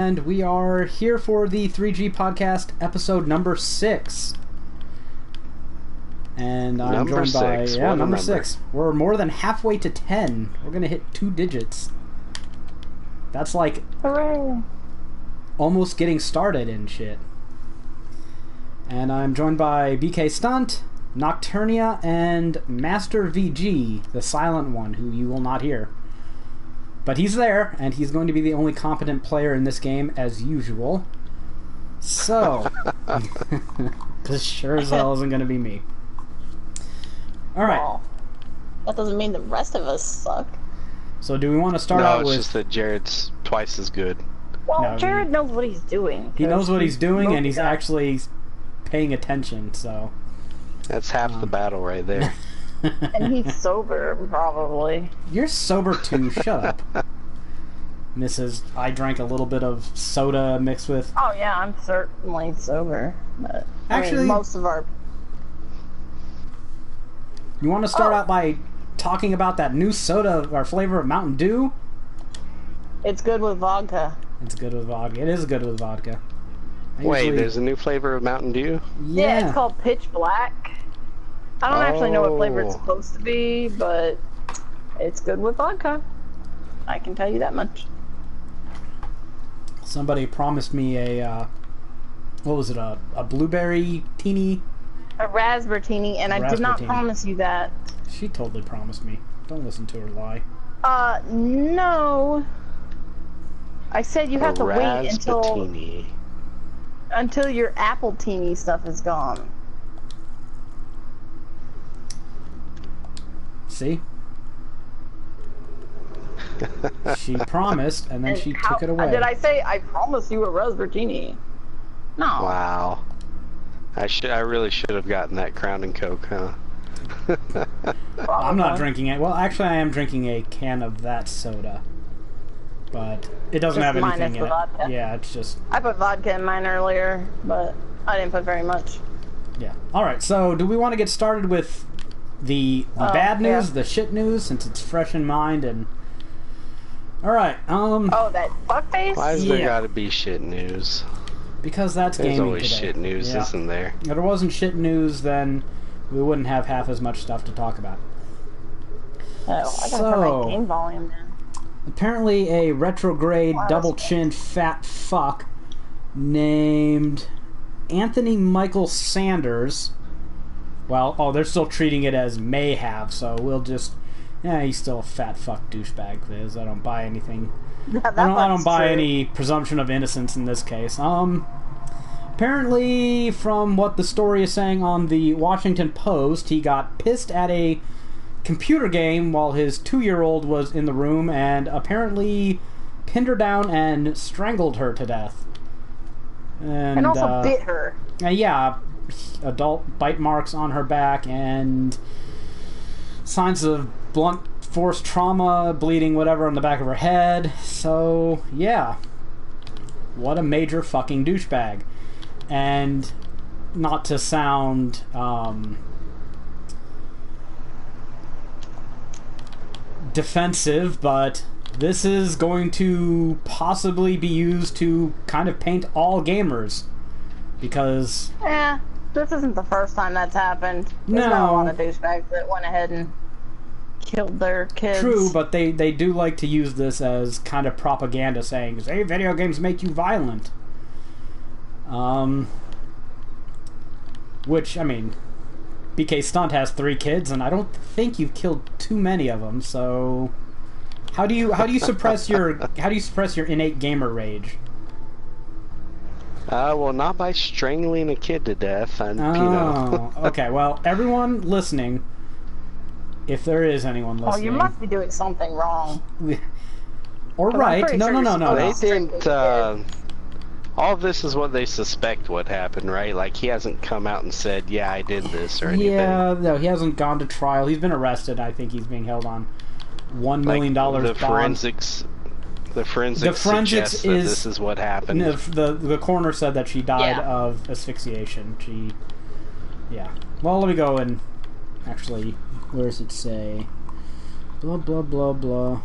And we are here for the 3G podcast episode number 6. And I'm joined by number 6. We're more than halfway to 10. We're gonna hit 2 digits. That's like hooray! Almost getting started and shit. And I'm joined by Bkstunt, Nocturnia, and Master VG, the silent one, who you will not hear. But he's there, and he's going to be the only competent player in this game, as usual. So, this sure as hell isn't going to be me. Alright. Well, that doesn't mean the rest of us suck. So do we want to start out with... No, it's just that Jared's twice as good. Well, No, Jared knows what he's doing. He knows what he's doing, and he's actually paying attention, so... That's half the battle right there. And he's sober, probably. You're sober too, shut up. Mrs. I drank a little bit of soda mixed with... Oh yeah, I'm certainly sober. But, Actually, I mean, most of our... You want to start out by talking about that new soda, or flavor of Mountain Dew? It's good with vodka. It's good with vodka. It is good with vodka. Wait, there's a new flavor of Mountain Dew? Yeah, it's called Pitch Black. I don't actually know what flavor it's supposed to be, but it's good with vodka. I can tell you that much. Somebody promised me a, what was it, a blueberry teeny? A raspberry teeny, and I did not promise you that. She totally promised me. Don't listen to her lie. No. I said you have to wait until your apple teeny stuff is gone. See? She promised, and then she took it away. Did I say I promised you a raspberry teeny? No. Wow. I really should have gotten that Crown and Coke, huh? I'm not drinking it. Well, actually, I am drinking a can of that soda. But it doesn't have anything in it. Vodka. Yeah, it's just... I put vodka in mine earlier, but I didn't put very much. Yeah. Alright, so do we want to get started with the bad news, the shit news, since it's fresh in mind, and... Alright, Oh, that fuckface? Why has there gotta be shit news? Because that's gaming There's always today. Shit news, isn't there? If there wasn't shit news, then we wouldn't have half as much stuff to talk about. Oh, I gotta turn my game volume down. Apparently a retrograde double-chinned fat fuck named Anthony Michael Sanders. Well, they're still treating it as may have, so we'll just... Yeah, he's still a fat fuck douchebag, Liz. I don't buy anything. I don't buy any presumption of innocence in this case. Apparently, from what the story is saying on the Washington Post, he got pissed at a computer game while his 2-year-old was in the room and apparently pinned her down and strangled her to death. And also bit her. Yeah, adult bite marks on her back and signs of blunt force trauma, bleeding, whatever, on the back of her head. So, yeah. What a major fucking douchebag. And not to sound... defensive, but this is going to possibly be used to kind of paint all gamers, because this isn't the first time that's happened. There's not a lot of douchebags that went ahead and killed their kids. True, but they do like to use this as kind of propaganda, saying, hey, video games make you violent. Which, I mean, Bkstunt has 3 kids, and I don't think you've killed too many of them. So, how do you suppress your innate gamer rage? Well, not by strangling a kid to death. And, you know. Okay. Well, everyone listening, if there is anyone listening, you must be doing something wrong. Or right? No. They didn't. All of this is what they suspect would happen, right? Like, he hasn't come out and said, yeah, I did this, or anything. Yeah, no, he hasn't gone to trial. He's been arrested. I think he's being held on $1 million bond. The forensics suggest that this is what happened. The coroner said that she died of asphyxiation. Yeah. Well, let me go and actually, where does it say? Blah, blah, blah, blah.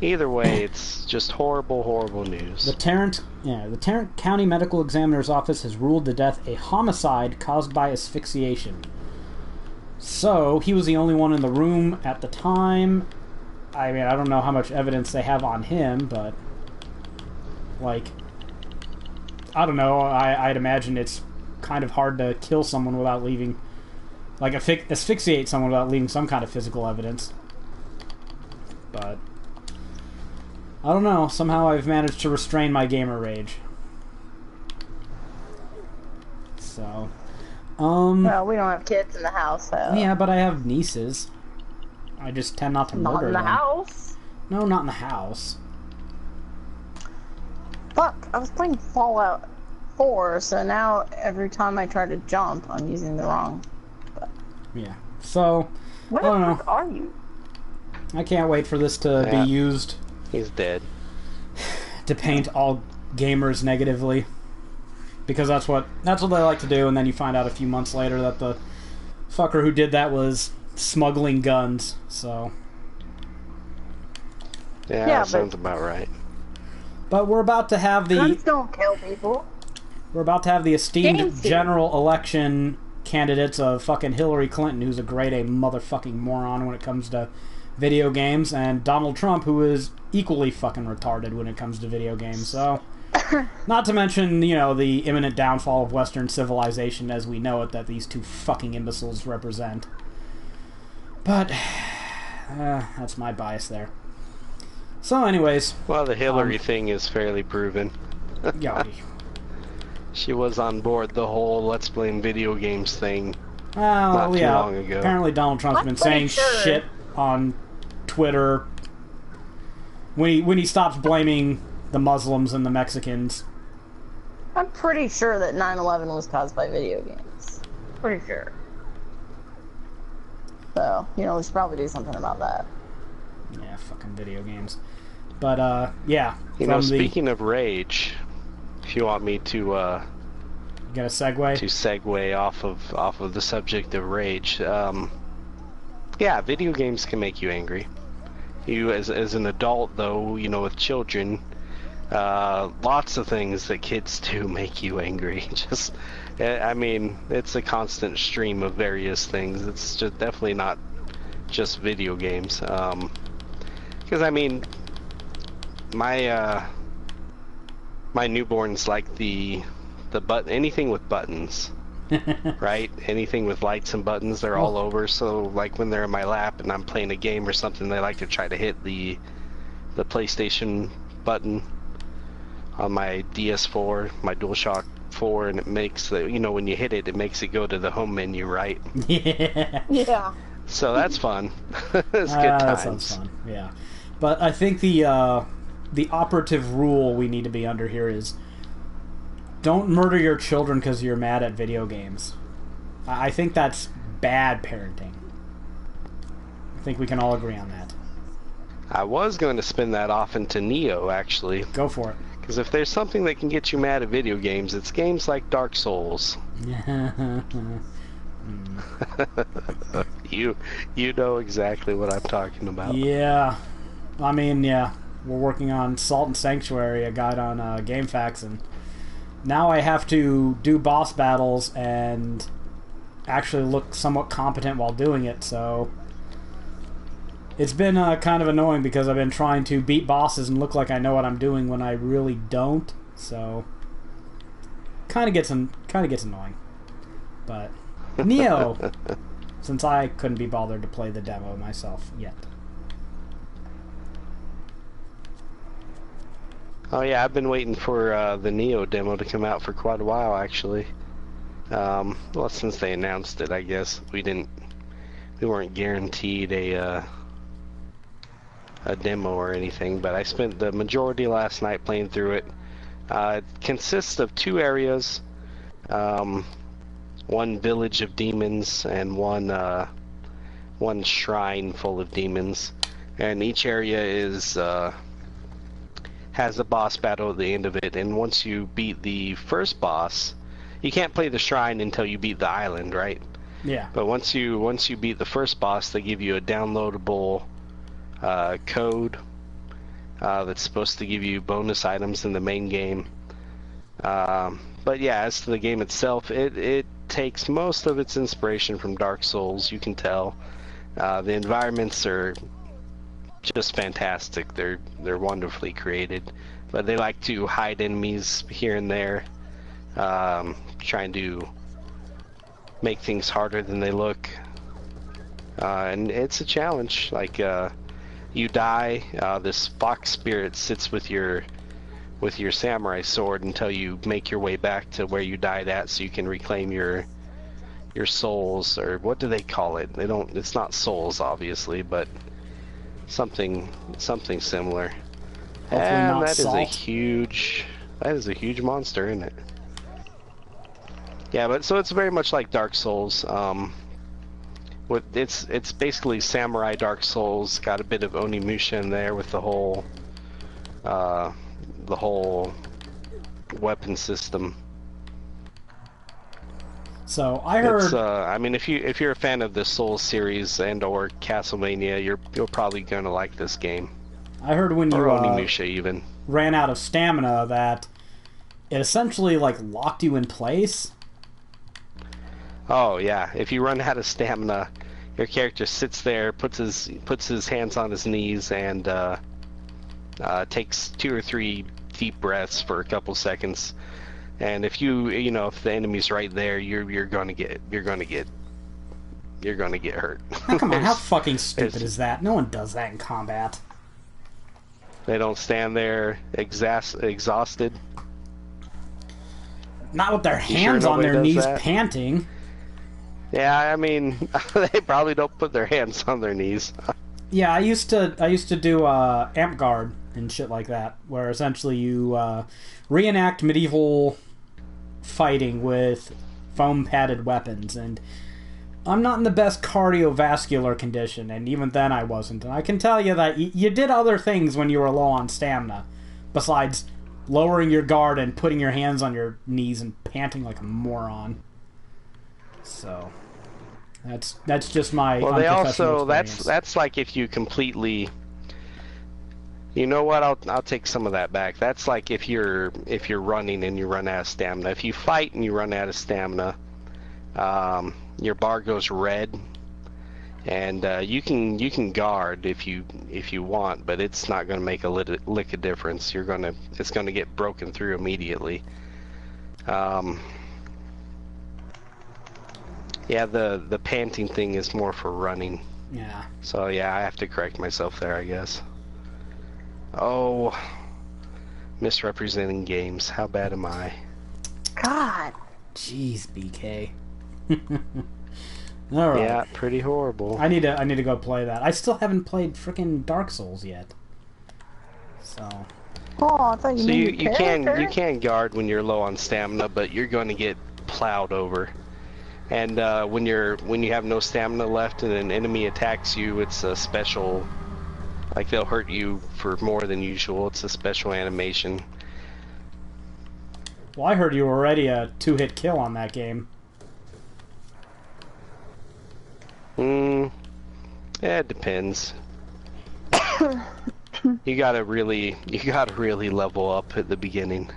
Either way, it's just horrible, horrible news. The Tarrant County Medical Examiner's Office has ruled the death a homicide caused by asphyxiation. So, he was the only one in the room at the time. I mean, I don't know how much evidence they have on him, but... Like... I don't know, I'd imagine it's kind of hard to kill someone without leaving... Like, asphyxiate someone without leaving some kind of physical evidence. But... I don't know, somehow I've managed to restrain my gamer rage. So... Well, we don't have kids in the house, so... Yeah, but I have nieces. I just tend not to murder them. Not in the house? No, not in the house. Fuck, I was playing Fallout 4, so now every time I try to jump, I'm using the wrong... Yeah, so... Where I don't the know. fuck are you? I can't wait for this to be used He's dead. to paint all gamers negatively. Because that's what they like to do, and then you find out a few months later that the fucker who did that was smuggling guns, so... Yeah, that sounds about right. But we're about to have the... Guns don't kill people. We're about to have the esteemed Games do. general election candidates of fucking Hillary Clinton, who's a grade A motherfucking moron when it comes to video games, and Donald Trump, who is equally fucking retarded when it comes to video games, so... Not to mention, you know, the imminent downfall of Western civilization as we know it that these two fucking imbeciles represent. But, that's my bias there. So anyways... Well, the Hillary thing is fairly proven. Yeah. She was on board the whole let's blame video games thing Well, not too yeah, long ago. apparently Donald Trump's been saying shit on Twitter when he stops blaming the Muslims and the Mexicans. I'm pretty sure that 9/11 was caused by video games. Pretty sure. So, you know, we should probably do something about that. Yeah, fucking video games. But, yeah. You know, speaking of rage, if you want me to, get a segue? To segue off of the subject of rage, yeah, video games can make you angry. You, as an adult, though, you know, with children, lots of things that kids do make you angry. Just, I mean, it's a constant stream of various things. It's just definitely not just video games. Because, I mean, my newborns like the anything with buttons, right? Anything with lights and buttons, they're all over. So, like, when they're in my lap and I'm playing a game or something, they like to try to hit the PlayStation button on my DS4, my DualShock 4, and it makes the, you know, when you hit it, it makes it go to the home menu, right? Yeah. Yeah. So that's fun. It's good times. That sounds fun. Yeah, but I think the operative rule we need to be under here is don't murder your children because you're mad at video games. I think that's bad parenting. I think we can all agree on that. I was going to spin that off into Nioh, actually. Go for it. Because if there's something that can get you mad at video games, it's games like Dark Souls. You know exactly what I'm talking about. Yeah. I mean, yeah. We're working on Salt and Sanctuary, a guide on GameFAQs, and now I have to do boss battles and actually look somewhat competent while doing it, so... It's been kind of annoying because I've been trying to beat bosses and look like I know what I'm doing when I really don't, so... Kind of gets annoying. But... Nioh! Since I couldn't be bothered to play the demo myself yet. Oh yeah, I've been waiting for the Nioh demo to come out for quite a while, actually. Well, since they announced it, I guess. We weren't guaranteed a demo or anything, but I spent the majority last night playing through it. It consists of 2 areas, one village of demons and one shrine full of demons, and each area is has a boss battle at the end of it. And once you beat the first boss, you can't play the shrine until you beat the island, right? Yeah. But once you beat the first boss, they give you a downloadable code, that's supposed to give you bonus items in the main game. But yeah, as to the game itself, it takes most of its inspiration from Dark Souls, you can tell. The environments are just fantastic. They're wonderfully created, but they like to hide enemies here and there, trying to make things harder than they look. And it's a challenge. Like, you die, this fox spirit sits with your samurai sword until you make your way back to where you died at, so you can reclaim your souls, or what do they call it? They don't. It's not souls, obviously, but something similar. Hopefully And not that salt. is a huge monster, isn't it? Yeah, but so it's very much like Dark Souls. It's basically samurai Dark Souls. Got a bit of Onimusha in there with the whole weapon system. So I heard. It's, I mean, if you're a fan of the Souls series and or Castlevania, you're probably gonna like this game. I heard when you Or Onimusha even. ran out of stamina that it essentially like locked you in place. Oh yeah, if you run out of stamina, your character sits there, puts his hands on his knees, and takes 2 or 3 deep breaths for a couple seconds. And if if the enemy's right there, you're gonna get hurt. Oh, come on, how fucking stupid is that? No one does that in combat. They don't stand there exhausted. Not with their You sure hands on their nobody does knees that? panting. Yeah, I mean, they probably don't put their hands on their knees. Yeah, I used to do amp guard and shit like that, where essentially you reenact medieval fighting with foam padded weapons, and I'm not in the best cardiovascular condition, and even then I wasn't. And I can tell you that you did other things when you were low on stamina, besides lowering your guard and putting your hands on your knees and panting like a moron. So that's just my Well, they unprofessional also experience. that's like if you completely. You know what? I'll take some of that back. That's like if you're running and you run out of stamina. If you fight and you run out of stamina, your bar goes red, and you can guard if you want, but it's not going to make a lick of difference. It's gonna get broken through immediately. Yeah, the panting thing is more for running. Yeah. So yeah, I have to correct myself there, I guess. Oh, misrepresenting games. How bad am I? God. Jeez, BK. All right. Yeah, pretty horrible. I need to go play that. I still haven't played freaking Dark Souls yet. So. Oh, I thought you So meant you character. can guard when you're low on stamina, but you're going to get plowed over. And when you have no stamina left and an enemy attacks you, it's a special. Like, they'll hurt you for more than usual. It's a special animation. Well, I heard you were already a 2-hit kill on that game. Yeah, it depends. You gotta really level up at the beginning.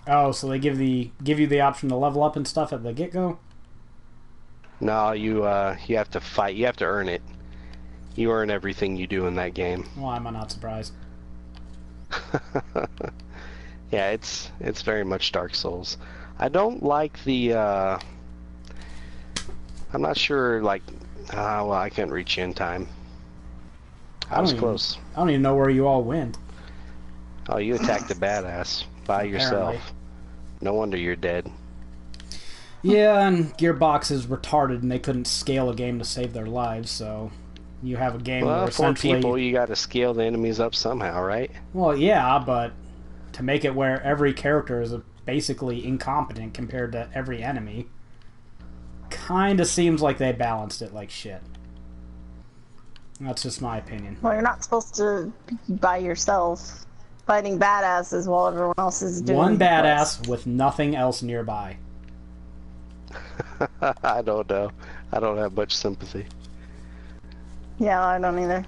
Oh, so they give you the option to level up and stuff at the get-go? No, you have to fight. You have to earn it. You earn everything you do in that game. Why am I not surprised? Yeah, it's very much Dark Souls. I don't like the. I'm not sure. Like, well, I couldn't reach you in time. I was close. I don't even know where you all went. Oh, you attacked a badass by yourself. Apparently. No wonder you're dead. Yeah, and Gearbox is retarded, and they couldn't scale a game to save their lives. So you have a game where Well, for essentially, people, you got to scale the enemies up somehow, right? well, yeah, but to make it where every character is basically incompetent compared to every enemy, kind of seems like they balanced it like shit. That's just my opinion. Well, you're not supposed to be by yourself fighting badasses while everyone else is doing One the badass quest. with nothing else nearby. I don't know. I don't have much sympathy. Yeah, I don't either.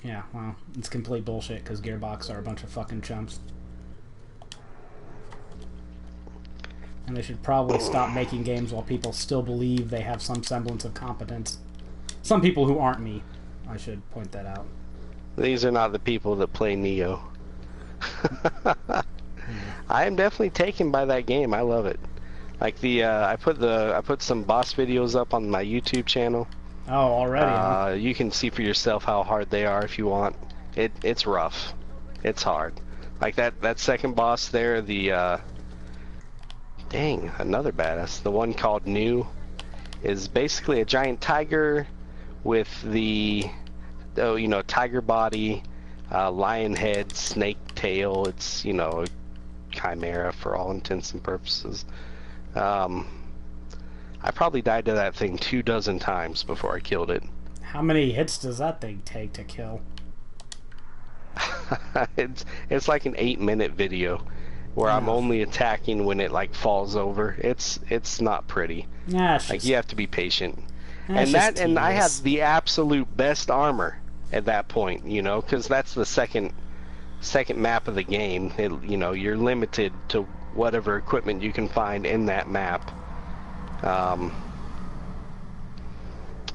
Yeah, well, it's complete bullshit because Gearbox are a bunch of fucking chumps. And they should probably stop making games while people still believe they have some semblance of competence. Some people who aren't me, I should point that out. These are not the people that play Nioh. I am definitely taken by that game. I love it. Like the I put some boss videos up on my YouTube channel. Oh, already? Huh? You can see for yourself how hard they are if you want. It's rough. It's hard. Like that second boss there, the dang, another badass. The one called Nioh is basically a giant tiger with the tiger body, lion head, snake tail. It's a chimera for all intents and purposes. I probably died to that thing 24 times before I killed it. How many hits does that thing take to kill? It's like an 8-minute video where I'm only attacking when it like falls over. It's not pretty. Yeah, like you have to be patient. And I had the absolute best armor at that point, because that's the second map of the game. You're limited to whatever equipment you can find in that map.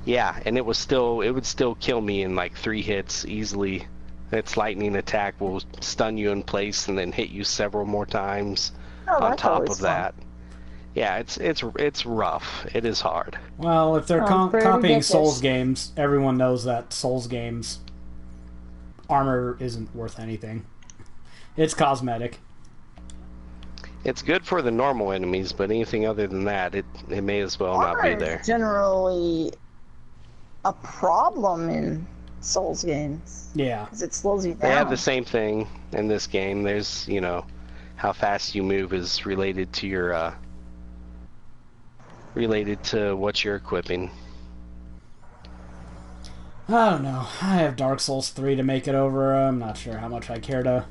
Yeah, and it would still kill me in like 3 hits easily. Its lightning attack will stun you in place and then hit you several more times on top of that. Yeah, it's rough. It is hard. Well, if they're copying Souls games, everyone knows that Souls games armor isn't worth anything. It's cosmetic. It's good for the normal enemies, but anything other than that, it may as well not be there. Is generally a problem in Souls games. Yeah. Because it slows you down. They have the same thing in this game. There's, how fast you move is related to your, related to what you're equipping. I don't know. I have Dark Souls 3 to make it over. I'm not sure how much I care to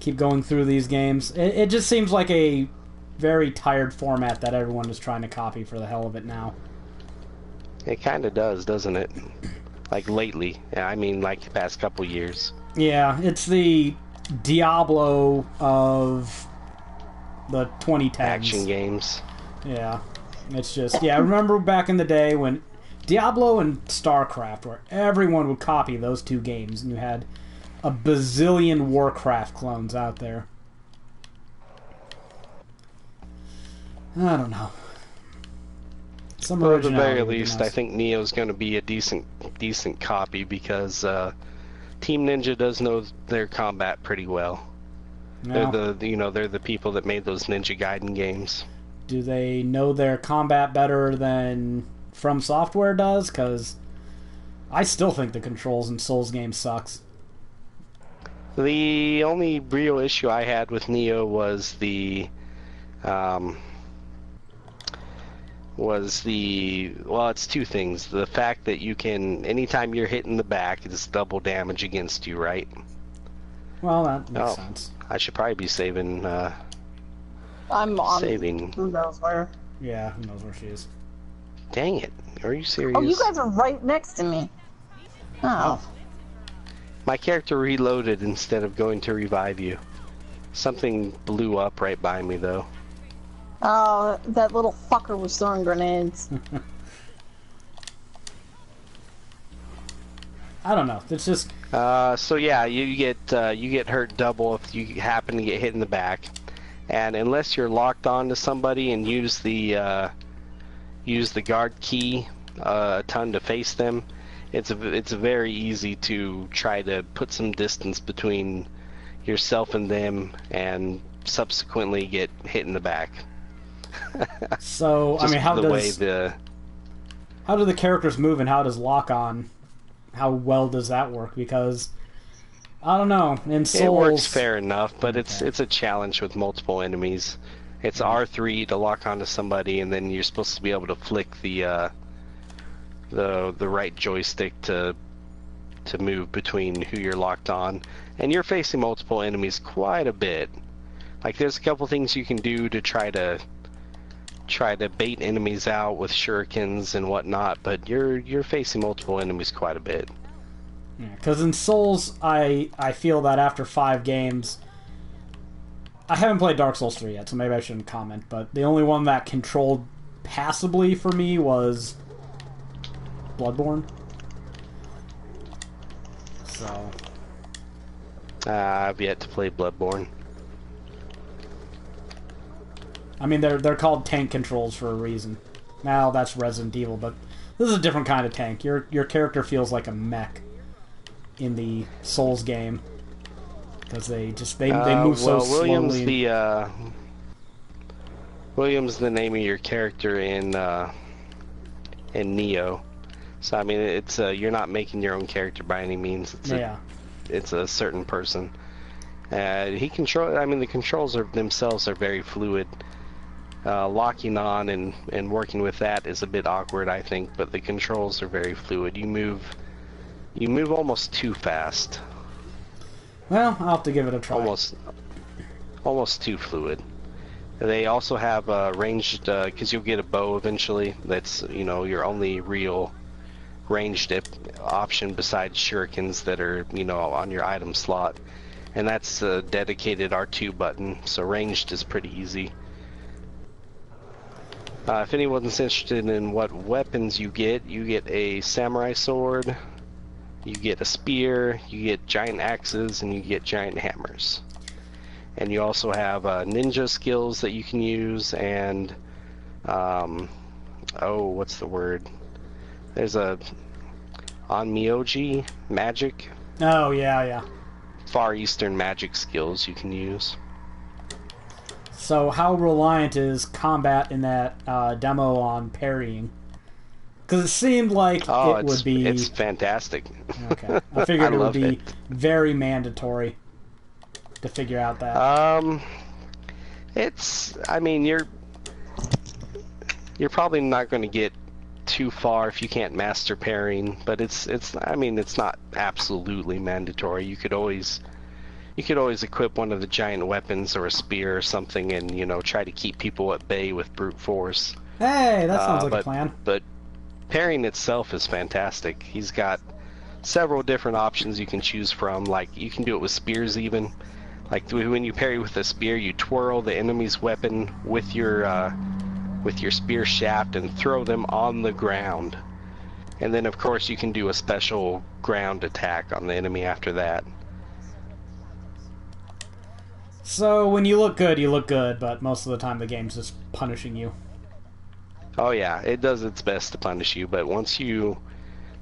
keep going through these games. It just seems like a very tired format that everyone is trying to copy for the hell of it now. It kind of does, doesn't it? Like lately. I mean, like the past couple years. Yeah, it's the Diablo of the 2010s. Action games. Yeah. It's just, I remember back in the day when Diablo and StarCraft, where everyone would copy those two games, and you had a bazillion Warcraft clones out there. I don't know. Well, at the very least, I think Nioh's going to be a decent copy because Team Ninja does know their combat pretty well. Yeah. They're the people that made those Ninja Gaiden games. Do they know their combat better than From Software does? Because I still think the controls in Souls games sucks. The only real issue I had with Nioh was it's two things. The fact that you can, anytime you're hitting the back, it's double damage against you, right? Well, that makes sense. I should probably be saving, I'm on saving. Who knows where? Yeah, who knows where she is. Dang it. Are you serious? Oh, you guys are right next to me. Oh. My character reloaded instead of going to revive you. Something blew up right by me, though. Oh, that little fucker was throwing grenades. I don't know. It's just. So yeah, you get hurt double if you happen to get hit in the back, and unless you're locked on to somebody and use the guard key a ton to face them, it's very easy to try to put some distance between yourself and them, and subsequently get hit in the back. So I mean, how do the characters move, and how does lock on? How well does that work? Because I don't know. In Souls, it works fair enough, but it's a challenge with multiple enemies. It's R3 to lock onto somebody, and then you're supposed to be able to flick the right joystick to move between who you're locked on, and you're facing multiple enemies quite a bit. Like there's a couple things you can do to try to bait enemies out with shurikens and whatnot, but you're facing multiple enemies quite a bit. Because in Souls, I feel that after 5 games... I haven't played Dark Souls 3 yet, so maybe I shouldn't comment, but the only one that controlled passably for me was Bloodborne. So... I've yet to play Bloodborne. I mean, they're called tank controls for a reason. Now that's Resident Evil, but this is a different kind of tank. Your character feels like a mech in the Souls game because they move so William's slowly. William's the name of your character in Nioh. So I mean, it's you're not making your own character by any means. It's a certain person. The controls themselves are very fluid. Locking on and working with that is a bit awkward, I think, but the controls are very fluid. You move almost too fast. Well, I'll have to give it a try. Almost too fluid. They also have ranged, because you'll get a bow eventually. That's, your only real ranged option besides shurikens that are, on your item slot. And that's a dedicated R2 button, so ranged is pretty easy. If anyone's interested in what weapons you get a samurai sword, you get a spear, you get giant axes, and you get giant hammers. And you also have ninja skills that you can use, and what's the word? There's a Onmyoji magic. Oh yeah. Far Eastern magic skills you can use. So how reliant is combat in that demo on parrying? Because it seemed like it would be... It's fantastic. Okay. I figured it would be very mandatory to figure out that. You're probably not going to get too far if you can't master parrying, but it's not absolutely mandatory. You could always equip one of the giant weapons or a spear or something and, try to keep people at bay with brute force. Hey, that sounds like a plan. But parrying itself is fantastic. He's got several different options you can choose from. Like, you can do it with spears even. Like, when you parry with a spear, you twirl the enemy's weapon with your spear shaft and throw them on the ground. And then, of course, you can do a special ground attack on the enemy after that. So when you look good, but most of the time the game's just punishing you. Oh yeah, it does its best to punish you, but once you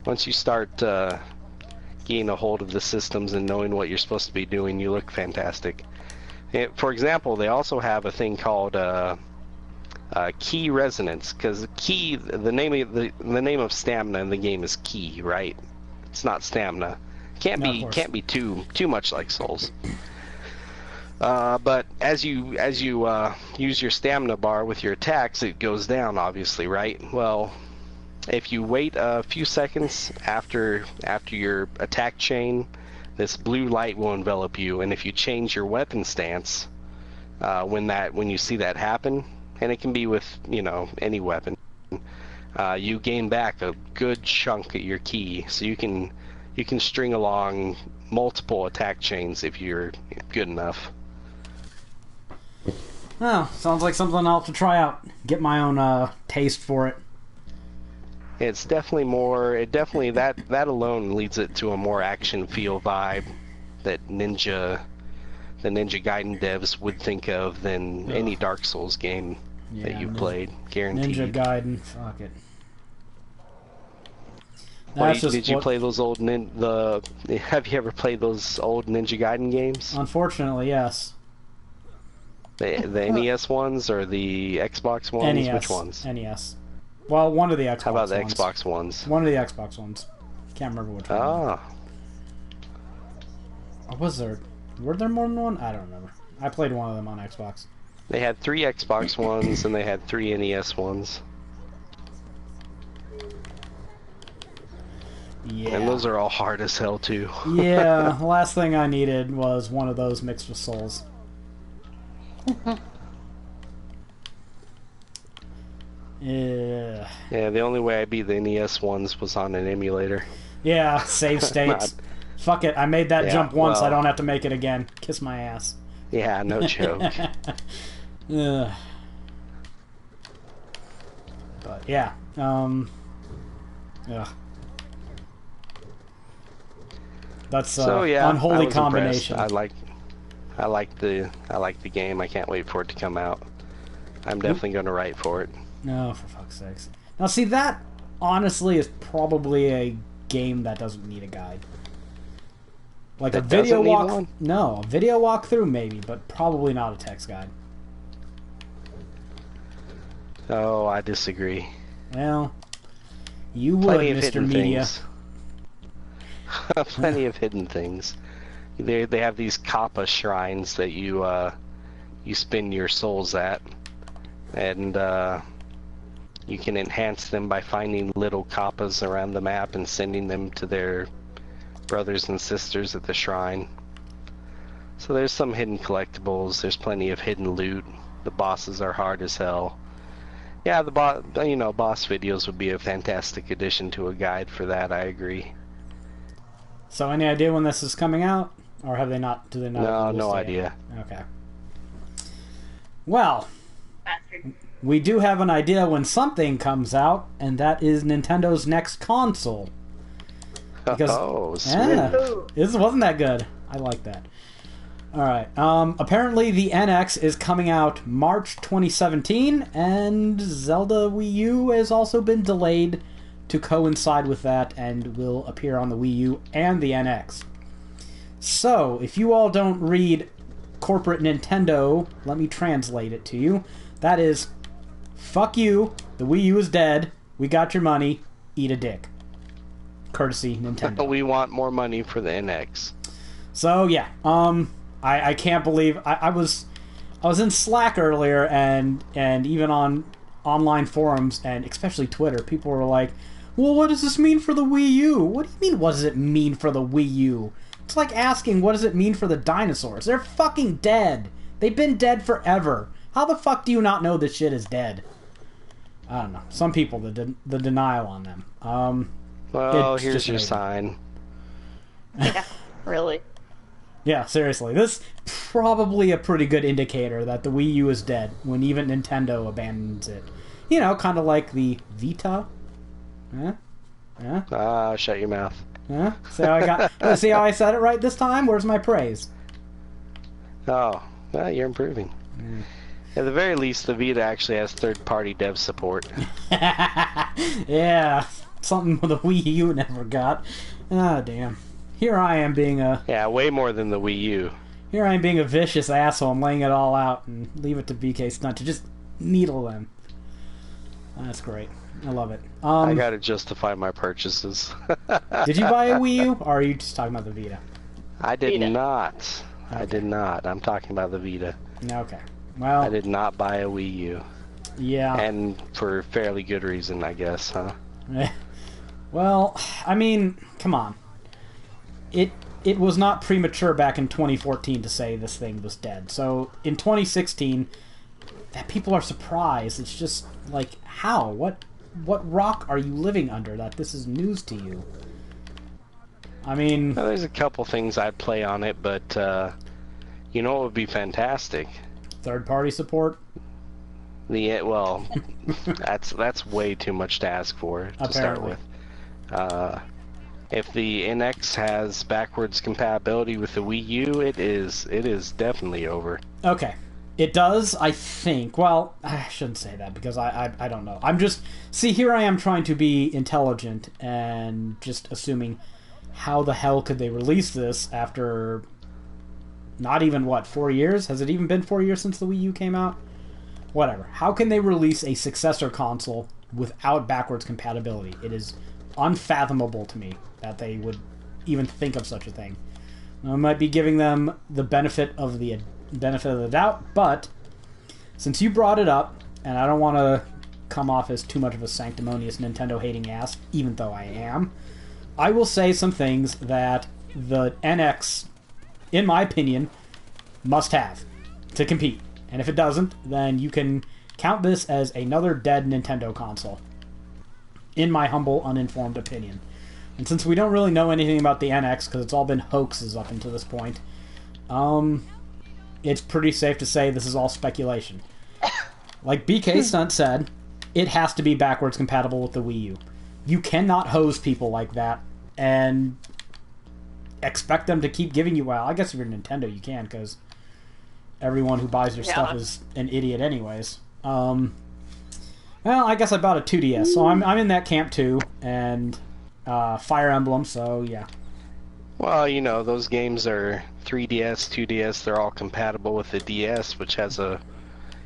start getting a hold of the systems and knowing what you're supposed to be doing, you look fantastic. For example, they also have a thing called key resonance, because the name of stamina in the game is key, right? It's not stamina. Can't be too much like Souls. But as you use your stamina bar with your attacks, it goes down, obviously, right? Well, if you wait a few seconds after your attack chain, this blue light will envelop you, and if you change your weapon stance, when you see that happen, and it can be with any weapon, you gain back a good chunk of your ki, so you can string along multiple attack chains if you're good enough. Oh, sounds like something I'll have to try out. Get my own taste for it. It's definitely more. That alone leads it to a more action feel vibe that the Ninja Gaiden devs would think of than any Dark Souls game that you've played. Guaranteed. Ninja Gaiden, fuck it. Did you play those old have you ever played those old Ninja Gaiden games? Unfortunately, yes. The NES ones or the Xbox ones? NES. Which ones? NES. Well, one of the Xbox ones. How about the Xbox ones? One of the Xbox ones. Can't remember which one. Ah. Or was there? Were there more than one? I don't remember. I played one of them on Xbox. They had 3 Xbox ones and they had 3 NES ones. Yeah. And those are all hard as hell too. Yeah, the last thing I needed was one of those mixed with Souls. Yeah. Yeah, the only way I beat the NES ones was on an emulator. Yeah, save states. Fuck it, I made that jump once, I don't have to make it again. Kiss my ass. Yeah, no joke. But yeah, that's unholy combination. I like the game. I can't wait for it to come out. I'm definitely going to write for it. No, for fuck's sakes. Now, see, that honestly is probably a game that doesn't need a guide. Like a video walk. No, a video walkthrough maybe, but probably not a text guide. Oh, I disagree. Well, you would, Mr. Media. Plenty of hidden things. They have these kappa shrines that you spin your souls at, and you can enhance them by finding little kappas around the map and sending them to their brothers and sisters at the shrine. So there's some hidden collectibles. There's plenty of hidden loot. The bosses are hard as hell. Yeah, the boss videos would be a fantastic addition to a guide for that. I agree. So, any idea when this is coming out, or have they not? Do they not? No idea. Okay. Well, we do have an idea when something comes out, and that is Nintendo's next console. Because, this wasn't that good. I like that. Alright, apparently the NX is coming out March 2017, and Zelda Wii U has also been delayed to coincide with that and will appear on the Wii U and the NX. So, if you all don't read corporate Nintendo, let me translate it to you. That is, fuck you, the Wii U is dead, we got your money, eat a dick. Courtesy Nintendo. But we want more money for the NX. So yeah, I can't believe I was in Slack earlier and even on online forums and especially Twitter, people were like, "Well, what does this mean for the Wii U?" What do you mean? What does it mean for the Wii U? It's like asking, what does it mean for the dinosaurs? They're fucking dead. They've been dead forever. How the fuck do you not know this shit is dead? I don't know. Some people, the denial on them. Well, here's your sign. Yeah, really. Yeah, seriously. This probably a pretty good indicator that the Wii U is dead when even Nintendo abandons it. You know, kind of like the Vita. Shut your mouth. See how I said it right this time? Where's my praise? Oh, well, you're improving. At the very least, the Vita actually has third-party dev support. Yeah, something the Wii U never got. Ah, damn. Here I am being a... Yeah, way more than the Wii U. Here I am being a vicious asshole. I'm laying it all out and leave it to Bkstunt to just needle them. That's great. I love it. I gotta justify my purchases. Did you buy a Wii U, or are you just talking about the Vita? I did Vita. not. Okay. I did not. I'm talking about the Vita. Okay. Well... I did not buy a Wii U. Yeah. And for fairly good reason, I guess, huh? Well, I mean, come on. It was not premature back in 2014 to say this thing was dead. So in 2016, that people are surprised. It's just like, how? What rock are you living under that this is news to you? I mean... Well, there's a couple things I'd play on it, but you know what would be fantastic? Third-party support? Well, that's way too much to ask for to start with. If the NX has backwards compatibility with the Wii U, it is definitely over. Okay. It does, I think. Well, I shouldn't say that because I don't know. I'm just... See, here I am trying to be intelligent and just assuming how the hell could they release this after not even, 4 years? Has it even been 4 years since the Wii U came out? Whatever. How can they release a successor console without backwards compatibility? It is unfathomable to me that they would even think of such a thing. I might be giving them the benefit of the doubt, but since you brought it up, and I don't want to come off as too much of a sanctimonious Nintendo hating ass, even though I am, I will say some things that the NX, in my opinion, must have to compete. And if it doesn't, then you can count this as another dead Nintendo console. In my humble, uninformed opinion. And since we don't really know anything about the NX, because it's all been hoaxes up until this point, it's pretty safe to say this is all speculation. Like Bkstunt said, it has to be backwards compatible with the Wii U. You cannot hose people like that and expect them to keep giving you... Well, I guess if you're Nintendo, you can, because everyone who buys your stuff is an idiot anyways. Well, I guess I bought a 2DS, so I'm in that camp too, and Fire Emblem, so yeah. Well, you know, those games are 3DS, 2DS, they're all compatible with the DS, which has a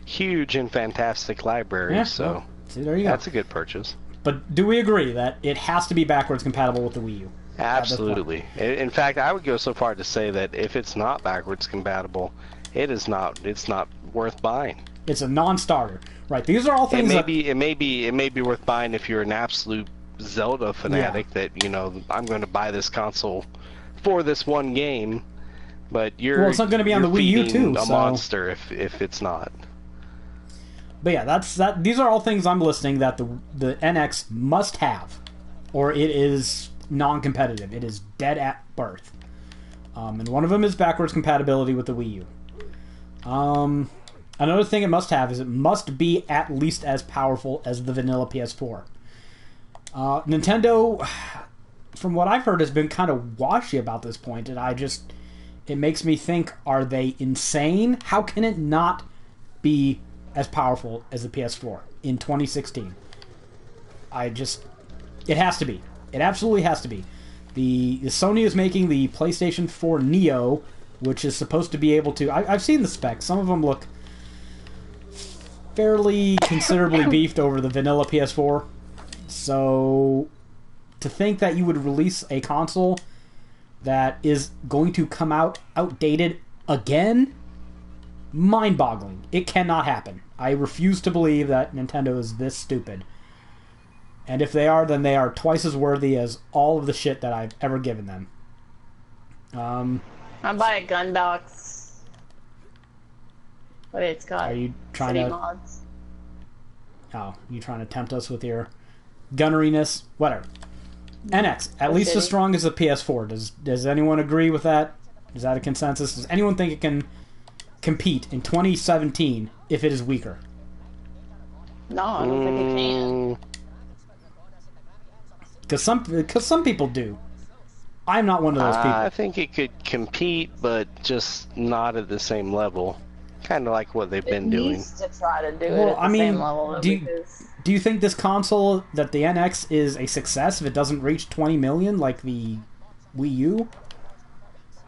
huge and fantastic library, so well, see, there you go. That's a good purchase. But do we agree that it has to be backwards compatible with the Wii U? Absolutely. In fact, I would go so far to say that if it's not backwards compatible, it's not worth buying. It's a non-starter. Right. These are all things it may be worth buying if you're an absolute Zelda fanatic that, you know, I'm going to buy this console for this one game, but it's not going to be on the Wii U too. A monster if it's not. But yeah, these are all things I'm listing that the NX must have, or it is non-competitive. It is dead at birth. And one of them is backwards compatibility with the Wii U. Another thing it must have is it must be at least as powerful as the vanilla PS4. Nintendo, from what I've heard, has been kind of washy about this point, and it makes me think, are they insane? How can it not be as powerful as the PS4 in 2016? It has to be. It absolutely has to be. The Sony is making the PlayStation 4 Nioh, which is supposed to be able to... I've seen the specs. Some of them look fairly considerably beefed over the vanilla PS4. So, to think that you would release a console that is going to come out outdated again, mind-boggling. It cannot happen. I refuse to believe that Nintendo is this stupid. And if they are, then they are twice as worthy as all of the shit that I've ever given them. I'll buy a gun box. But it's got are you trying to mods. Oh, you trying to tempt us with your gunneriness? Whatever. NX, at least as strong as the PS4. Does anyone agree with that? Is that a consensus? Does anyone think it can compete in 2017 if it is weaker? No, I don't think it can. Because some people do. I'm not one of those people. I think it could compete, but just not at the same level. Kind of like what they've been doing. It needs to try to do it at the same level. Do you think this console, that the NX, is a success if it doesn't reach 20 million like the Wii U?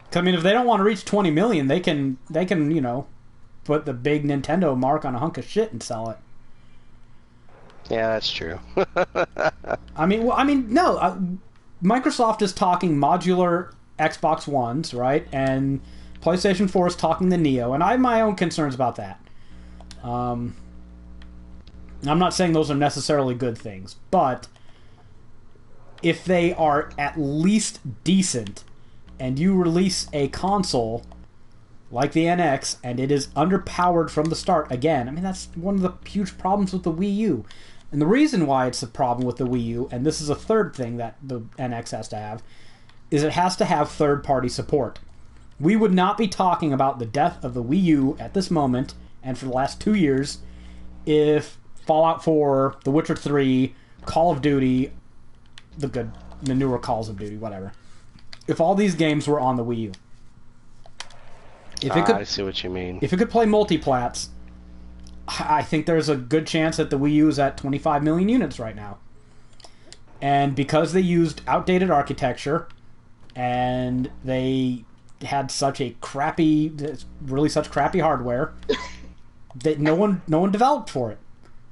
Because, I mean, if they don't want to reach 20 million, they can, you know, put the big Nintendo mark on a hunk of shit and sell it. Yeah, that's true. No. Microsoft is talking modular Xbox Ones, right? And PlayStation 4 is talking the Nioh, and I have my own concerns about that. I'm not saying those are necessarily good things, but if they are at least decent, and you release a console like the NX, and it is underpowered from the start, again, I mean, that's one of the huge problems with the Wii U. And the reason why it's a problem with the Wii U, and this is a third thing that the NX has to have, is it has to have third-party support. We would not be talking about the death of the Wii U at this moment, and for the last 2 years, if Fallout 4, The Witcher 3, Call of Duty, the newer Calls of Duty, whatever, if all these games were on the Wii U. I see what you mean. If it could play multiplats, I think there's a good chance that the Wii U is at 25 million units right now. And because they used outdated architecture, and they had such crappy hardware, that no one developed for it.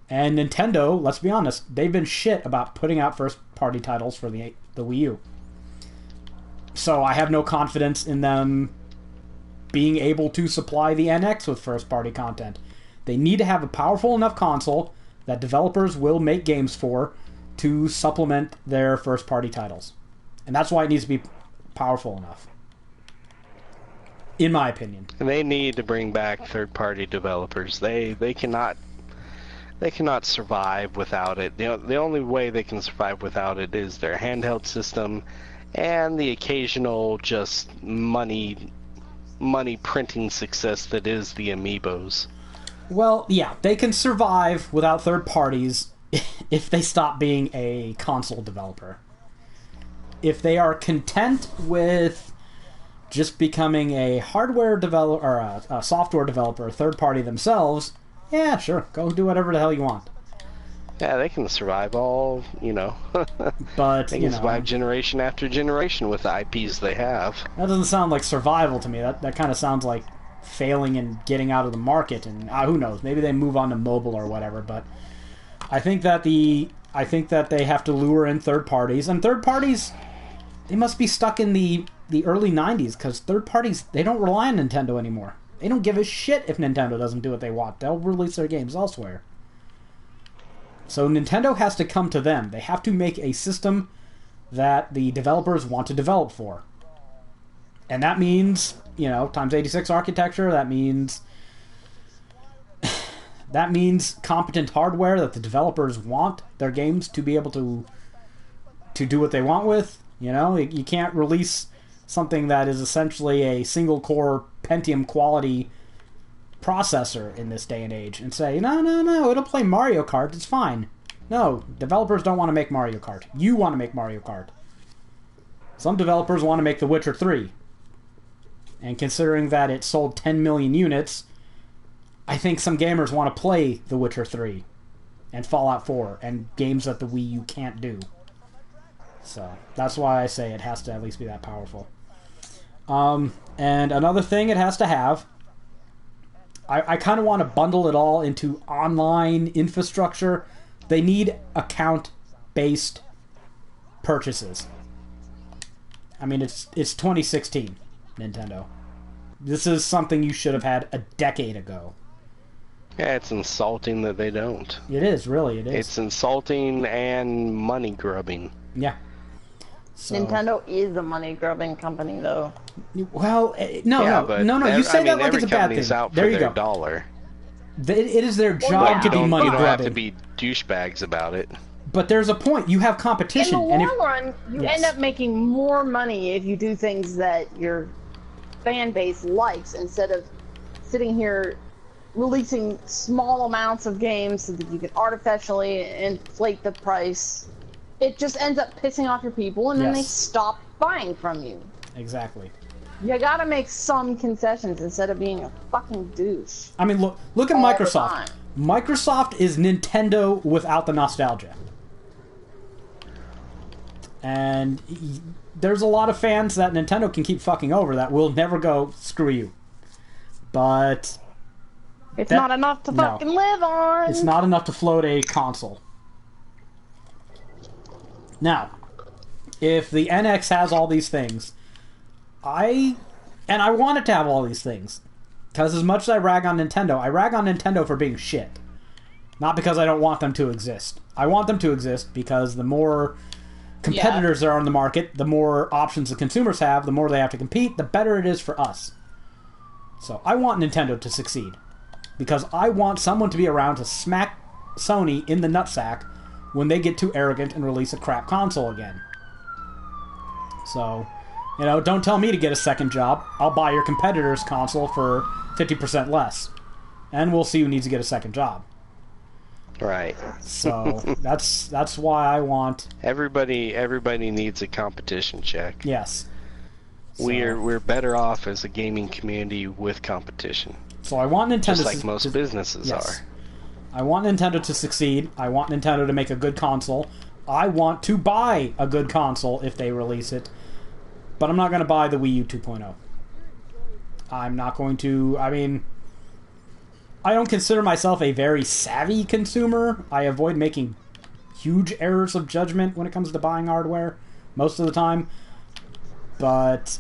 And Nintendo, let's be honest, they've been shit about putting out first-party titles for the Wii U. So I have no confidence in them being able to supply the NX with first-party content. They need to have a powerful enough console that developers will make games for to supplement their first-party titles. And that's why it needs to be powerful enough. In my opinion. And they need to bring back third-party developers. They cannot they cannot survive without it. The only way they can survive without it is their handheld system and the occasional just money printing success that is the amiibos. Well, yeah, they can survive without third parties if they stop being a console developer. If they are content with just becoming a hardware developer or a software developer, third party themselves, yeah, sure, go do whatever the hell you want. Yeah, they can survive all, But they can survive generation after generation with the IPs they have. That doesn't sound like survival to me. That kind of sounds like failing and getting out of the market, and who knows, maybe they move on to mobile or whatever. But I think that they have to lure in third parties, and third parties, they must be stuck in the early 90s, because third parties, they don't rely on Nintendo anymore. They don't give a shit if Nintendo doesn't do what they want. They'll release their games elsewhere. So Nintendo has to come to them. They have to make a system that the developers want to develop for. And that means, times 86 architecture, that means competent hardware that the developers want their games to be able to do what they want with. You can't release something that is essentially a single-core Pentium quality processor in this day and age and say, no, it'll play Mario Kart, it's fine. No, developers don't want to make Mario Kart. You want to make Mario Kart. Some developers want to make The Witcher 3. And considering that it sold 10 million units, I think some gamers want to play The Witcher 3 and Fallout 4 and games that the Wii U can't do. So, that's why I say it has to at least be that powerful. And another thing it has to have, I kind of want to bundle it all into online infrastructure. They need account-based purchases. I mean, it's 2016, Nintendo. This is something you should have had a decade ago. Yeah, it's insulting that they don't. It is, really, it is. It's insulting and money grubbing. Yeah. So, Nintendo is a money-grubbing company, though. Well, no. You say that like it's a bad thing. Out there for you their go. $1. It is their job to be money You don't have grubbing. to be douchebags about it. But there's a point. You have competition. In the long run, you end up making more money if you do things that your fan base likes instead of sitting here releasing small amounts of games so that you can artificially inflate the price. It just ends up pissing off your people, and then they stop buying from you. Exactly. You gotta make some concessions instead of being a fucking douche. I mean, look at Microsoft. Microsoft is Nintendo without the nostalgia. And there's a lot of fans that Nintendo can keep fucking over that will never go, screw you. But it's not enough to fucking live on. It's not enough to float a console. Now, if the NX has all these things, I want it to have all these things. Because as much as I rag on Nintendo for being shit. Not because I don't want them to exist. I want them to exist because the more competitors there are in the market, the more options the consumers have, the more they have to compete, the better it is for us. So I want Nintendo to succeed. Because I want someone to be around to smack Sony in the nutsack when they get too arrogant and release a crap console again. So, don't tell me to get a second job. I'll buy your competitor's console for 50% less. And we'll see who needs to get a second job. Right. So, that's why I want... Everybody needs a competition check. Yes. So, we're better off as a gaming community with competition. So I want Nintendo... Just like most businesses are. I want Nintendo to succeed. I want Nintendo to make a good console. I want to buy a good console if they release it. But I'm not going to buy the Wii U 2.0. I'm not going to... I mean, I don't consider myself a very savvy consumer. I avoid making huge errors of judgment when it comes to buying hardware most of the time. But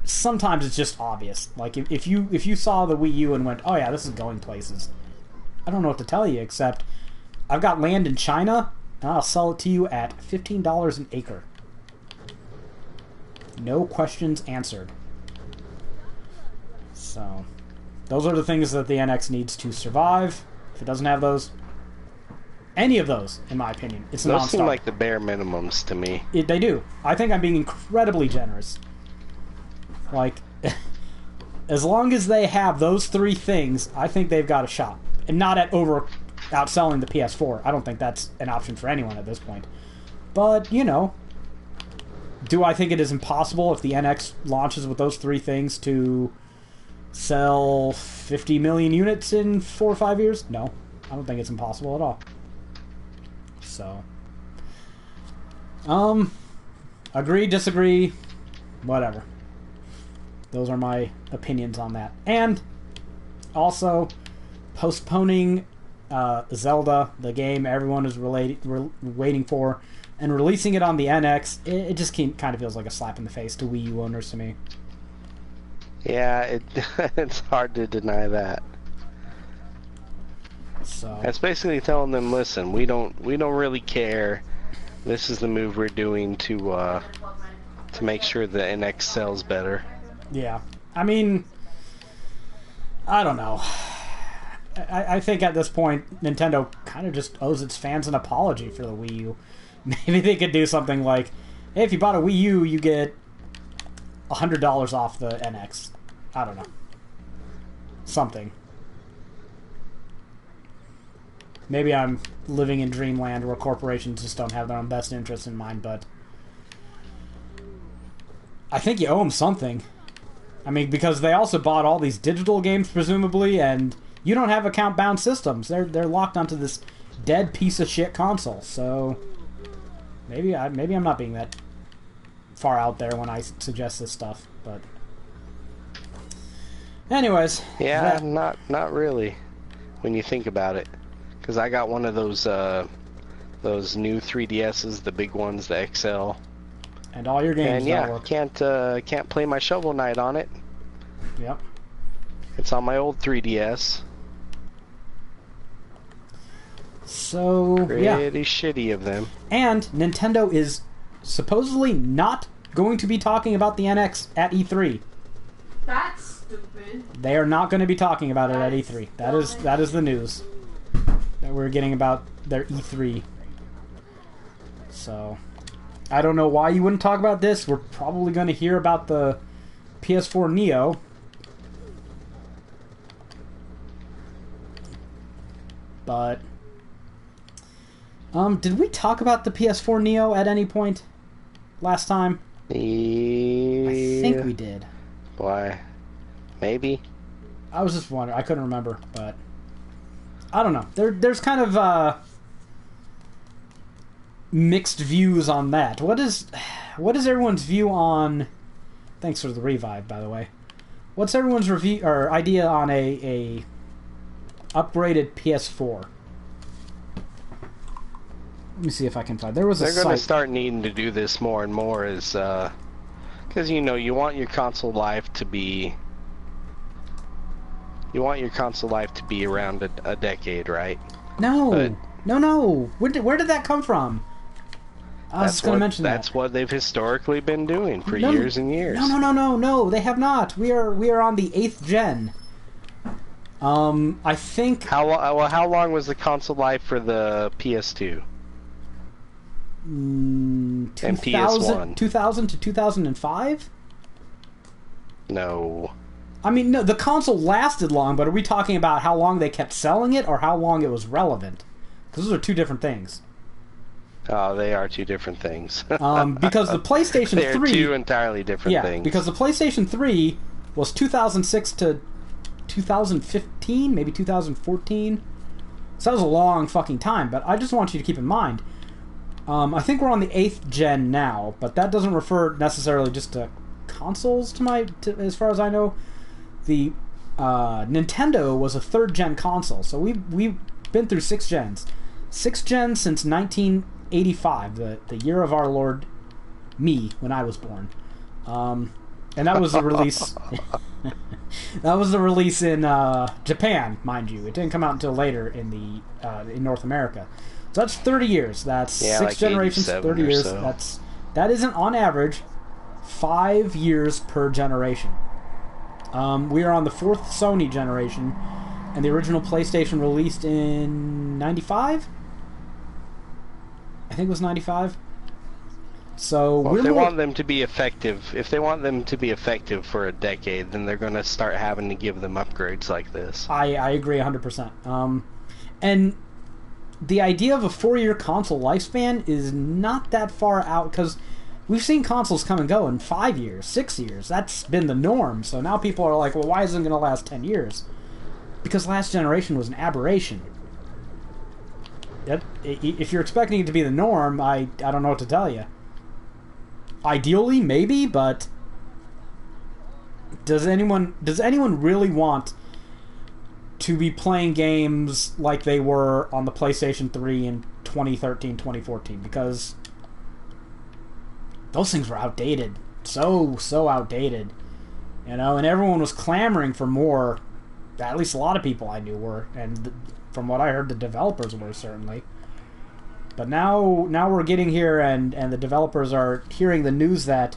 sometimes it's just obvious. Like, if you saw the Wii U and went, oh yeah, this is going places... I don't know what to tell you, except I've got land in China, and I'll sell it to you at $15 an acre. No questions answered. So, those are the things that the NX needs to survive. If it doesn't have those, Any of those, in my opinion. It's a non-starter. Those seem like the bare minimums to me. They do. I think I'm being incredibly generous. Like, as long as they have those 3 things, I think they've got a shot. And not at outselling the PS4. I don't think that's an option for anyone at this point. But, you know, do I think it is impossible if the NX launches with those 3 things to sell 50 million units in 4 or 5 years? No. I don't think it's impossible at all. So, agree, disagree, whatever. Those are my opinions on that. And also, postponing Zelda, the game everyone is waiting for, and releasing it on the NX, it just kind of feels like a slap in the face to Wii U owners to me. Yeah, it's hard to deny that. So that's basically telling them, listen, we don't really care. This is the move we're doing to make sure the NX sells better. Yeah, I mean, I don't know. I think at this point, Nintendo kind of just owes its fans an apology for the Wii U. Maybe they could do something like, hey, if you bought a Wii U, you get $100 off the NX. I don't know. Something. Maybe I'm living in dreamland where corporations just don't have their own best interests in mind, but I think you owe them something. I mean, because they also bought all these digital games, presumably, and you don't have account-bound systems. They're locked onto this dead piece of shit console. So maybe I'm not being that far out there when I suggest this stuff, but anyways. Yeah, not really when you think about it. Because I got one of those new 3DSs, the big ones, the XL. And all your games don't work. Can't play my Shovel Knight on it. Yep. It's on my old 3DS. So, pretty shitty of them. And Nintendo is supposedly not going to be talking about the NX at E3. That's stupid. They are not going to be talking about it at E3. That is the news that we're getting about their E3. So, I don't know why you wouldn't talk about this. We're probably going to hear about the PS4 Nioh. But did we talk about the PS4 Nioh at any point last time? Yeah. I think we did. Why? Maybe. I was just wondering. I couldn't remember, but I don't know. There's kind of mixed views on that. What is everyone's view on? Thanks for the revive, by the way. What's everyone's review or idea on a upgraded PS4? Let me see if I can find. There was a They're going to start needing to do this more and more, is because you want your console life to be. You want your console life to be around a decade, right? No. Where did that come from? I was just going to mention that. That's what they've historically been doing for years and years. No, they have not. We are on the 8th gen. I think... How long was the console life for the PS2? 2000 and PS1? 2000 to 2005? No. I mean, no, the console lasted long, but are we talking about how long they kept selling it or how long it was relevant? Because those are two different things. Oh, they are two different things. Because the PlayStation 3... They're two entirely different things. Yeah, because the PlayStation 3 was 2006 to 2015, maybe 2014. So that was a long fucking time, but I just want you to keep in mind, I think we're on the 8th gen now, but that doesn't refer necessarily just to consoles, as far as I know. The Nintendo was a 3rd gen console, so we've been through 6 gens. 6 gens since 1985, the year of our Lord me, when I was born. And that was the release... that was the release in Japan, mind you. It didn't come out until later in North America. So that's 30 years. That's 6 like generations, 30 years. So. That isn't on average 5 years per generation. We are on the 4th Sony generation, and the original PlayStation released in 95? I think it was 95. So well, if they want them to be effective, for a decade, then they're going to start having to give them upgrades like this. I agree 100%. And the idea of a 4-year console lifespan is not that far out, because we've seen consoles come and go in 5 years, 6 years. That's been the norm. So now people are like, well, why isn't it going to last 10 years? Because last generation was an aberration. If you're expecting it to be the norm, I don't know what to tell you. Ideally, maybe, but does anyone really want to be playing games like they were on the PlayStation 3 in 2013, 2014? Because those things were outdated. So outdated. You know, and everyone was clamoring for more. At least a lot of people I knew were, and from what I heard, the developers were, certainly. But now we're getting here, and the developers are hearing the news that,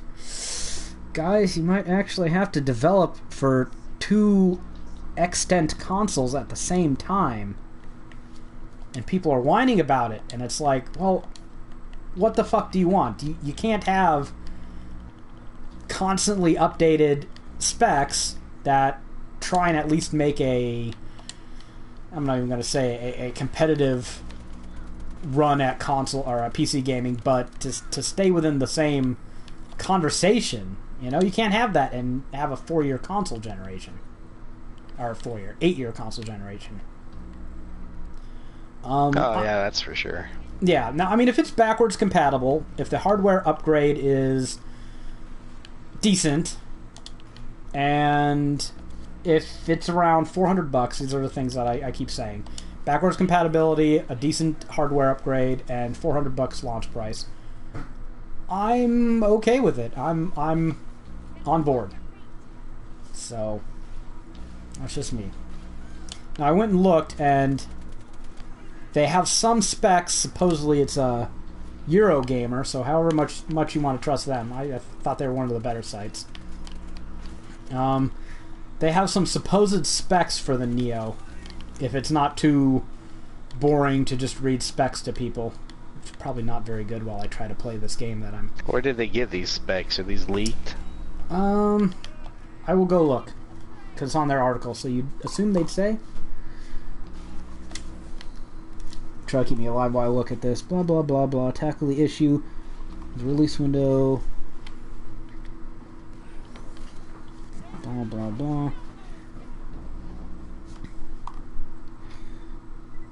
guys, you might actually have to develop for 2 extant consoles at the same time. And people are whining about it, and it's like, well, what the fuck do you want? You can't have constantly updated specs that try and at least make I'm not even going to say a competitive run at console or PC gaming, but to stay within the same conversation. You know, you can't have that and have a 4-year console generation. Or 8-year console generation. Yeah, that's for sure. Yeah, now, I mean, if it's backwards compatible, if the hardware upgrade is decent, and if it's around $400, these are the things that I keep saying. Backwards compatibility, a decent hardware upgrade, and $400 launch price. I'm okay with it. I'm on board. So that's just me. Now I went and looked, and they have some specs. Supposedly it's a Eurogamer, so however much you want to trust them. I thought they were one of the better sites. They have some supposed specs for the Nioh, if it's not too boring to just read specs to people. It's probably not very good while I try to play this game that I'm... Where did they get these specs? Are these leaked? I will go look, because it's on their article, so you'd assume they'd say. Try to keep me alive while I look at this. Blah, blah, blah, blah. Tackle the issue. The release window. Blah, blah, blah.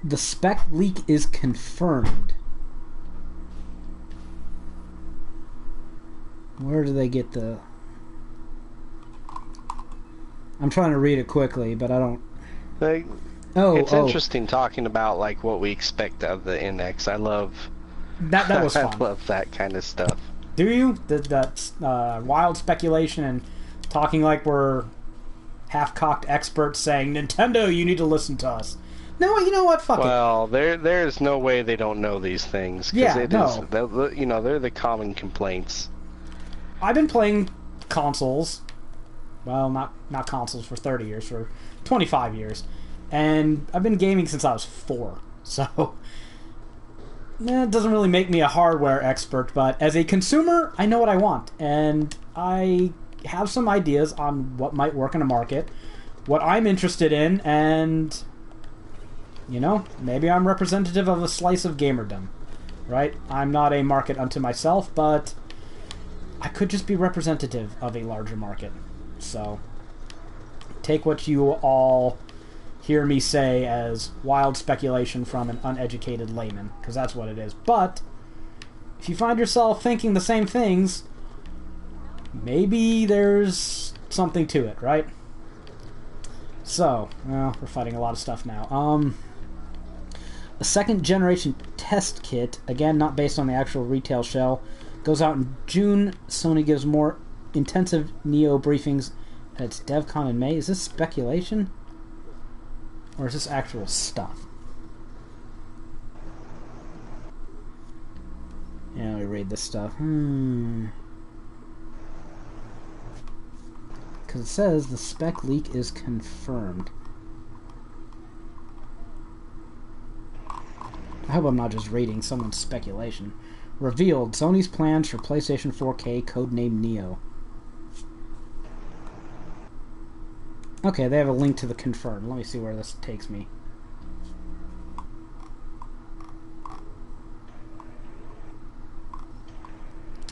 The spec leak is confirmed. Where do they get the... I'm trying to read it quickly, but I don't... It's interesting talking about like what we expect of the NX. I love... That was fun. I love that kind of stuff. Do you? That's wild speculation and talking like we're half-cocked experts saying, Nintendo, you need to listen to us. No, you know what? Fuck it. Well, there's no way they don't know these things. Yeah, they're the common complaints. I've been playing consoles. Well, not consoles for 30 years, for 25 years. And I've been gaming since I was 4. So, it doesn't really make me a hardware expert, but as a consumer, I know what I want. And I have some ideas on what might work in a market, what I'm interested in, and... You know, maybe I'm representative of a slice of gamerdom, right? I'm not a market unto myself, but I could just be representative of a larger market. So, take what you all hear me say as wild speculation from an uneducated layman, because that's what it is. But, if you find yourself thinking the same things, maybe there's something to it, right? So, well, we're fighting a lot of stuff now. A second generation test kit, again not based on the actual retail shell, goes out in June. Sony gives more intensive Nioh briefings at its DevCon in May. Is this speculation? Or is this actual stuff? Yeah, let me read this stuff. Because it says the spec leak is confirmed. I hope I'm not just reading someone's speculation. Revealed Sony's plans for PlayStation 4K, codenamed Nioh. Okay, they have a link to the confirmed. Let me see where this takes me.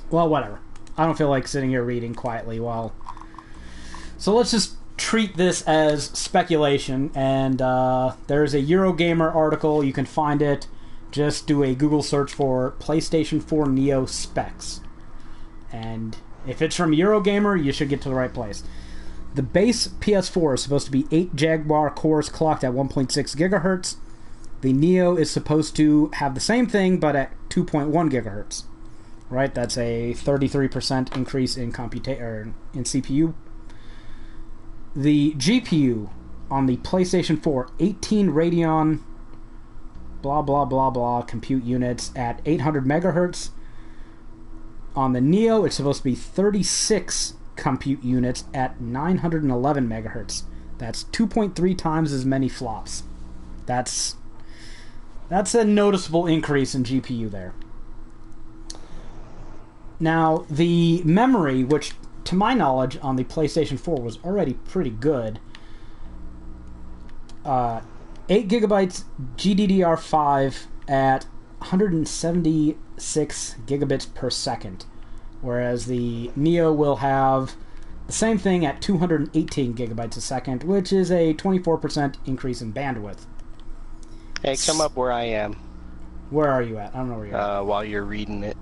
Well, whatever. I don't feel like sitting here reading quietly while... So let's just treat this as speculation, and there's a Eurogamer article. You can find it. Just do a Google search for PlayStation 4 Nioh specs. And if it's from Eurogamer, you should get to the right place. The base PS4 is supposed to be 8 Jaguar cores clocked at 1.6 gigahertz. The Nioh is supposed to have the same thing, but at 2.1 gigahertz. Right? That's a 33% increase in in CPU. The GPU on the PlayStation 4, 18 Radeon blah blah blah blah compute units at 800 megahertz. On the Nioh, it's supposed to be 36 compute units at 911 megahertz. That's 2.3 times as many flops. That's a noticeable increase in GPU there. Now, the memory, which to my knowledge on the PlayStation 4 was already pretty good, 8 gigabytes GDDR5 at 176 gigabits per second, whereas the Nioh will have the same thing at 218 gigabytes a second, which is a 24% increase in bandwidth. Hey, come up where I am. Where are you at? I don't know where you're at. While you're reading it.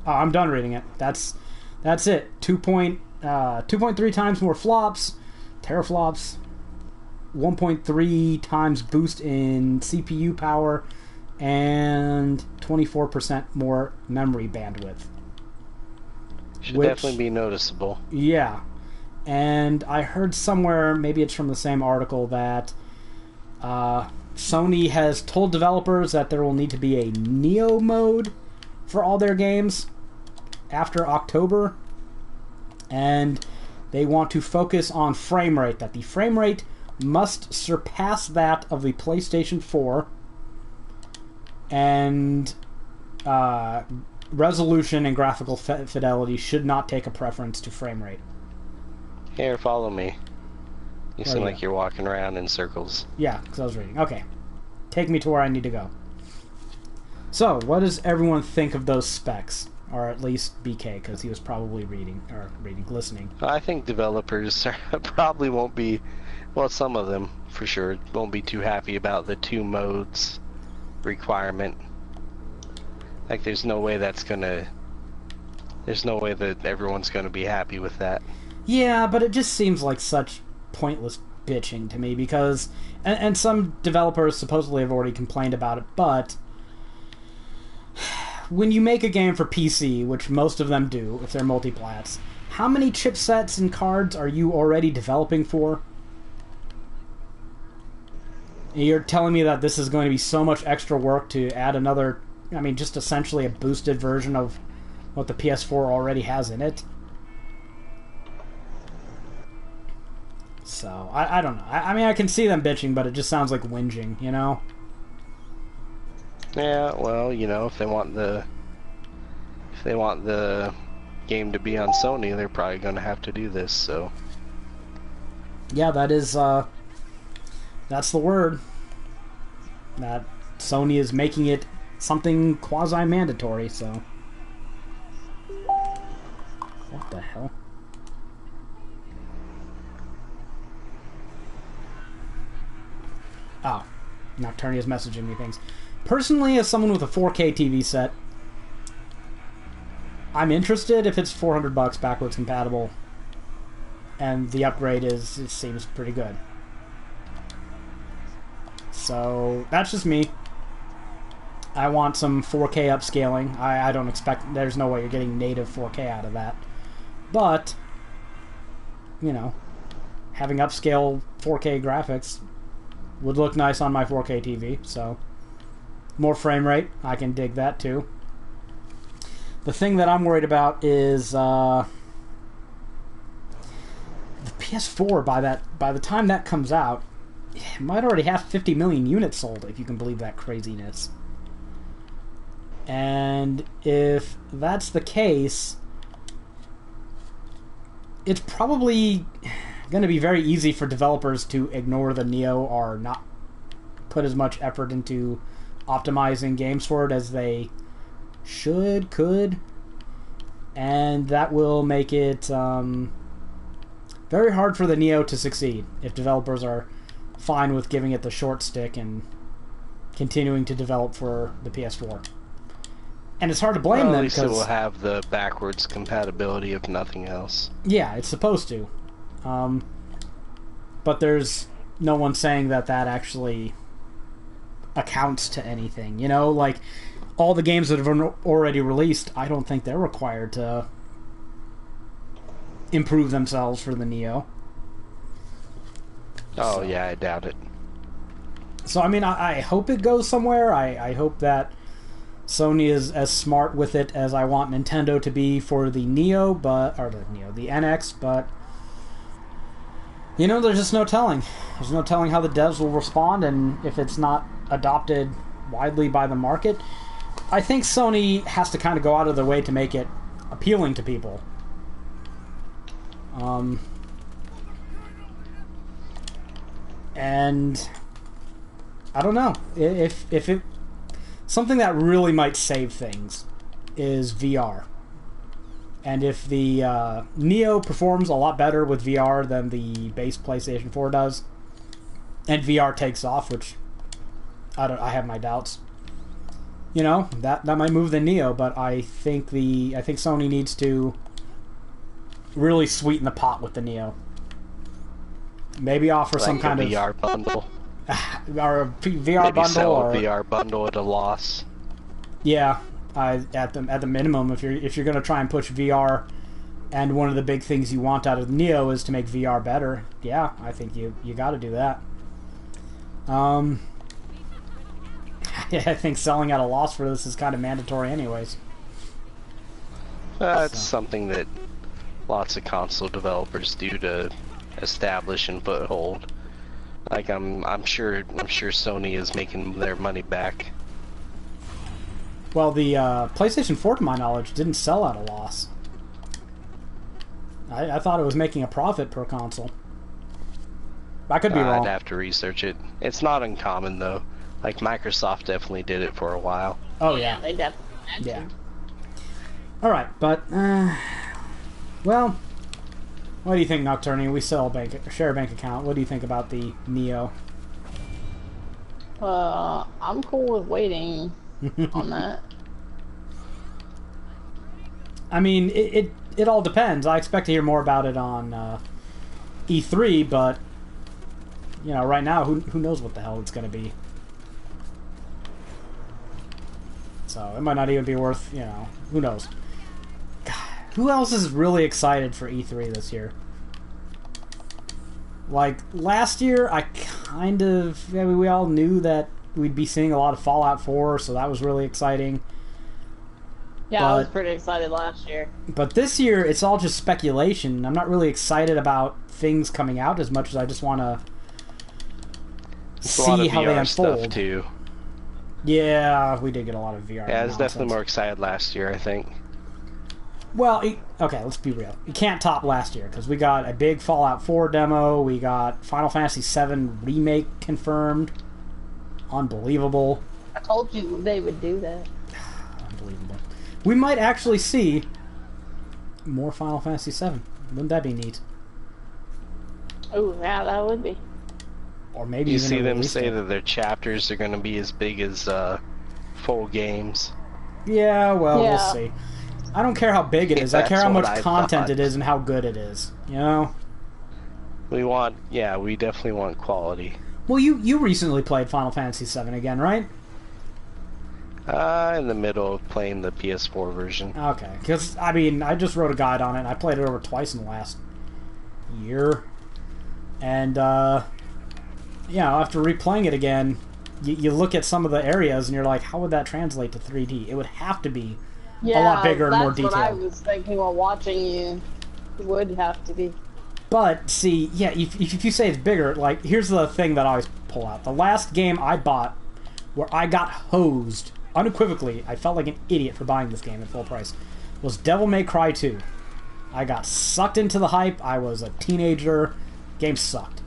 Oh, I'm done reading it. That's it. 2.3 times more flops, teraflops, 1.3 times boost in CPU power, and 24% more memory bandwidth. Should definitely be noticeable. Yeah. And I heard somewhere, maybe it's from the same article, that Sony has told developers that there will need to be a Nioh mode for all their games after October, and they want to focus on frame rate, that the frame rate must surpass that of the PlayStation 4, and resolution and graphical fidelity should not take a preference to frame rate. Here, follow me. You seem like you're walking around in circles. Yeah, because I was reading. Okay. Take me to where I need to go. So, what does everyone think of those specs? Or at least BK, because he was probably listening. I think developers probably won't be, well, some of them, for sure, won't be too happy about the 2 modes requirement. Like, there's no way that everyone's gonna be happy with that. Yeah, but it just seems like such pointless bitching to me, because, and some developers supposedly have already complained about it, but when you make a game for PC, which most of them do, if they're multiplats, how many chipsets and cards are you already developing for? You're telling me that this is going to be so much extra work to add another, I mean, just essentially a boosted version of what the PS4 already has in it? So, I don't know. I mean, I can see them bitching, but it just sounds like whinging, you know? Yeah, well, you know, if they want the game to be on Sony, they're probably going to have to do this, so. Yeah, that's the word. That Sony is making it something quasi-mandatory, so. What the hell? Oh, Nocturnia's messaging me things. Personally, as someone with a 4K TV set, I'm interested if it's $400 backwards compatible, and the upgrade it seems pretty good. So that's just me. I want some 4K upscaling. I don't expect, there's no way you're getting native 4K out of that, but you know, having upscale 4K graphics would look nice on my 4K TV. So more frame rate, I can dig that too. The thing that I'm worried about is the PS4. By the time that comes out, it might already have 50 million units sold, if you can believe that craziness. And if that's the case, it's probably going to be very easy for developers to ignore the Nioh or not put as much effort into optimizing games for it as they could. And that will make it very hard for the Nioh to succeed if developers are fine with giving it the short stick and continuing to develop for the PS4. And it's hard to blame them at least because it will have the backwards compatibility if nothing else. Yeah, it's supposed to. But there's no one saying that actually accounts to anything. You know, like all the games that have already released, I don't think they're required to improve themselves for the Nioh. Oh, yeah, I doubt it. So, I mean, I hope it goes somewhere. I hope that Sony is as smart with it as I want Nintendo to be for the Nioh, the NX, but you know, there's just no telling. There's no telling how the devs will respond, and if it's not adopted widely by the market, I think Sony has to kind of go out of their way to make it appealing to people. And I don't know if it something that really might save things is VR. And if the Nioh performs a lot better with VR than the base PlayStation 4 does, and VR takes off, which I have my doubts. You know, that might move the Nioh, but I think Sony needs to really sweeten the pot with the Nioh. Maybe offer like some kind a of VR bundle. Or a VR Maybe bundle, sell or a VR bundle at a loss. Yeah, at the minimum, if you're going to try and push VR, and one of the big things you want out of Nioh is to make VR better. Yeah, I think you got to do that. Yeah, I think selling at a loss for this is kind of mandatory, anyways. It's something that lots of console developers do to establish and foothold. Like I'm sure Sony is making their money back. Well, the PlayStation 4, to my knowledge, didn't sell at a loss. I thought it was making a profit per console. I could be wrong. I'd have to research it. It's not uncommon though. Like Microsoft definitely did it for a while. Oh yeah, they definitely had to. Yeah. All right, but well, what do you think, Nocturnia? We still share a bank account. What do you think about the Nioh? I'm cool with waiting on that. I mean, it all depends. I expect to hear more about it on E3, but you know, right now, who knows what the hell it's going to be. So it might not even be worth, you know, who knows. God, who else is really excited for E3 this year? Like, last year, we all knew that we'd be seeing a lot of Fallout 4, so that was really exciting. Yeah, I was pretty excited last year. But this year, it's all just speculation. I'm not really excited about things coming out as much as I just want to see how they unfold. Stuff too. Yeah, we did get a lot of VR. Yeah, I was definitely more excited last year, I think. Well, okay, let's be real. You can't top last year, because we got a big Fallout 4 demo, we got Final Fantasy VII Remake confirmed. Unbelievable. I told you they would do that. Unbelievable. We might actually see more Final Fantasy VII. Wouldn't that be neat? Oh, yeah, that would be. Or maybe you even see them say that their chapters are going to be as big as full games. Yeah, well, we'll see. I don't care how big it is. I care how much content it is and how good it is. You know? We definitely want quality. Well, you recently played Final Fantasy VII again, right? In the middle of playing the PS4 version. Okay, because, I mean, I just wrote a guide on it, and I played it over twice in the last year. And, after replaying it again, you look at some of the areas, and you're like, how would that translate to 3D? It would have to be a lot bigger and more detailed. That's what I was thinking while watching you. It would have to be. But, see, yeah, if you say it's bigger, like, here's the thing that I always pull out. The last game I bought where I got hosed unequivocally, I felt like an idiot for buying this game at full price, was Devil May Cry 2. I got sucked into the hype. I was a teenager. Game sucked.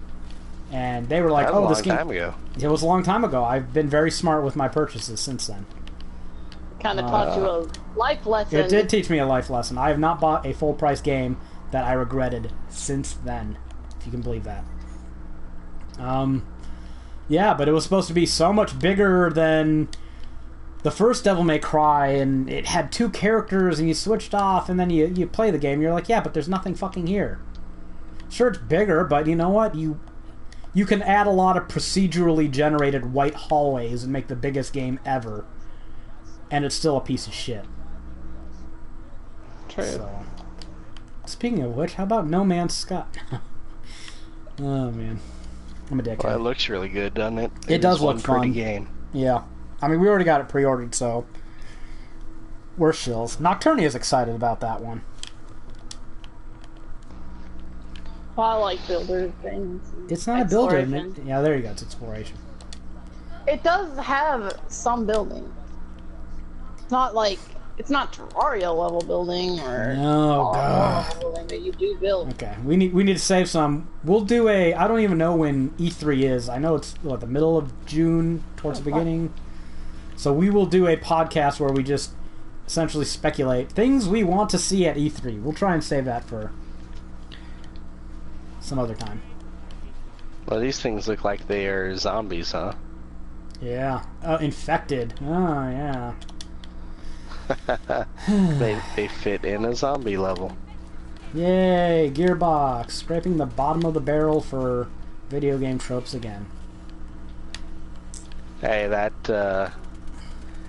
And they were like, that was this game... a long time ago. It was a long time ago. I've been very smart with my purchases since then. Kind of taught you a life lesson. It did teach me a life lesson. I have not bought a full-price game that I regretted since then, if you can believe that. Yeah, but it was supposed to be so much bigger than the first Devil May Cry, and it had 2 characters, and you switched off, and then you play the game, and you're like, yeah, but there's nothing fucking here. Sure, it's bigger, but you know what? You can add a lot of procedurally generated white hallways and make the biggest game ever, and it's still a piece of shit. True. So, speaking of which, how about No Man's Sky? Oh, man. I'm a dickhead. Well, it looks really good, doesn't it? It does look fun. Pretty fun. game. Yeah. I mean, we already got it pre-ordered, so we're shills. Nocturnia is excited about that one. Well, I like builder things. It's not a builder. Yeah, there you go. It's exploration. It does have some building. It's not like... It's not Terraria level building or God. building, but you do build. Okay, we need to save some. We'll do a... I don't even know when E3 is. I know it's, the middle of June, towards the beginning. So we will do a podcast where we just essentially speculate things we want to see at E3. We'll try and save that for some other time. Well, these things look like they are zombies, huh? Yeah. Infected. Oh, yeah. they fit in a zombie level. Yay, Gearbox, scraping the bottom of the barrel for video game tropes again. Hey, that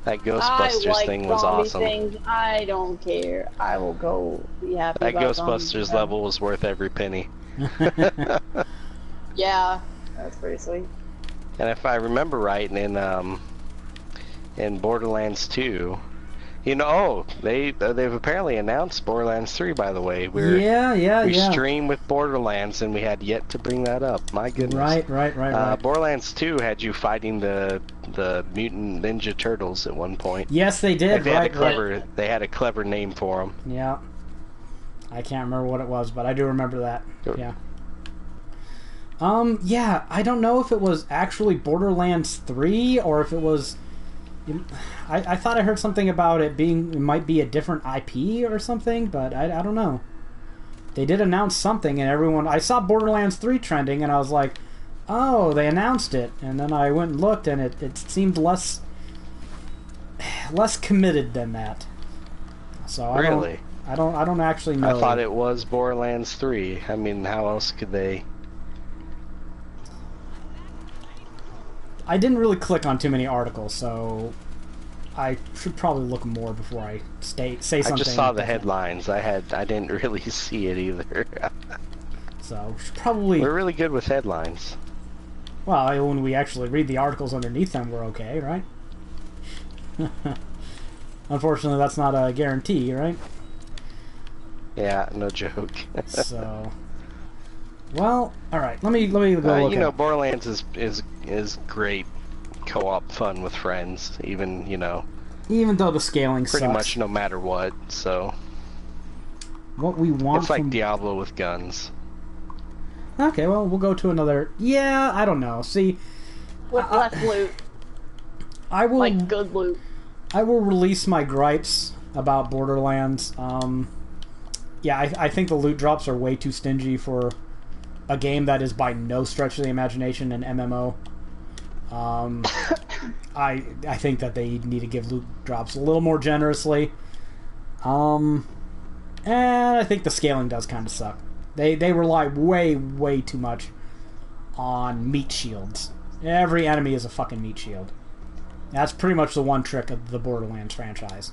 Ghostbusters thing was awesome. Things. I don't care. I will go be happy that about Ghostbusters level was worth every penny. Yeah, that's pretty sweet. And if I remember right, in Borderlands 2, they've apparently announced Borderlands 3, by the way. We stream with Borderlands, and we had yet to bring that up. My goodness. Right. Borderlands 2 had you fighting the mutant ninja turtles at one point. Yes, they did. They had a clever name for them. Yeah. I can't remember what it was, but I do remember that. Yeah. Yeah, I don't know if it was actually Borderlands 3 or if it was... I thought I heard something about it might be a different IP or something, but I don't know. They did announce something, and I saw Borderlands 3 trending, and I was like, oh, they announced it. And then I went and looked, and it seemed less committed than that. So I don't actually know. I thought it was Borderlands 3. I mean, how else could they... I didn't really click on too many articles, so I should probably look more before I say something. I just saw the headlines. I didn't really see it either. So probably we're really good with headlines. Well, when we actually read the articles underneath them, we're okay, right? Unfortunately, that's not a guarantee, right? Yeah, no joke. So. Well, all right. Let me go look. Borderlands is great co-op fun with friends. Even though the scaling pretty sucks. much no matter what. So what we want. It's like Diablo with guns. Okay, well we'll go to another. Yeah, I don't know. See, with less loot. I will like good loot. I will release my gripes about Borderlands. Yeah, I think the loot drops are way too stingy for a game that is by no stretch of the imagination an MMO. I think that they need to give loot drops a little more generously. And I think the scaling does kind of suck. They rely way too much on meat shields. Every enemy is a fucking meat shield. That's pretty much the one trick of the Borderlands franchise.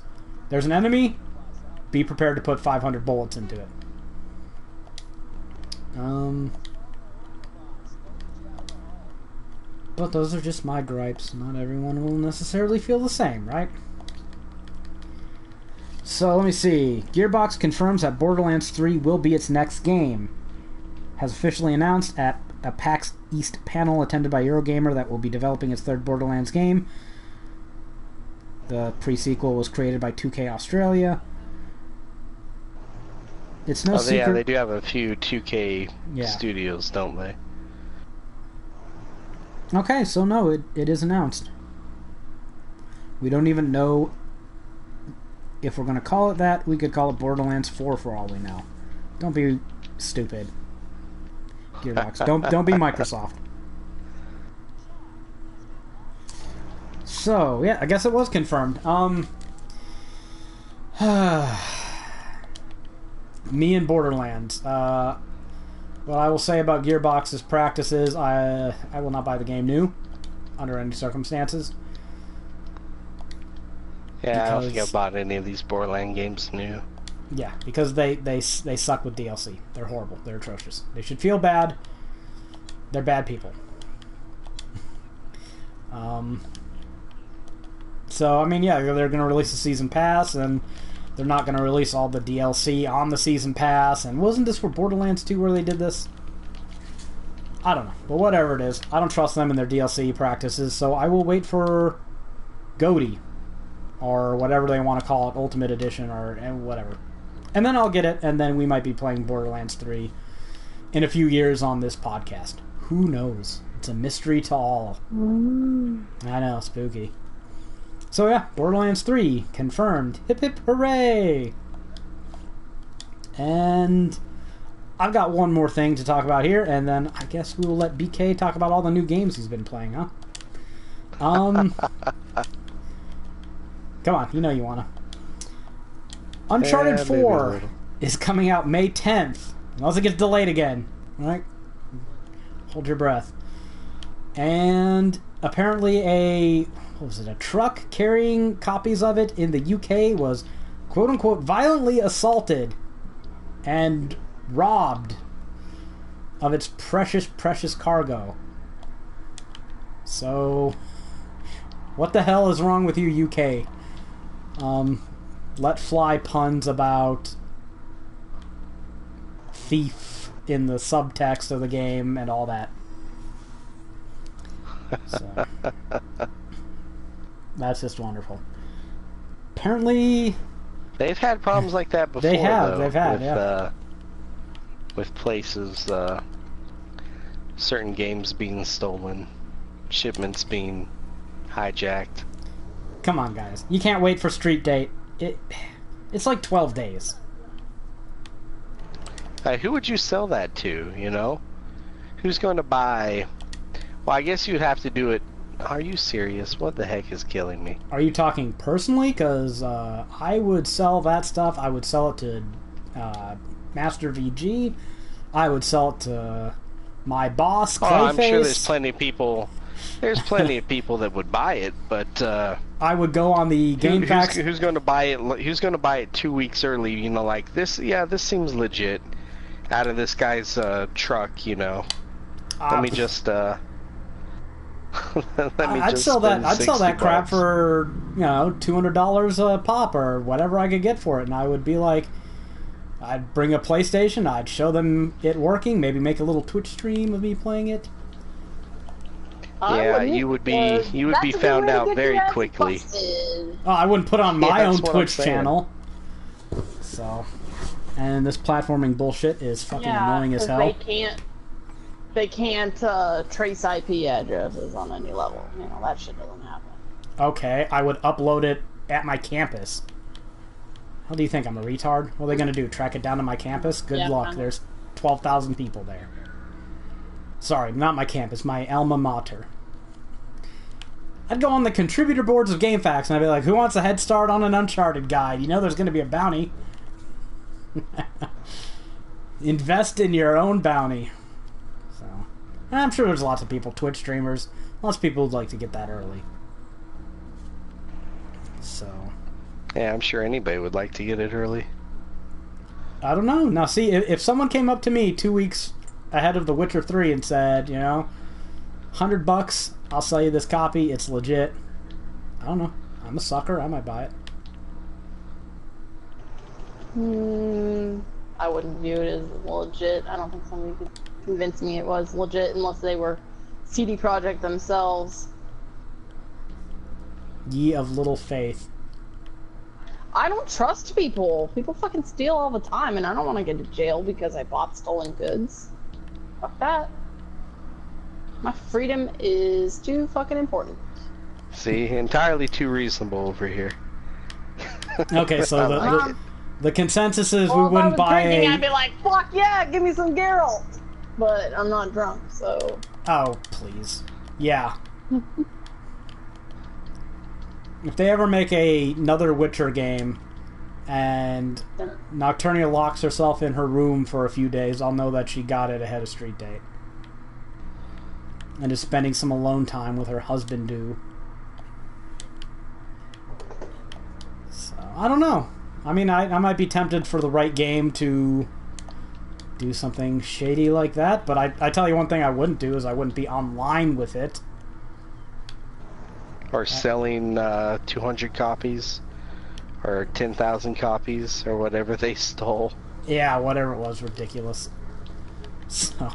There's an enemy, be prepared to put 500 bullets into it. But those are just my gripes. Not everyone will necessarily feel the same, right? So, let me see. Gearbox confirms that Borderlands 3 will be its next game. Has officially announced at a PAX East panel attended by Eurogamer that will be developing its third Borderlands game. The pre-sequel was created by 2K Australia. It's no secret. Yeah, they do have a few 2K Yeah. studios, don't they? Okay, so no, it is announced. We don't even know if we're going to call it that. We could call it Borderlands 4 for all we know. Don't be stupid, Gearbox. Don't be Microsoft. So, yeah, I guess it was confirmed. Me and Borderlands. What I will say about Gearbox's practices, I will not buy the game new, under any circumstances. Yeah, I don't think I've bought any of these Borderlands games new. Yeah, because they suck with DLC. They're horrible. They're atrocious. They should feel bad. They're bad people. So, I mean, yeah, they're going to release a Season Pass, and they're not going to release all the DLC on the Season Pass. And wasn't this for Borderlands 2 where they did this? I don't know. But whatever it is, I don't trust them in their DLC practices, so I will wait for GOTY, or whatever they want to call it, Ultimate Edition, or whatever. And then I'll get it, and then we might be playing Borderlands 3 in a few years on this podcast. Who knows? It's a mystery to all. I know, spooky. So yeah, Borderlands 3, confirmed. Hip hip hooray! And I've got one more thing to talk about here, and then I guess we will let BK talk about all the new games he's been playing, huh? Come on, you know you wanna. Uncharted 4 is coming out May 10th. Unless it gets delayed again. Alright? Hold your breath. And apparently a truck carrying copies of it in the UK was quote-unquote violently assaulted and robbed of its precious, precious cargo. So, what the hell is wrong with you, UK? Let fly puns about thief in the subtext of the game and all that. So, that's just wonderful. Apparently, they've had problems like that before. They've with, yeah. With places, certain games being stolen, shipments being hijacked. Come on, guys. You can't wait for Street Date. It's like 12 days. Who would you sell that to, you know? Who's going to buy... Well, I guess you'd have to do it... Are you serious? What the heck is killing me? Are you talking personally? Because I would sell that stuff. I would sell it to Master VG. I would sell it to my boss, Clayface. Oh, I'm sure there's plenty of people... There's plenty of people that would buy it, but... I would go on the GameFAQs. Who's going to buy it? Who's going to buy it 2 weeks early? You know, like this. Yeah, this seems legit. Out of this guy's truck, you know. Let me just. I'd sell that. I'd sell that crap for $200 a pop or whatever I could get for it, and I would be like, I'd bring a PlayStation. I'd show them it working. Maybe make a little Twitch stream of me playing it. Yeah, you would be found out very quickly. Oh, I wouldn't put on my own Twitch channel. So, and this platforming bullshit is fucking annoying as hell. They can't trace IP addresses on any level. You know, that shit doesn't happen. Okay, I would upload it at my campus. How do you think? I'm a retard? What are they gonna do? Track it down to my campus? Good luck. There's 12,000 people there. Sorry, not my campus, my alma mater. I'd go on the contributor boards of GameFAQs and I'd be like, who wants a head start on an Uncharted guide? You know there's going to be a bounty. Invest in your own bounty. So, I'm sure there's lots of people, Twitch streamers, lots of people who'd like to get that early. So. Yeah, I'm sure anybody would like to get it early. I don't know. Now, see, if someone came up to me 2 weeks ahead of The Witcher 3 and said, you know, $100, I'll sell you this copy, it's legit. I don't know. I'm a sucker. I might buy it. I wouldn't view it as legit. I don't think somebody could convince me it was legit unless they were CD Projekt themselves. Ye of little faith. I don't trust people. People fucking steal all the time, and I don't want to get to jail because I bought stolen goods. Fuck that. My freedom is too fucking important. See, entirely too reasonable over here. Okay, so the consensus is we wouldn't if I was buy drinking, a... I'd be like, fuck yeah, give me some Geralt. But I'm not drunk, so... Oh, please. Yeah. If they ever make another Witcher game and Nocturnia locks herself in her room for a few days, I'll know that she got it ahead of street date. And is spending some alone time with her husband do. So, I don't know. I mean, I might be tempted for the right game to do something shady like that, but I tell you one thing I wouldn't do is I wouldn't be online with it. Or selling 200 copies, or 10,000 copies, or whatever they stole. Yeah, whatever it was, ridiculous. So,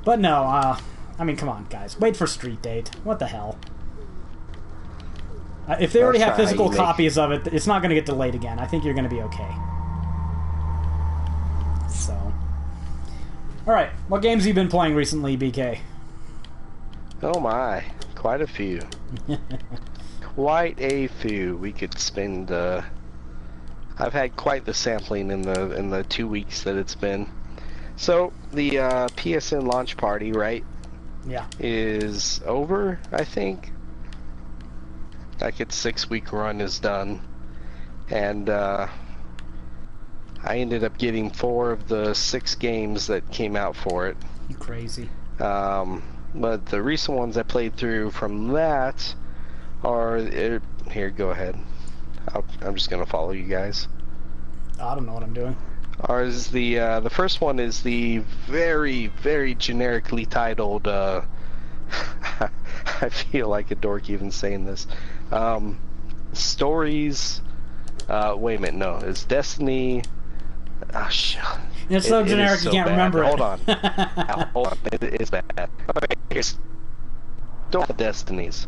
but no, I mean, come on, guys. Wait for street date. What the hell? If they already have physical copies of it, it's not going to get delayed again. I think you're going to be okay. So, alright, what games have you been playing recently, BK? Oh my, quite a few. Quite a few. We could spend, I've had quite the sampling in the 2 weeks that it's been. So, the PSN launch party, right? Yeah. Is over, I think. Like its 6-week run is done. And, I ended up getting 4 of the 6 games that came out for it. Crazy. But the recent ones I played through from that are... here, go ahead. I'm just gonna follow you guys. I don't know what I'm doing. Ours, the first one is the very, very generically titled, I feel like a dork even saying this, Stories, wait a minute, no, it's Destiny, it's so generic you can't remember it. Hold on. Hold on, it's bad. Okay, here's Path of Destinies.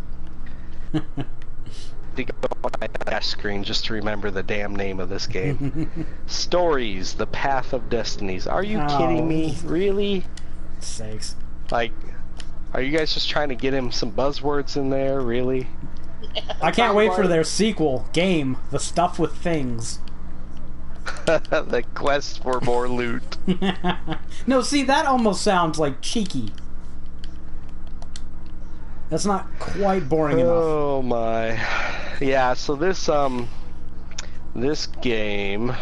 To go on my dash screen just to remember the damn name of this game. Stories, the Path of Destinies. Are you kidding me? Really? Sakes. Like, are you guys just trying to get him some buzzwords in there? Really? I can't wait for their sequel game, The Stuff with Things. The quest for more loot. No, see, that almost sounds like cheeky. That's not quite boring enough. Oh my. Yeah, so this game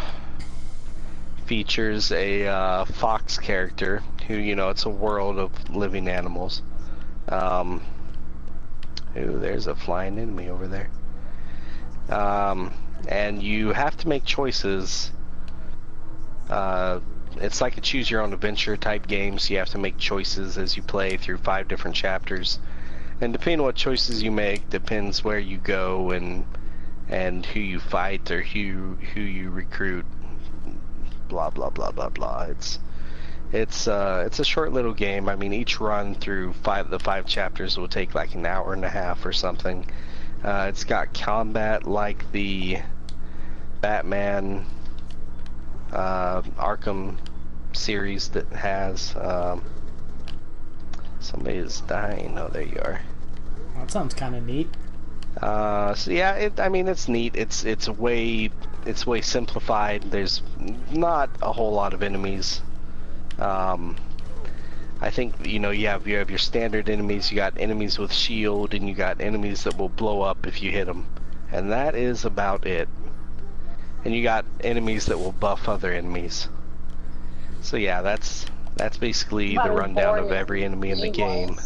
features a fox character who, you know, it's a world of living animals. Ooh, there's a flying enemy over there. And you have to make choices. It's like a choose your own adventure type game, so you have to make choices as you play through 5 different chapters. And depending on what choices you make, depends where you go and who you fight or who you recruit. Blah blah blah blah blah. It's a short little game. I mean, each run through the 5 chapters will take like an hour and a half or something. It's got combat like the Batman Arkham series that has. Somebody is dying. Oh, there you are. That sounds kind of neat. So yeah, I mean, it's neat. It's way simplified. There's not a whole lot of enemies. I think, you know, you have your standard enemies. You got enemies with shield, and you got enemies that will blow up if you hit them, and that is about it. And you got enemies that will buff other enemies. So yeah, that's basically the rundown of every enemy in the game.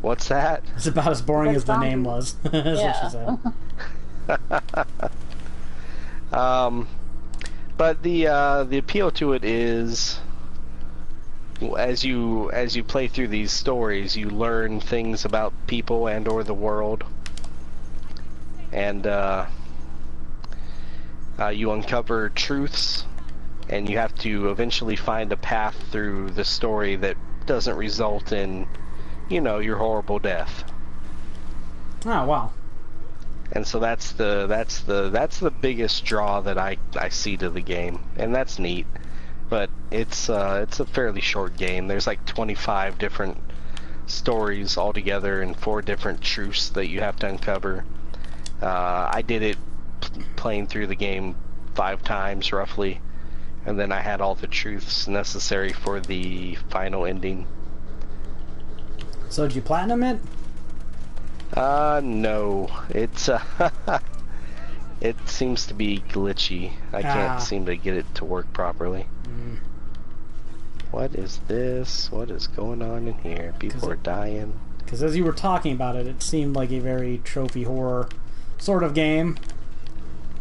What's that? It's about as boring as the name was. That's what she said. But the appeal to it is, as you play through these stories, you learn things about people and or the world, and you uncover truths, and you have to eventually find a path through the story that doesn't result in, you know, your horrible death. Oh wow. And so that's the biggest draw that I see to the game, and that's neat. But it's a fairly short game. There's like 25 different stories altogether and 4 different truths that you have to uncover. I did it playing through the game 5 times roughly, and then I had all the truths necessary for the final ending. So did you platinum it? No. It's it seems to be glitchy. I can't seem to get it to work properly. Mm. What is this? What is going on in here? People are dying. Because as you were talking about it, it seemed like a very trophy horror sort of game.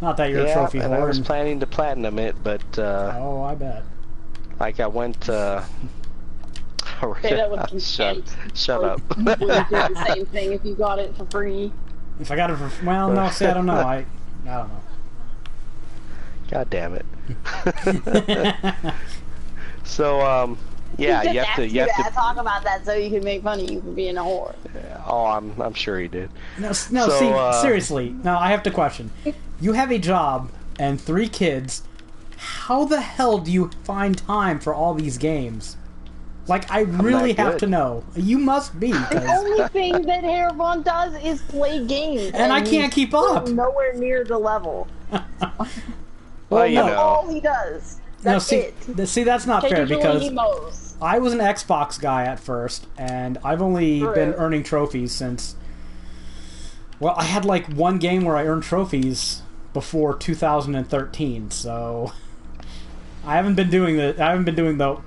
Not that you're a trophy and horror. I was planning to platinum it, but oh, I bet. like I went Say that with shut up. You would do the same thing if you got it for free. If I got it for... Well, no, see, I don't know. I don't know. God damn it. So, yeah, you have to talk about that so you can make fun of you for being a whore. Oh, I'm sure he did. No, see, seriously. No, I have to question. You have a job and 3 kids. How the hell do you find time for all these games? Like, I really have to know. You must be. The only thing that Haeravon does is play games. And I can't keep up. Nowhere near the level. Well, you know. All he does. That's it. See, that's not fair because he mows. I was an Xbox guy at first, and I've only been earning trophies since... Well, I had like 1 game where I earned trophies before 2013, so... I haven't been doing the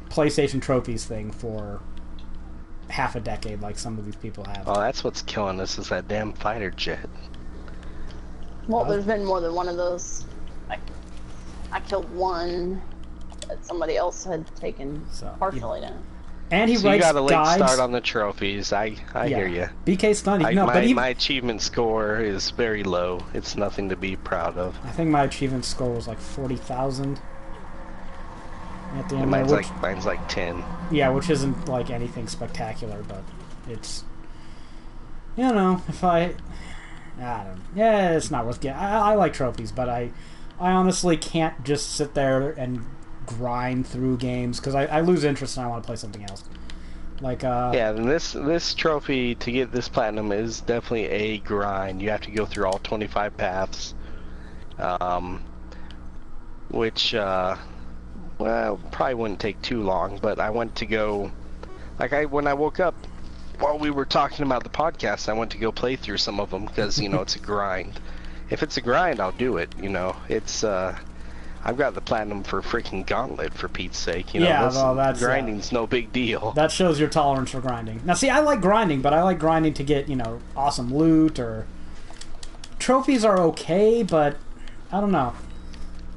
PlayStation trophies thing for half a decade like some of these people have. Oh, that's what's killing us is that damn fighter jet. Well, there's been more than one of those. I killed one that somebody else had taken partially down. And he so writes you got a late guides. Start on the trophies. I hear you. Bkstunt. My achievement score is very low. It's nothing to be proud of. I think my achievement score was like 40,000. At the end, mine's like 10. Yeah, which isn't like anything spectacular, but it's, you know, if I don't know. Yeah, it's not worth getting. I like trophies, but I honestly can't just sit there and grind through games because I lose interest and I want to play something else. Like yeah, and this trophy to get this platinum is definitely a grind. You have to go through all 25 paths, which well, probably wouldn't take too long, but I went to go, when I woke up, while we were talking about the podcast, I went to go play through some of them, because, you know, it's a grind. If it's a grind, I'll do it, you know. It's, I've got the platinum for freaking Gauntlet, for Pete's sake, you know. Yeah, well, that's... grinding's no big deal. That shows your tolerance for grinding. Now, see, I like grinding, but I like grinding to get, you know, awesome loot, or... Trophies are okay, but, I don't know.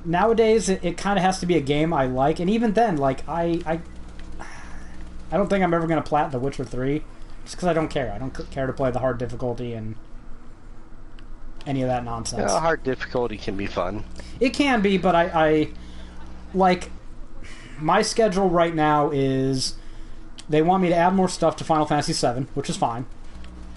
Nowadays, it kind of has to be a game I like, and even then, like, I don't think I'm ever going to plat The Witcher 3, just because I don't care. I don't care to play the hard difficulty and any of that nonsense. Yeah, hard difficulty can be fun. It can be, but I like, my schedule right now is, they want me to add more stuff to Final Fantasy VII, which is fine,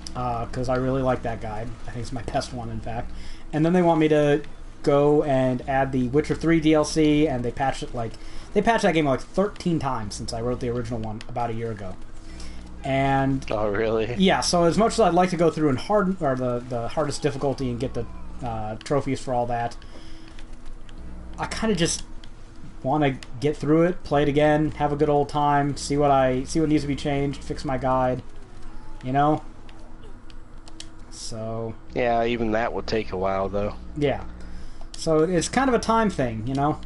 because I really like that guide. I think it's my best one, in fact. And then they want me to go and add the Witcher 3 DLC, and they patched it that game like 13 times since I wrote the original one about a year ago. And oh, really? Yeah, so as much as I'd like to go through and the hardest difficulty and get the trophies for all that, I kind of just want to get through it, play it again, have a good old time, see what needs to be changed, fix my guide, you know? So yeah, even that would take a while though. Yeah. So it's kind of a time thing, you know.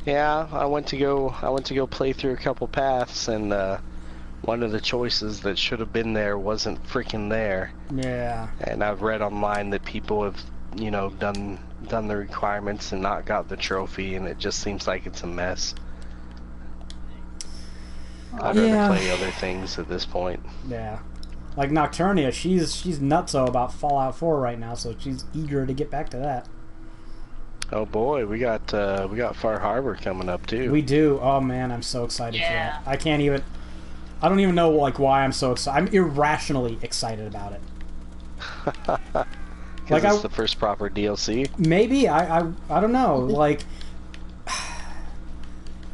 Yeah, I went to go play through a couple paths, and one of the choices that should have been there wasn't freaking there. Yeah. And I've read online that people have, you know, done the requirements and not got the trophy, and it just seems like it's a mess. I'd rather play other things at this point. Yeah. Like Nocturnia, she's nutso about Fallout 4 right now, so she's eager to get back to that. Oh boy, we got Far Harbor coming up too. We do. Oh man, I'm so excited for that. I can't even. I don't even know like why I'm so excited. I'm irrationally excited about it. Like it's the first proper DLC. Maybe I don't know. Like,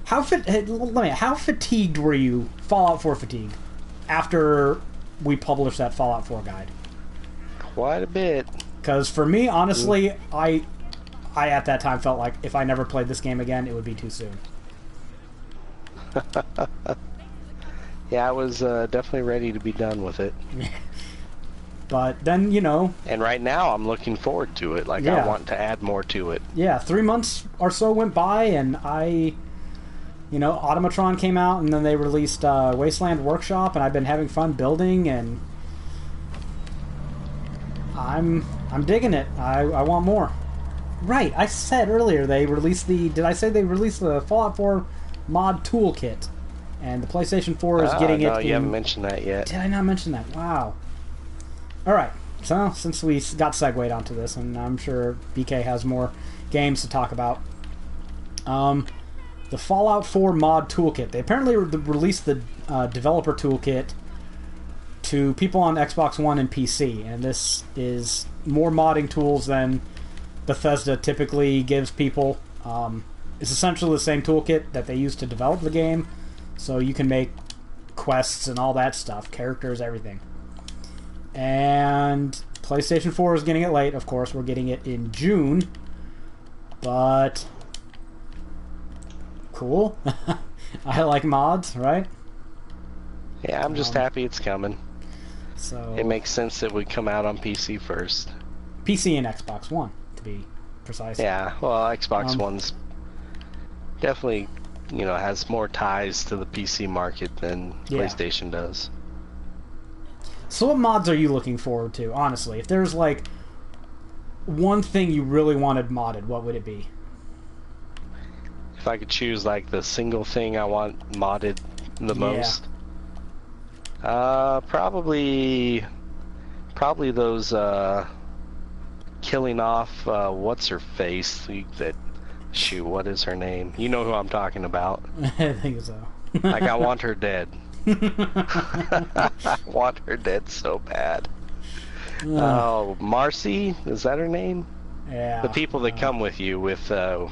how fatigued were you, Fallout 4 fatigue, after we published that Fallout 4 guide? Quite a bit. Because for me, honestly, I at that time felt like if I never played this game again, it would be too soon. Yeah, I was definitely ready to be done with it. But then, you know... And right now, I'm looking forward to it. Like, I want to add more to it. Yeah, 3 months or so went by, and you know, Automatron came out, and then they released Wasteland Workshop, and I've been having fun building, and... I'm digging it. I want more. Right, I said earlier they released the... Did I say they released the Fallout 4 mod toolkit? And the PlayStation 4 is getting it. No, you haven't mentioned that yet. Did I not mention that? Wow. Alright, so since we got segued onto this, and I'm sure BK has more games to talk about, the Fallout 4 mod toolkit. They apparently released the developer toolkit to people on Xbox One and PC, and this is more modding tools than Bethesda typically gives people. It's essentially the same toolkit that they use to develop the game, so you can make quests and all that stuff, characters, everything. And PlayStation 4 is getting it late, of course. We're getting it in June. But... cool. I like mods, right? Yeah, I'm just happy it's coming. So it makes sense that we come out on PC first. PC and Xbox One, to be precise. Yeah, well, Xbox One's definitely, you know, has more ties to the PC market than PlayStation does. So what mods are you looking forward to, honestly? If there's, like, one thing you really wanted modded, what would it be? If I could choose, like, the single thing I want modded the most? Probably those, killing off, what's-her-face, shoot, what is her name? You know who I'm talking about. I think so. Like, I want her dead. I want her dead so bad. Oh, Marcy, is that her name? Yeah. The people that come with you with yeah.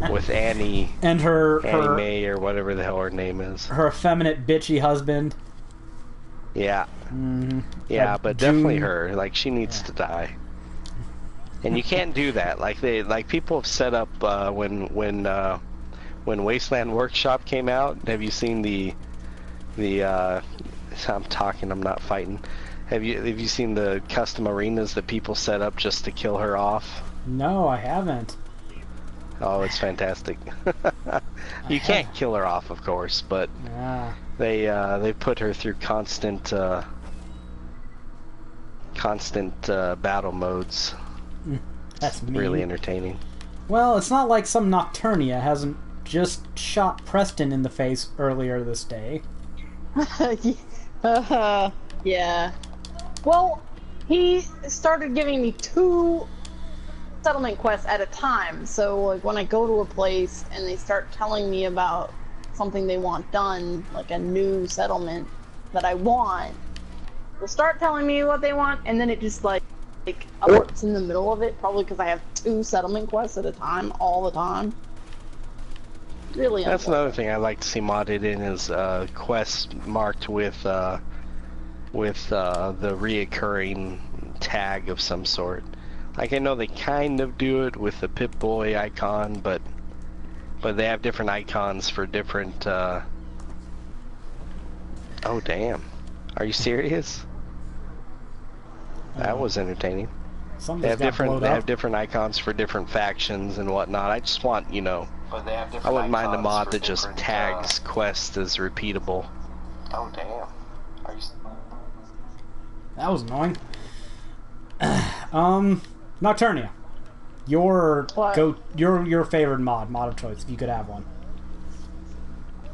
with Annie and her May or whatever the hell her name is. Her effeminate bitchy husband. Yeah. Mm-hmm. Yeah, but definitely her. Like, she needs to die. And you can't do that. Like people have set up when Wasteland Workshop came out. Have you seen the I'm talking, I'm not fighting. Have you seen the custom arenas that people set up just to kill her off? No, I haven't. Oh, it's fantastic. You can't kill her off, of course, but they put her through constant battle modes. That's mean. Really entertaining. Well, it's not like some Nocturnia hasn't just shot Preston in the face earlier this day. Yeah. Well, he started giving me 2 settlement quests at a time. So, like, when I go to a place and they start telling me about something they want done, like a new settlement that I want, they'll start telling me what they want, and then it just, like alerts in the middle of it, probably because I have 2 settlement quests at a time, all the time. Really That's another thing I'd like to see modded in is quests marked with the reoccurring tag of some sort. Like, I know they kind of do it with the Pip-Boy icon, but they have different icons for different oh damn. Are you serious? That was entertaining. They have different icons for different factions and whatnot. I just want, you know, I wouldn't mind a mod that just tags quests as repeatable. Oh damn. Are you... That was annoying. Nocturnia. Your favorite mod of choice, if you could have one.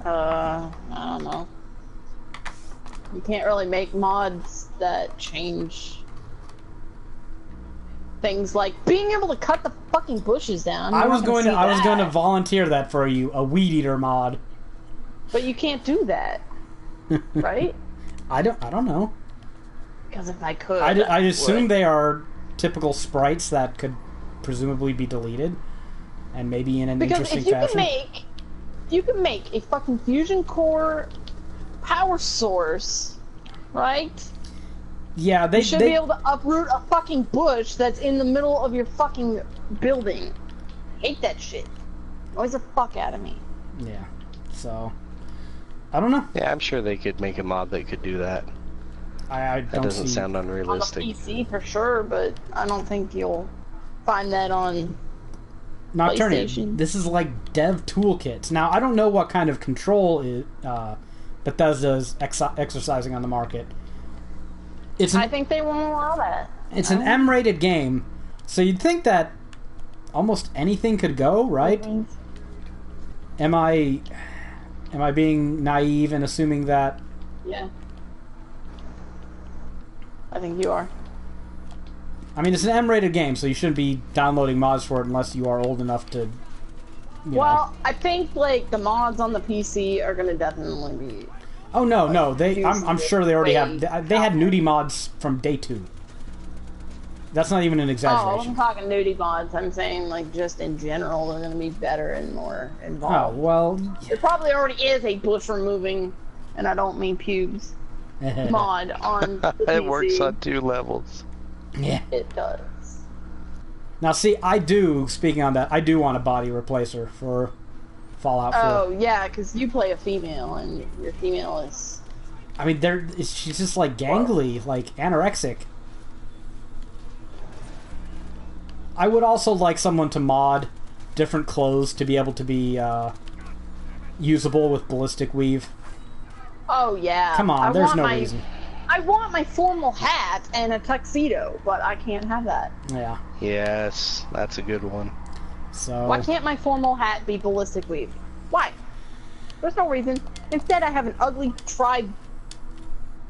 I don't know. You can't really make mods that change things like being able to cut the fucking bushes down. I was going to volunteer that for you, a weed eater mod. But you can't do that, right? I don't know. Because if I could, I assume they are typical sprites that could presumably be deleted, and maybe in an interesting fashion. You can make a fucking fusion core power source, right? Yeah, you should be able to uproot a fucking bush that's in the middle of your fucking building. Hate that shit. Annoys the fuck out of me. Yeah. So, I don't know. Yeah, I'm sure they could make a mod that could do that. That doesn't sound unrealistic. On the PC for sure, but I don't think you'll find that on Nocturnia. This is like dev toolkits. Now, I don't know what kind of control Bethesda's exercising on the market. I think they won't allow that. It's an M-rated game, so you'd think that almost anything could go, right? Am I being naive in assuming that? Yeah. I think you are. I mean, it's an M-rated game, so you shouldn't be downloading mods for it unless you are old enough to. Well, I think like the mods on the PC are gonna definitely be. Oh no, no! I'm sure they already have. They had nudie mods from day 2. That's not even an exaggeration. Oh, I wasn't talking nudie mods. I'm saying like just in general, they're gonna be better and more involved. Oh well. There probably already is a bush removing, and I don't mean pubes, mod on the PC. It works on 2 levels. Yeah. It does. Now, see, speaking on that, I do want a body replacer for Fallout 4. Oh, yeah, because you play a female, and your female is... I mean, she's just, like, gangly, like, anorexic. I would also like someone to mod different clothes to be able to be usable with ballistic weave. Oh, yeah. Come on, there's no reason. I want my formal hat and a tuxedo, but I can't have that. Yeah. Yes, that's a good one. So. Why can't my formal hat be ballistic weave? Why? There's no reason. Instead, I have an ugly tribe.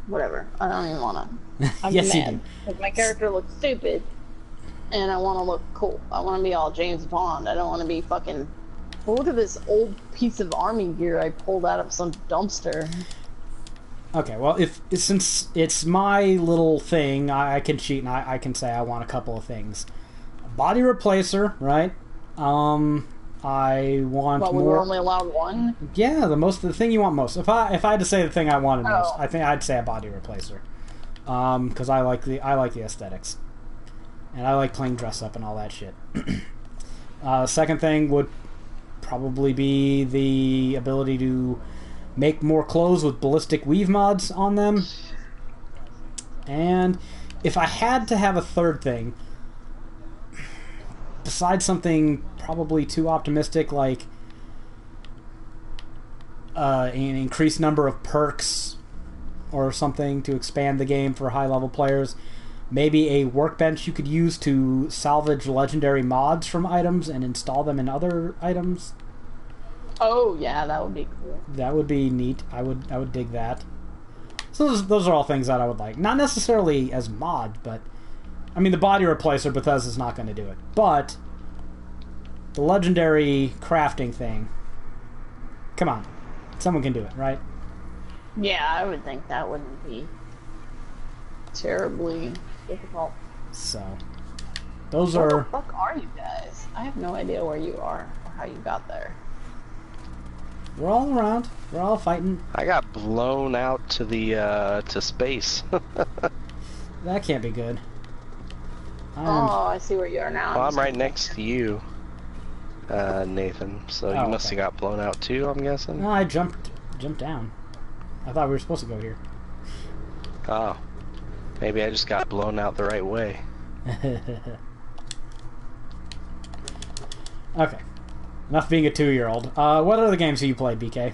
Whatever. I don't even want to. I'm yes, mad. you do. Because my character looks stupid, and I want to look cool. I want to be all James Bond. I don't want to be fucking. Well, look at this old piece of army gear I pulled out of some dumpster. Okay, well, since it's my little thing, I can cheat and I can say I want a couple of things. A body replacer, right? I want more. We were only allowed one? Yeah, the thing you want most. If I had to say the thing I wanted most, I think I'd say a body replacer. Because I like the aesthetics. And I like playing dress up and all that shit. Second thing would probably be the ability to make more clothes with ballistic weave mods on them. And if I had to have a third thing, besides something probably too optimistic, like an increased number of perks or something to expand the game for high-level players, maybe a workbench you could use to salvage legendary mods from items and install them in other items. Oh yeah, that would be cool. That would be neat. I would dig that. So those are all things that I would like. Not necessarily as mod, but I mean the body replacer, Bethesda's not going to do it. But the legendary crafting thing, come on, someone can do it, right? Yeah, I would think that wouldn't be terribly difficult. So those Where are. the fuck are you guys? I have no idea where you are or how you got there. We're all around. We're all fighting. I got blown out to the to space. That can't be good. Oh, I see where you are now. Well, I'm right next to you, Nathan. So you must have got blown out too, I'm guessing. No, I jumped down. I thought we were supposed to go here. Oh, maybe I just got blown out the right way. Okay. Enough being a 2-year-old. What other games have you played, BK?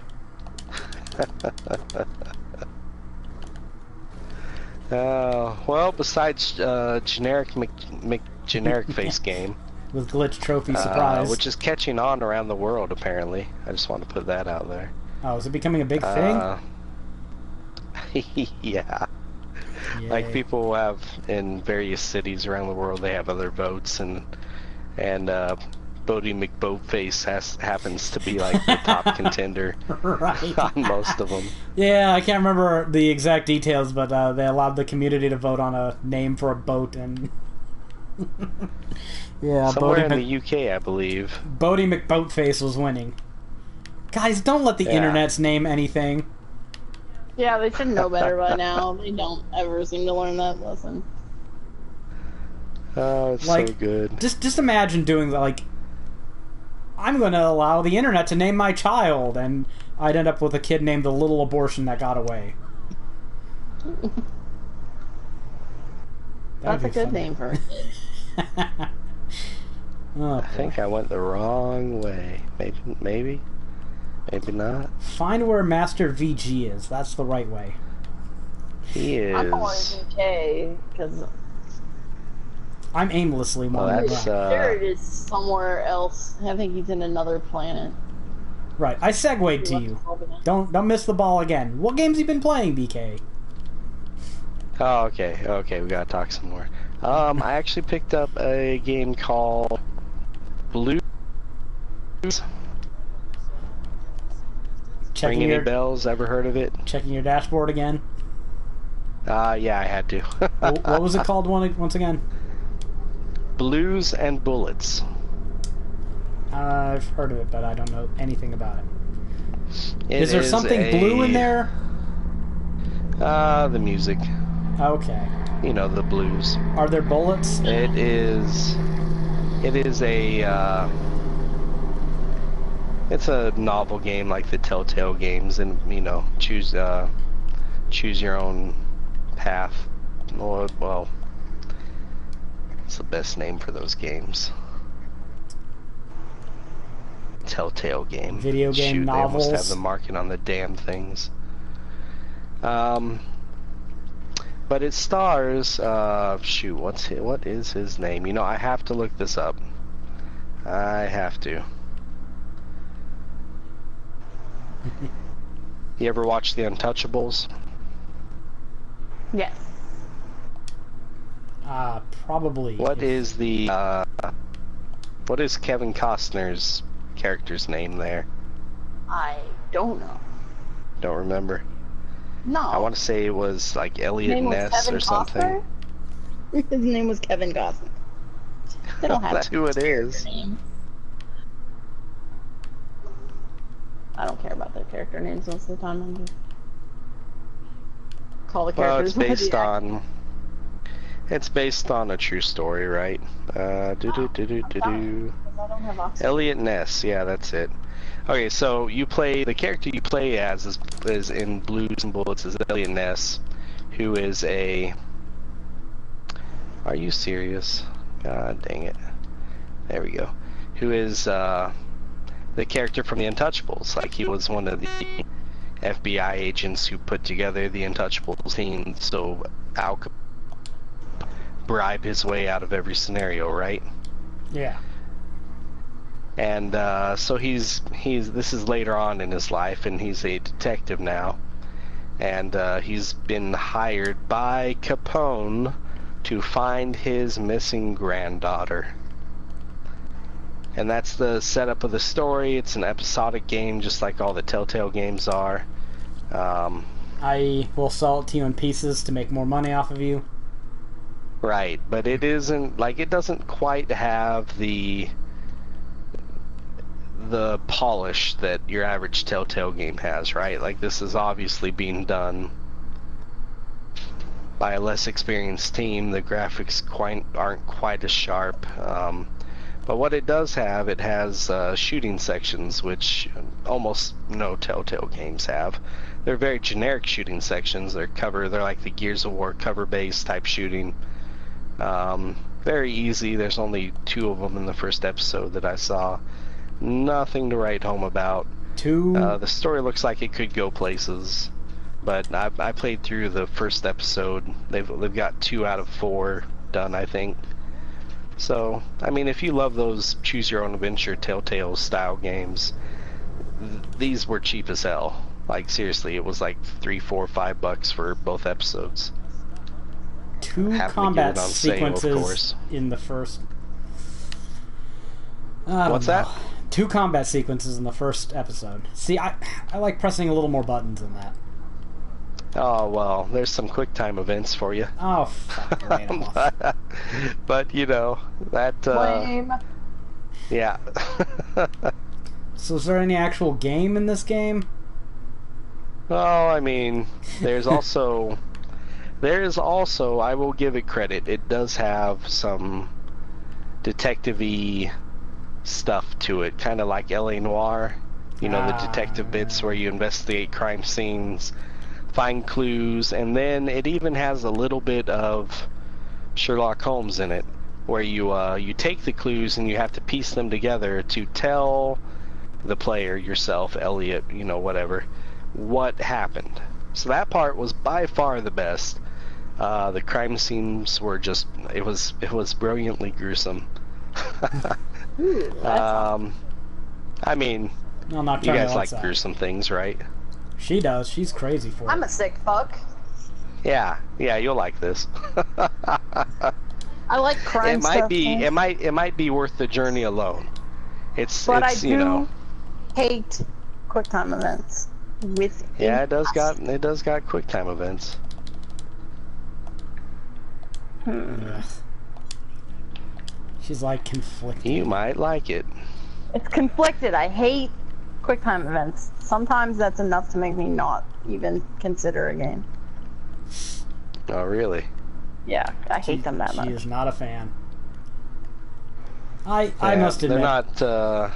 Well, besides generic generic face game with glitch trophy surprise, which is catching on around the world apparently. I just want to put that out there. Oh, is it becoming a big thing? Yeah. Yay. Like people have in various cities around the world, they have other votes and Bodie McBoatface happens to be like the top contender Right. on most of them. Yeah, I can't remember the exact details, but they allowed the community to vote on a name for a boat, and yeah, Somewhere in the UK, I believe. Bodie McBoatface was winning. Guys, don't let the internet's name anything. Yeah, they should know better by now. They don't ever seem to learn that lesson. Oh, it's like, so good. Just imagine doing that, like, I'm going to allow the internet to name my child, and I'd end up with a kid named the Little Abortion That Got Away. That's a good name for a kid. Oh, I think I went the wrong way. Maybe not. Find where Master VG is. That's the right way. He is. I'm always UK because I'm aimlessly Well, wandering that's, around. Jared is somewhere else. I think he's in another planet. Right, I segued to you. Don't miss the ball again. What games you been playing, BK? Oh, okay, we gotta talk some more. I actually picked up a game called Blues. Ring any bells? Ever heard of it? Checking your dashboard again? Yeah, I had to. What was it called once again? Blues and Bullets. I've heard of it, but I don't know anything about it. Is there something blue in there? The music. Okay. You know, the blues. Are there bullets? It is a, it's a novel game like the Telltale games, and, you know, choose your own path. Well, it's the best name for those games. Telltale game. Video game novels. They almost have the market on the damn things. But it stars, shoot, what is his name? You know, I have to look this up. I have to. You ever watch The Untouchables? Yes. Probably. What is Kevin Costner's character's name there? I don't know. Don't remember. No. I want to say it was like Elliot Ness or something. His name was Kevin Costner. They don't have That's who it is. Name. I don't care about their character names most of the time. I just call the characters. Well, it's based on a true story, right? I don't have Oxford. Elliot Ness, yeah, that's it. Okay, so the character you play as is in Blues and Bullets is Elliot Ness, who is a... Are you serious? God dang it. There we go. Who is the character from The Untouchables. Like, he was one of the FBI agents who put together the Untouchables team, so Al could bribe his way out of every scenario, right? Yeah. And so this is later on in his life, and he's a detective now, and he's been hired by Capone to find his missing granddaughter. And that's the setup of the story. It's an episodic game, just like all the Telltale games are. I will sell it to you in pieces to make more money off of you. Right, but it isn't, like, it doesn't quite have the polish that your average Telltale game has, right? Like, this is obviously being done by a less experienced team. The graphics aren't quite as sharp. But what it does have, it has shooting sections, which almost no Telltale games have. They're very generic shooting sections. They're like the Gears of War cover-based type shooting. Very easy. There's only 2 of them in the first episode that I saw. Nothing to write home about. 2? The story looks like it could go places, but I played through the first episode. They've got 2 out of 4 done, I think. So, I mean, if you love those choose your own adventure Telltale style games, these were cheap as hell. Like, seriously, it was like $3, $4, $5 for both episodes. 2 combat sequences in the first. What's that? 2 combat sequences in the first episode. See, I like pressing a little more buttons than that. Oh, well, there's some QuickTime events for you. Oh, fuck, right off. But, you know, that... Lame. Yeah. So is there any actual game in this game? Oh, I mean, there's also... I will give it credit, it does have some detective-y stuff to it, kind of like L.A. Noire. You know, the detective bits where you investigate crime scenes, find clues, and then it even has a little bit of Sherlock Holmes in it, where you take the clues and you have to piece them together to tell the player, yourself, Elliot, you know, whatever, what happened. So that part was by far the best. The crime scenes were just, it was brilliantly gruesome. Ooh, I mean, No, I'm not you trying guys to like that. gruesome things, right? She does. She's crazy for it. I'm a sick fuck. Yeah, you'll like this. I like crime stuff. It might be worth the journey alone. It's But you know. hate QuickTime events. Yeah, it does got QuickTime events. Ugh. She's like conflicted. You might like it. It's conflicted. I hate QuickTime events. Sometimes that's enough to make me not even consider a game. Oh, really? Yeah, I hate them that much. She is not a fan. I must admit. They're not,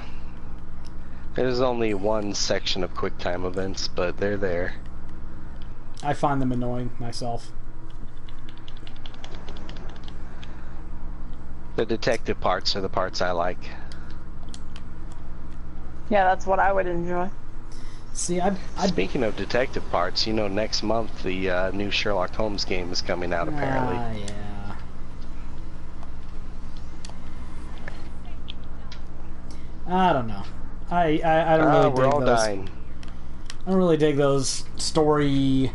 there's only one section of QuickTime events, but they're there. I find them annoying myself. The detective parts are the parts I like. Yeah, that's what I would enjoy. See, Speaking of detective parts, you know, next month the new Sherlock Holmes game is coming out, apparently. Yeah. I don't know. I don't really we're dig all those. dying. I don't really dig those story...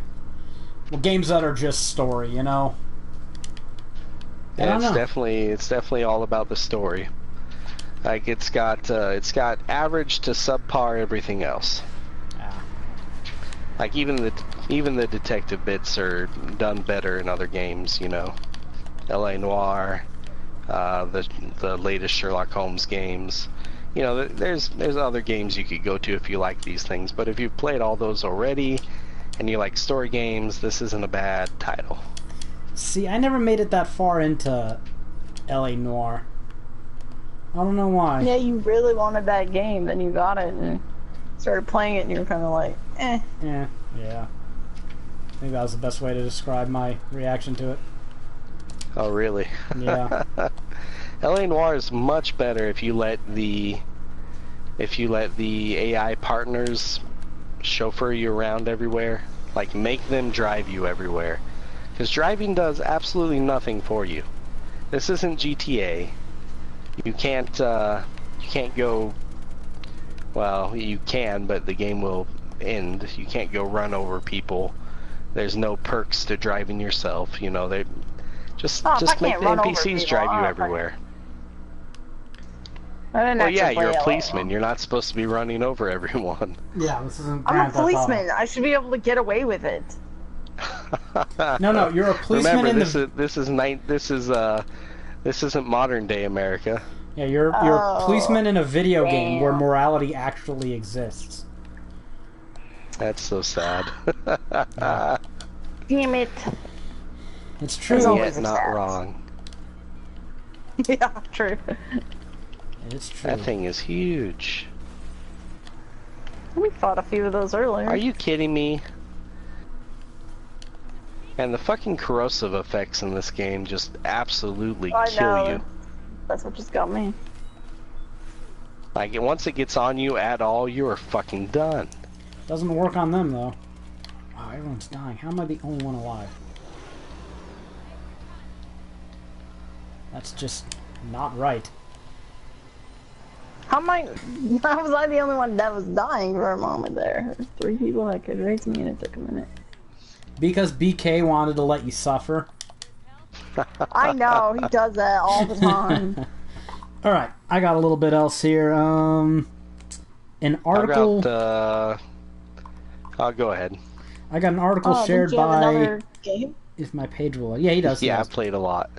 Well, games that are just story, you know? I Yeah, don't know. it's definitely all about the story. Like it's got average to subpar everything else. Yeah. Like even the detective bits are done better in other games, you know. L.A. Noire, the latest Sherlock Holmes games. You know, there's other games you could go to if you like these things, but if you've played all those already and you like story games, this isn't a bad title. See, I never made it that far into L.A. Noire. I don't know why. Yeah, you really wanted that game, then you got it and started playing it and you were kind of like, eh. Yeah. I think that was the best way to describe my reaction to it. Oh, really? Yeah. L.A. Noire is much better if you let the AI partners chauffeur you around everywhere. Like, make them drive you everywhere. Because driving does absolutely nothing for you. This isn't GTA. You can't go... Well, you can, but the game will end. You can't go run over people. There's no perks to driving yourself. You know, they just make the NPCs drive you everywhere. Well, yeah, you're a policeman. You're not supposed to be running over everyone. Yeah, this isn't. I'm a policeman. I should be able to get away with it. No, you're a policeman. Remember, this isn't modern day America. Yeah, you're a policeman in a video game where morality actually exists. That's so sad. Damn it. It's true. Yet not wrong. Yeah, true. It's true. That thing is huge. We fought a few of those earlier. Are you kidding me? And the fucking corrosive effects in this game just absolutely kill you. That's what just got me. Like, once it gets on you at all, you are fucking done. Doesn't work on them, though. Wow, everyone's dying. How am I the only one alive? That's just not right. How was I the only one that was dying for a moment there? There's 3 people that could raise me and it took a minute. Because BK wanted to let you suffer. I know, he does that all the time. All right, I got a little bit else here. An article. I'll go ahead. I got an article shared didn't you have by. another game? If my page will. Yeah, he does. Yeah, I played a lot.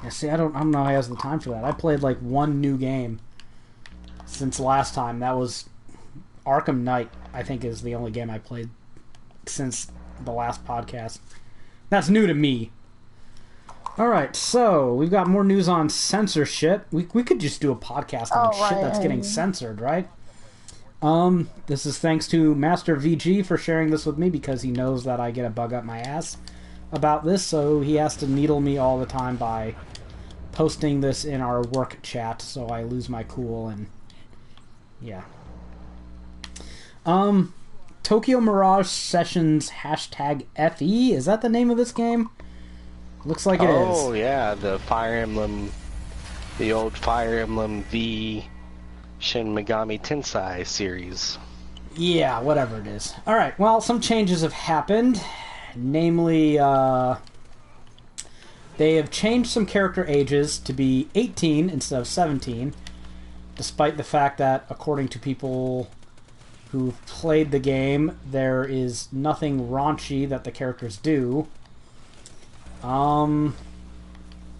Yeah, see, I don't know how he has the time for that. I played like one new game since last time. That was Arkham Knight. I think is the only game I played since the last podcast. That's new to me. Alright, so we've got more news on censorship. We could just do a podcast on shit that's getting censored, right? This is thanks to Master VG for sharing this with me because he knows that I get a bug up my ass about this, so he has to needle me all the time by posting this in our work chat, so I lose my cool and yeah. Tokyo Mirage Sessions #FE, is that the name of this game? Looks like it is. Oh, yeah, the Fire Emblem, the old Fire Emblem V Shin Megami Tensei series. Yeah, whatever it is. Alright, well, some changes have happened. Namely, they have changed some character ages to be 18 instead of 17, despite the fact that, according to people who've played the game, there is nothing raunchy that the characters do. And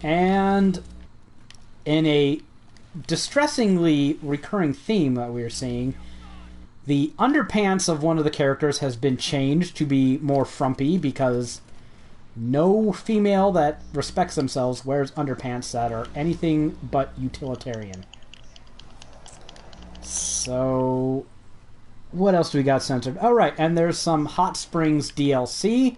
in a distressingly recurring theme that we're seeing, the underpants of one of the characters has been changed to be more frumpy because no female that respects themselves wears underpants that are anything but utilitarian. So, what else do we got censored? Oh, right, and there's some Hot Springs DLC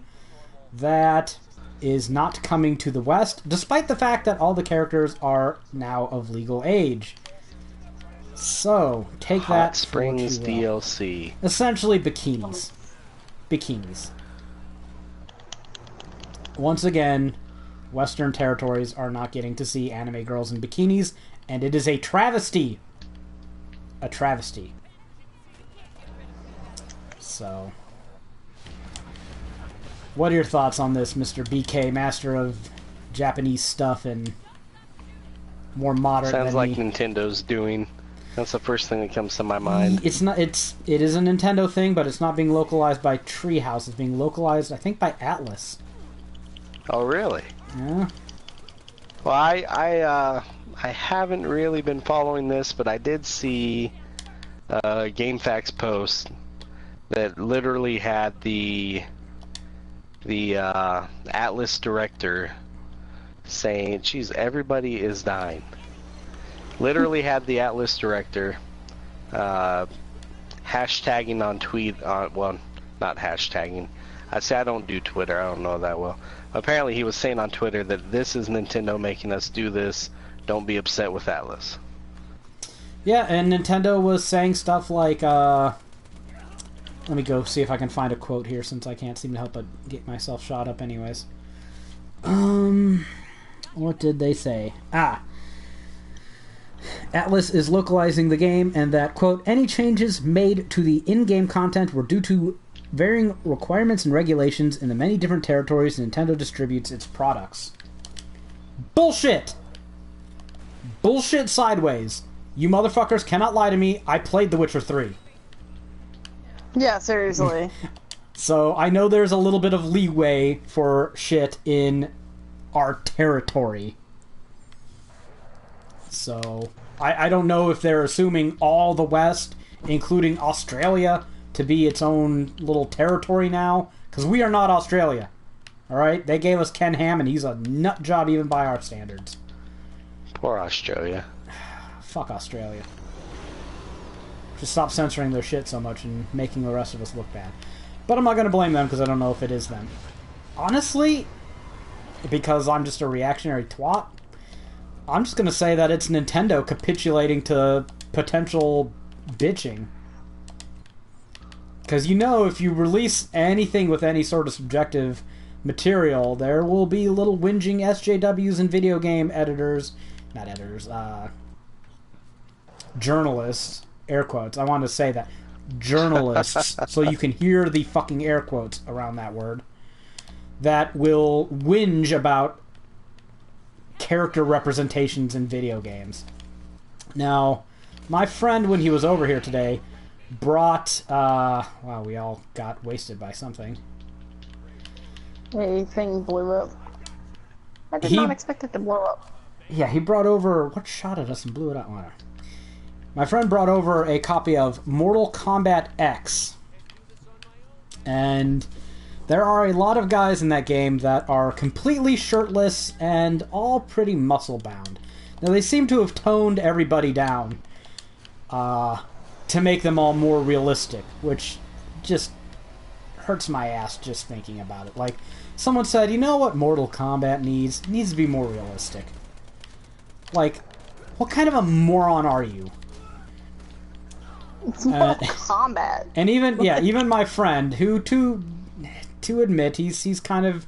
that is not coming to the West, despite the fact that all the characters are now of legal age. So, take Hot that. Springs DLC. Essentially, bikinis. Bikinis. Once again, Western territories are not getting to see anime girls in bikinis, and it is a travesty. A travesty. So, what are your thoughts on this, Mr. BK, master of Japanese stuff and more modern? Sounds like Nintendo's doing. That's the first thing that comes to my mind. It's not. It is a Nintendo thing, but it's not being localized by Treehouse. It's being localized, I think, by Atlas. Oh, really? Yeah. Well, I haven't really been following this, but I did see a GameFAQs post that literally had the Atlas director saying, "Geez, everybody is dying." Literally had the Atlas director hashtagging on tweet. Well, not hashtagging. I say I don't do Twitter. I don't know that well. Apparently, he was saying on Twitter that this is Nintendo making us do this. Don't be upset with Atlas. Yeah, and Nintendo was saying stuff like, let me go see if I can find a quote here, since I can't seem to help but get myself shot up anyways. What did they say? Atlas is localizing the game, and that, quote, any changes made to the in-game content were due to varying requirements and regulations in the many different territories Nintendo distributes its products. Bullshit! Bullshit sideways. You motherfuckers cannot lie to me. I played The Witcher 3. Yeah, seriously. So I know there's a little bit of leeway for shit in our territory. So I don't know if they're assuming all the West, including Australia, to be its own little territory now, because we are not Australia. Alright? They gave us Ken Ham, and he's a nut job even by our standards. Poor Australia. Fuck Australia. Just stop censoring their shit so much and making the rest of us look bad. But I'm not going to blame them, because I don't know if it is them. Honestly, because I'm just a reactionary twat, I'm just going to say that it's Nintendo capitulating to potential bitching. Because you know, if you release anything with any sort of subjective material, there will be little whinging SJWs and video game editors, not editors, journalists, air quotes, I wanted to say that, journalists, so you can hear the fucking air quotes around that word, that will whinge about character representations in video games. Now, my friend, when he was over here today, brought... wow, we all got wasted by something. A thing blew up. I did not expect it to blow up. Yeah, he brought over... What shot at us and blew it up? Whatever. My friend brought over a copy of Mortal Kombat X. And there are a lot of guys in that game that are completely shirtless and all pretty muscle-bound. Now, they seem to have toned everybody down to make them all more realistic, which just hurts my ass just thinking about it. Like, someone said, you know what Mortal Kombat needs? It needs to be more realistic. Like, what kind of a moron are you? It's Mortal Kombat. And even my friend, who to admit he's kind of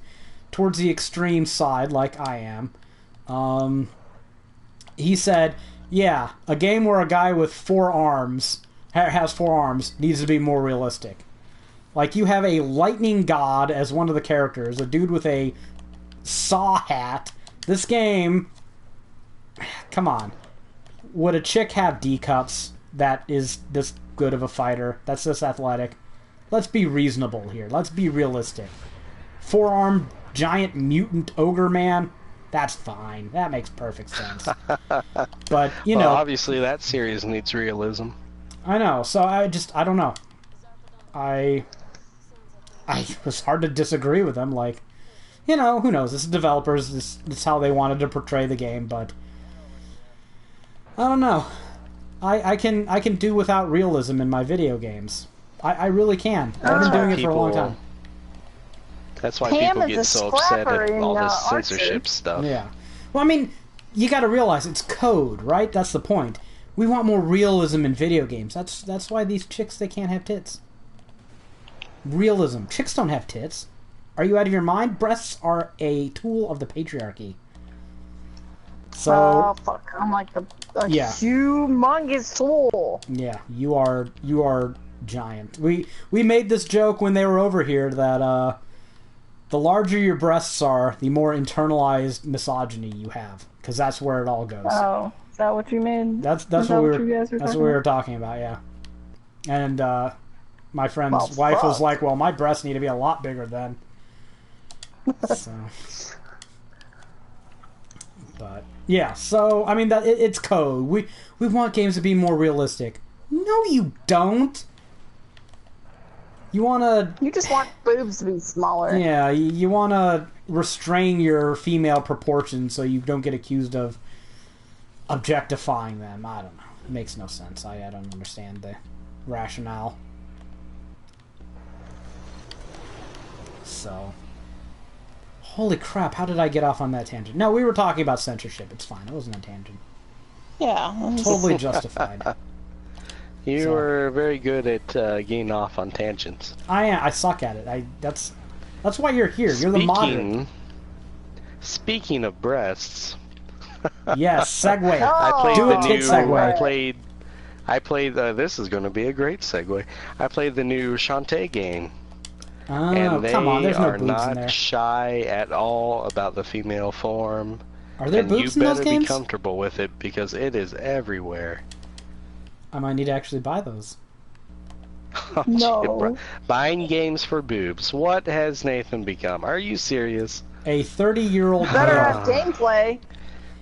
towards the extreme side, like I am. He said, "Yeah, a game where a guy with 4 arms has 4 arms needs to be more realistic. Like, you have a lightning god as one of the characters, a dude with a saw hat. This game, come on, would a chick have D cups that is this good of a fighter, that's this athletic? Let's be reasonable here. Let's be realistic. 4-armed giant mutant ogre man, that's fine. That makes perfect sense." But, you know... obviously that series needs realism. I know, so I don't know. I was hard to disagree with them, like, you know, who knows? This is developers, this is how they wanted to portray the game, but... I don't know. I can do without realism in my video games. I really can. I've been doing it for a long time. That's why people get so upset at all this censorship stuff. Yeah. Well, I mean, you gotta realize it's code, right? That's the point. We want more realism in video games. That's why these chicks, they can't have tits. Realism. Chicks don't have tits. Are you out of your mind? Breasts are a tool of the patriarchy. So... Oh, fuck. I'm like a humongous tool. Yeah, you are giant. We made this joke when they were over here that the larger your breasts are, the more internalized misogyny you have, because that's where it all goes. Oh, is that what you mean? That's what we were talking about, yeah. And my friend's wife was like, "Well, my breasts need to be a lot bigger then." So, but yeah, so I mean it's code. We want games to be more realistic. No, you don't. You just want boobs to be smaller. Yeah, you want to restrain your female proportions so you don't get accused of objectifying them. I don't know. It makes no sense. I don't understand the rationale. So, holy crap, how did I get off on that tangent? No, we were talking about censorship. It's fine. It wasn't a tangent. Yeah. Totally justified. You were very good at getting off on tangents. I suck at it. That's why you're here. You're the moderator. Speaking of breasts. Yes, segue. I played this is going to be a great segue. I played the new Shantae game. Oh, and they come on, there's no are boobs in there. not shy at all about the female form. Are there boobs in those games? You better be comfortable with it because it is everywhere. I might need to actually buy those. No. Buying games for boobs. What has Nathan become? Are you serious? A 30-year-old better have gameplay.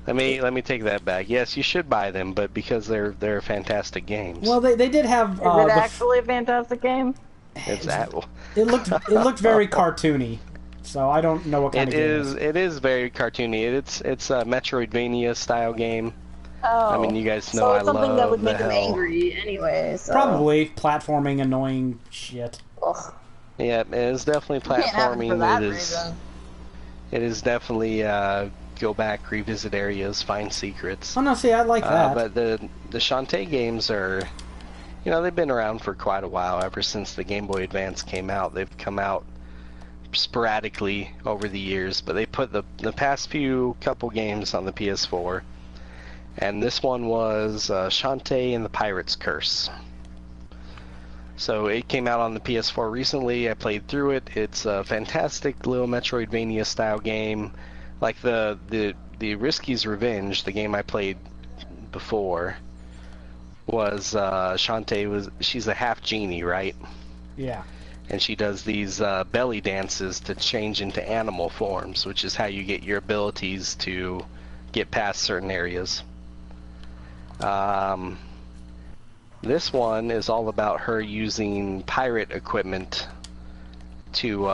Let me take that back. Yes, you should buy them, but because they're fantastic games. Well, they did have. Is it actually a fantastic game? It's Apple. It looked very cartoony, so I don't know what kind of game it is. It is very cartoony. It's a Metroidvania style game. Oh, I mean, you guys know I love something that would make him angry anyway. So. Probably platforming, annoying shit. Ugh. Yeah, it is definitely platforming. It is definitely go back, revisit areas, find secrets. Oh no, see, I like that. But the Shantae games are, you know, they've been around for quite a while. Ever since the Game Boy Advance came out, they've come out sporadically over the years. But they put the past few couple games on the PS4. And this one was Shantae and the Pirate's Curse. So it came out on the PS4 recently. I played through it. It's a fantastic little Metroidvania style game. Like the Risky's Revenge, the game I played before, was Shantae she's a half genie, right? Yeah. And she does these belly dances to change into animal forms, which is how you get your abilities to get past certain areas. This one is all about her using pirate equipment to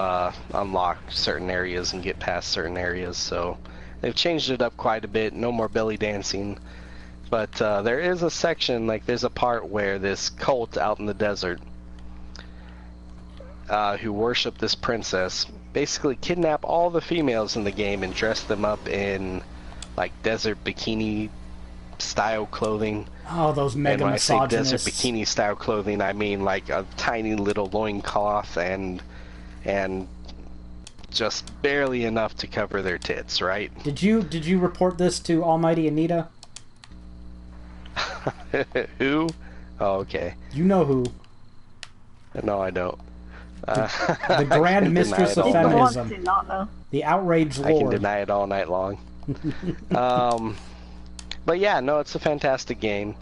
unlock certain areas and get past certain areas. So they've changed it up quite a bit. No more belly dancing. But there is a section, like there's a part where this cult out in the desert who worship this princess basically kidnap all the females in the game and dress them up in like desert bikini style clothing. Oh, those mega and when misogynists. I say desert bikini style clothing, I mean like a tiny little loincloth and just barely enough to cover their tits, right? Did you report this to Almighty Anita? Who? Oh, okay. You know who. No, I don't. The Grand Mistress of Feminism. Do not know. The outraged Lord. I can deny it all night long. But yeah, no, it's a fantastic game.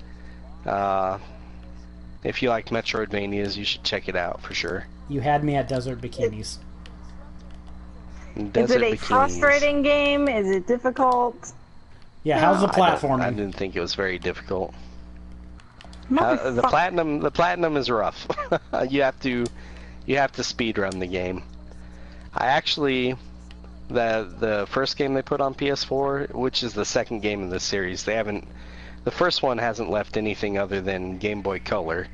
If you like Metroidvanias, you should check it out for sure. You had me at Desert Bikinis. Is it a frustrating game? Is it difficult? Yeah, how's the platforming? I didn't think it was very difficult. The platinum is rough. you have to speed run the game. I actually the first game they put on PS4, which is the second game in the series, the first one hasn't left anything other than Game Boy Color.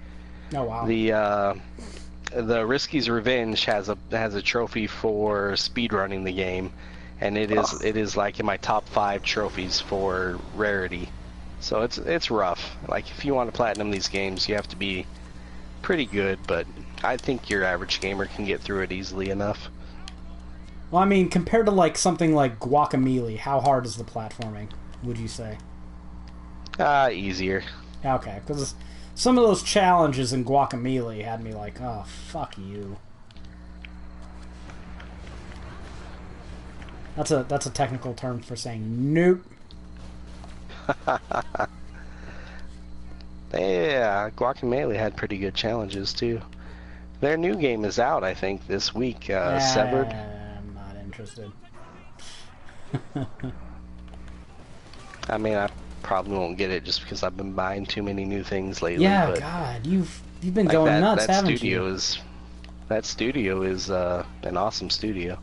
Oh wow. The Risky's Revenge has a trophy for speedrunning the game, and it is like in my top 5 trophies for rarity. So it's rough. Like if you want to platinum these games, you have to be pretty good, but I think your average gamer can get through it easily enough. Well, I mean, compared to like something like Guacamelee, how hard is the platforming, would you say? Easier. Okay, because some of those challenges in Guacamelee had me like, oh, fuck you. That's a technical term for saying nope. Yeah, Guacamelee had pretty good challenges too. Their new game is out, I think, this week. Severed. I'm not interested. I mean, I probably won't get it just because I've been buying too many new things lately. Yeah, but God, you've been going nuts, haven't you? That studio is an awesome studio.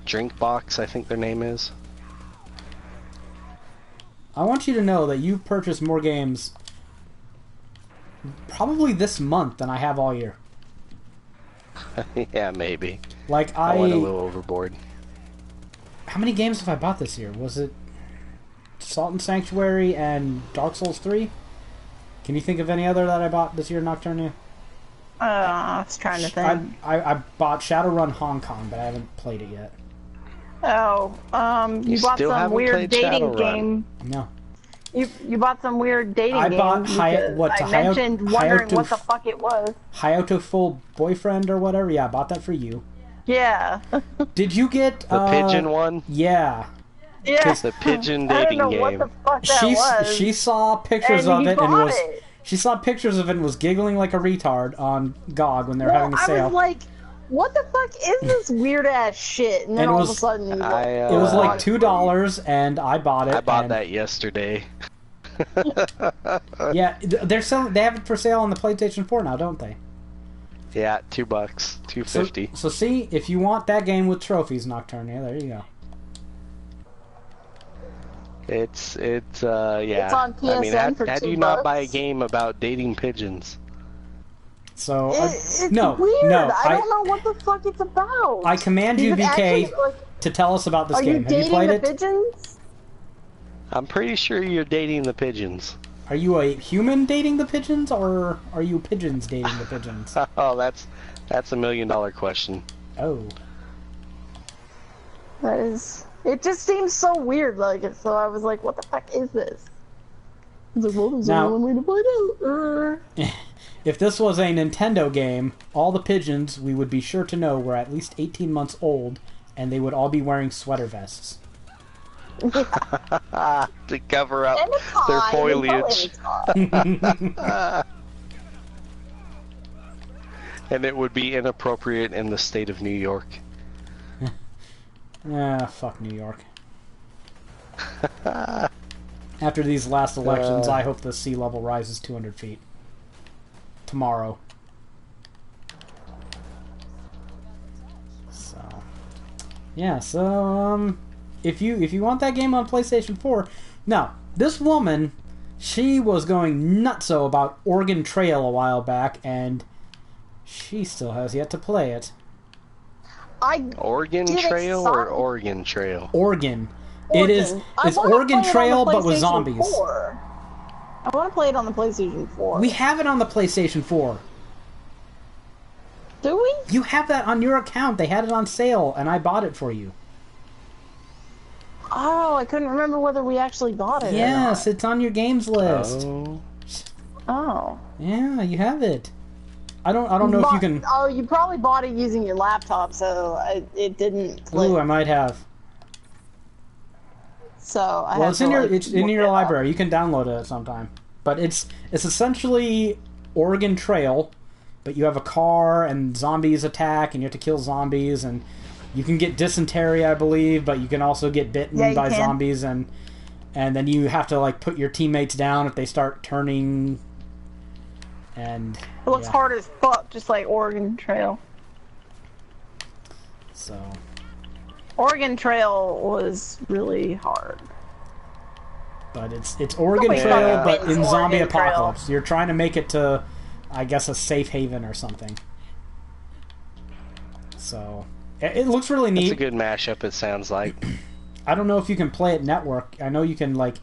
Drinkbox, I think their name is. I want you to know that you've purchased more games probably this month than I have all year. Yeah, maybe. Like I went a little overboard. How many games have I bought this year? Was it Salt and Sanctuary and Dark Souls 3? Can you think of any other that I bought this year, Nocturnia? I was trying to think. I bought Shadowrun Hong Kong, but I haven't played it yet. Oh, you bought some weird dating game. No. You bought some weird dating game. I bought I mentioned wondering what the fuck it was. Hayato Full Boyfriend or whatever. Yeah, I bought that for you. Yeah. Did you get the pigeon one? Yeah. Yeah. The pigeon dating game. I don't know what the fuck that was. She saw pictures of it and was it. She saw pictures of it and was giggling like a retard on GOG when they were having a sale. I was like, what the fuck is this weird ass shit? And then all of a sudden, it was like $2, and I bought it. I bought that yesterday. Yeah, they're selling. They have it for sale on the PlayStation 4 now, don't they? Yeah, $2, $2.50. So see, if you want that game with trophies, Nocturnia, there you go. It's yeah. It's on PSN I mean, how do you not buy a game about dating pigeons? So it's weird. No, I don't know what the fuck it's about. I command you, BK, to tell us about this game. Have you played it? Pigeons? I'm pretty sure you're dating the pigeons. Are you a human dating the pigeons, or are you pigeons dating the pigeons? Oh, that's $1 million question. Oh. That is. It just seems so weird, like, so I was like, what the fuck is this? I was like, well, there's only one way to find out. If this was a Nintendo game, all the pigeons, we would be sure to know, were at least 18 months old, and they would all be wearing sweater vests. To cover up And a tie, their they foliage. call it And it would be inappropriate in the state of New York. Fuck New York. After these last elections, I hope the sea level rises 200 feet. Tomorrow. So... Yeah, so, if you want that game on PlayStation 4... Now, this woman, she was going nutso about Oregon Trail a while back, and she still has yet to play it. Oregon Trail or Oregon Trail? Oregon. It is. It's Oregon Trail, but with zombies. 4. I want to play it on the PlayStation 4. We have it on the PlayStation 4. Do we? You have that on your account. They had it on sale, and I bought it for you. Oh, I couldn't remember whether we actually bought it. Yes, it's on your games list. Oh. Yeah, you have it. I don't know if you can. Oh, you probably bought it using your laptop, so it didn't click. Ooh, I might have. So it's in your library. You can download it sometime. But it's essentially Oregon Trail, but you have a car and zombies attack, and you have to kill zombies, and you can get dysentery, I believe, but you can also get bitten by zombies, and then you have to like put your teammates down if they start turning. And it looks hard as fuck, just like Oregon Trail. So Oregon Trail was really hard. But it's Oregon Trail, but in zombie apocalypse. You're trying to make it to, I guess, a safe haven or something. So it looks really neat. It's a good mashup, it sounds like. I don't know if you can play it network. I know you can, like...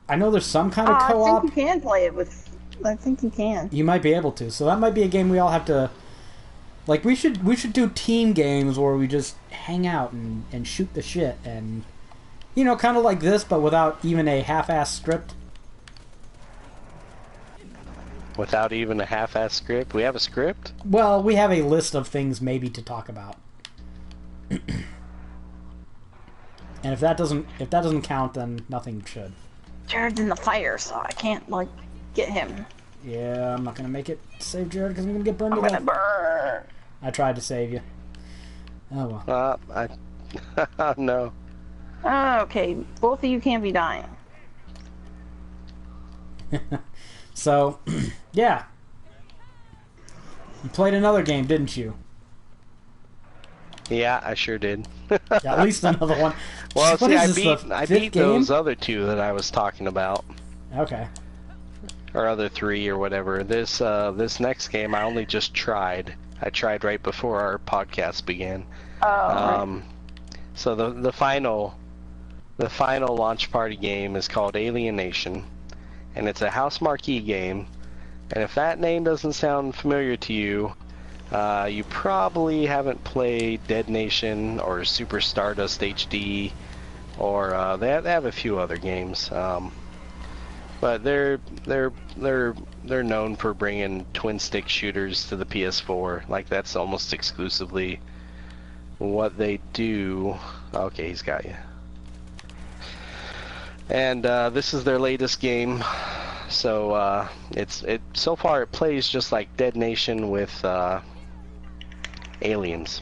I know there's some kind of co-op. I think you can play it with... I think you can. You might be able to. So that might be a game we all have to... Like, we should do team games where we just hang out and shoot the shit. And, you know, kind of like this, but without even a half-ass script. Without even a half-ass script? We have a script? Well, we have a list of things maybe to talk about. And if that doesn't count, then nothing should. Jared's in the fire, so I can't, like, get him. Yeah, I'm not gonna make it save Jared because I'm gonna get burned to death. death. Burn. I tried to save you. Oh well. No. Okay, both of you can't be dying. So, yeah. You played another game, didn't you? Yeah, I sure did. Yeah, at least another one. Well, what see, I beat those other two that I was talking about. Okay. Or other three or whatever. This next game I only just tried. I tried right before our podcast began. Oh. Right. So the final launch party game is called Alienation, and it's a house marquee game. And if that name doesn't sound familiar to you, you probably haven't played Dead Nation or Super Stardust HD, or they have a few other games. But they're known for bringing twin stick shooters to the PS4. Like, that's almost exclusively what they do. Okay, he's got you. And this is their latest game. So so far it plays just like Dead Nation with aliens,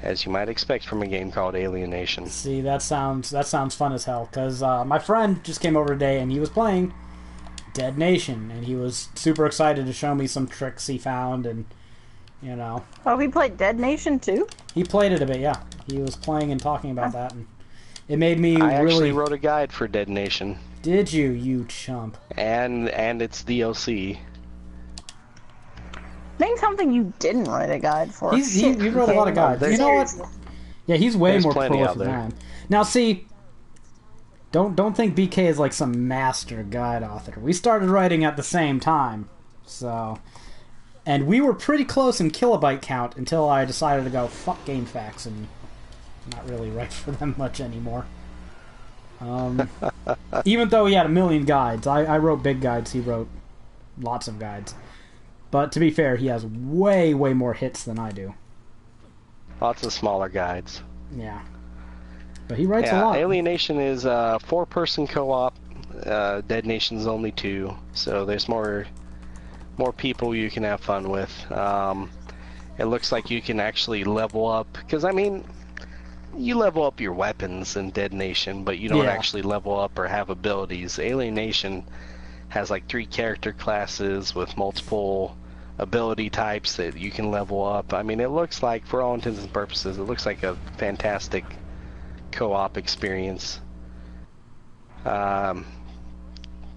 as you might expect from a game called Alienation. See, that sounds fun as hell. Cause my friend just came over today and he was playing Dead Nation, and he was super excited to show me some tricks he found, and you know. Oh, he played Dead Nation too? He played it a bit, yeah. He was playing and talking about that, and it made me I really... actually wrote a guide for Dead Nation. Did you, you chump? And its DLC. Name something you didn't write a guide for. He wrote a lot of guides. You know what? Yeah, he's way more prolific than I am. Now, see, don't think BK is like some master guide author. We started writing at the same time, so... And we were pretty close in kilobyte count until I decided to go, fuck GameFAQs, and not really write for them much anymore. Even though he had a million guides. I wrote big guides, he wrote lots of guides. But to be fair, he has way, way more hits than I do. Lots of smaller guides. Yeah. But he writes a lot. Alienation is 4-person co-op. Dead Nation's only 2, so there's more people you can have fun with. It looks like you can actually level up, because I mean, you level up your weapons in Dead Nation, but you don't actually level up or have abilities. Alienation has like 3 character classes with multiple ability types that you can level up. I mean, it looks like, for all intents and purposes, it looks like a fantastic co-op experience. Kind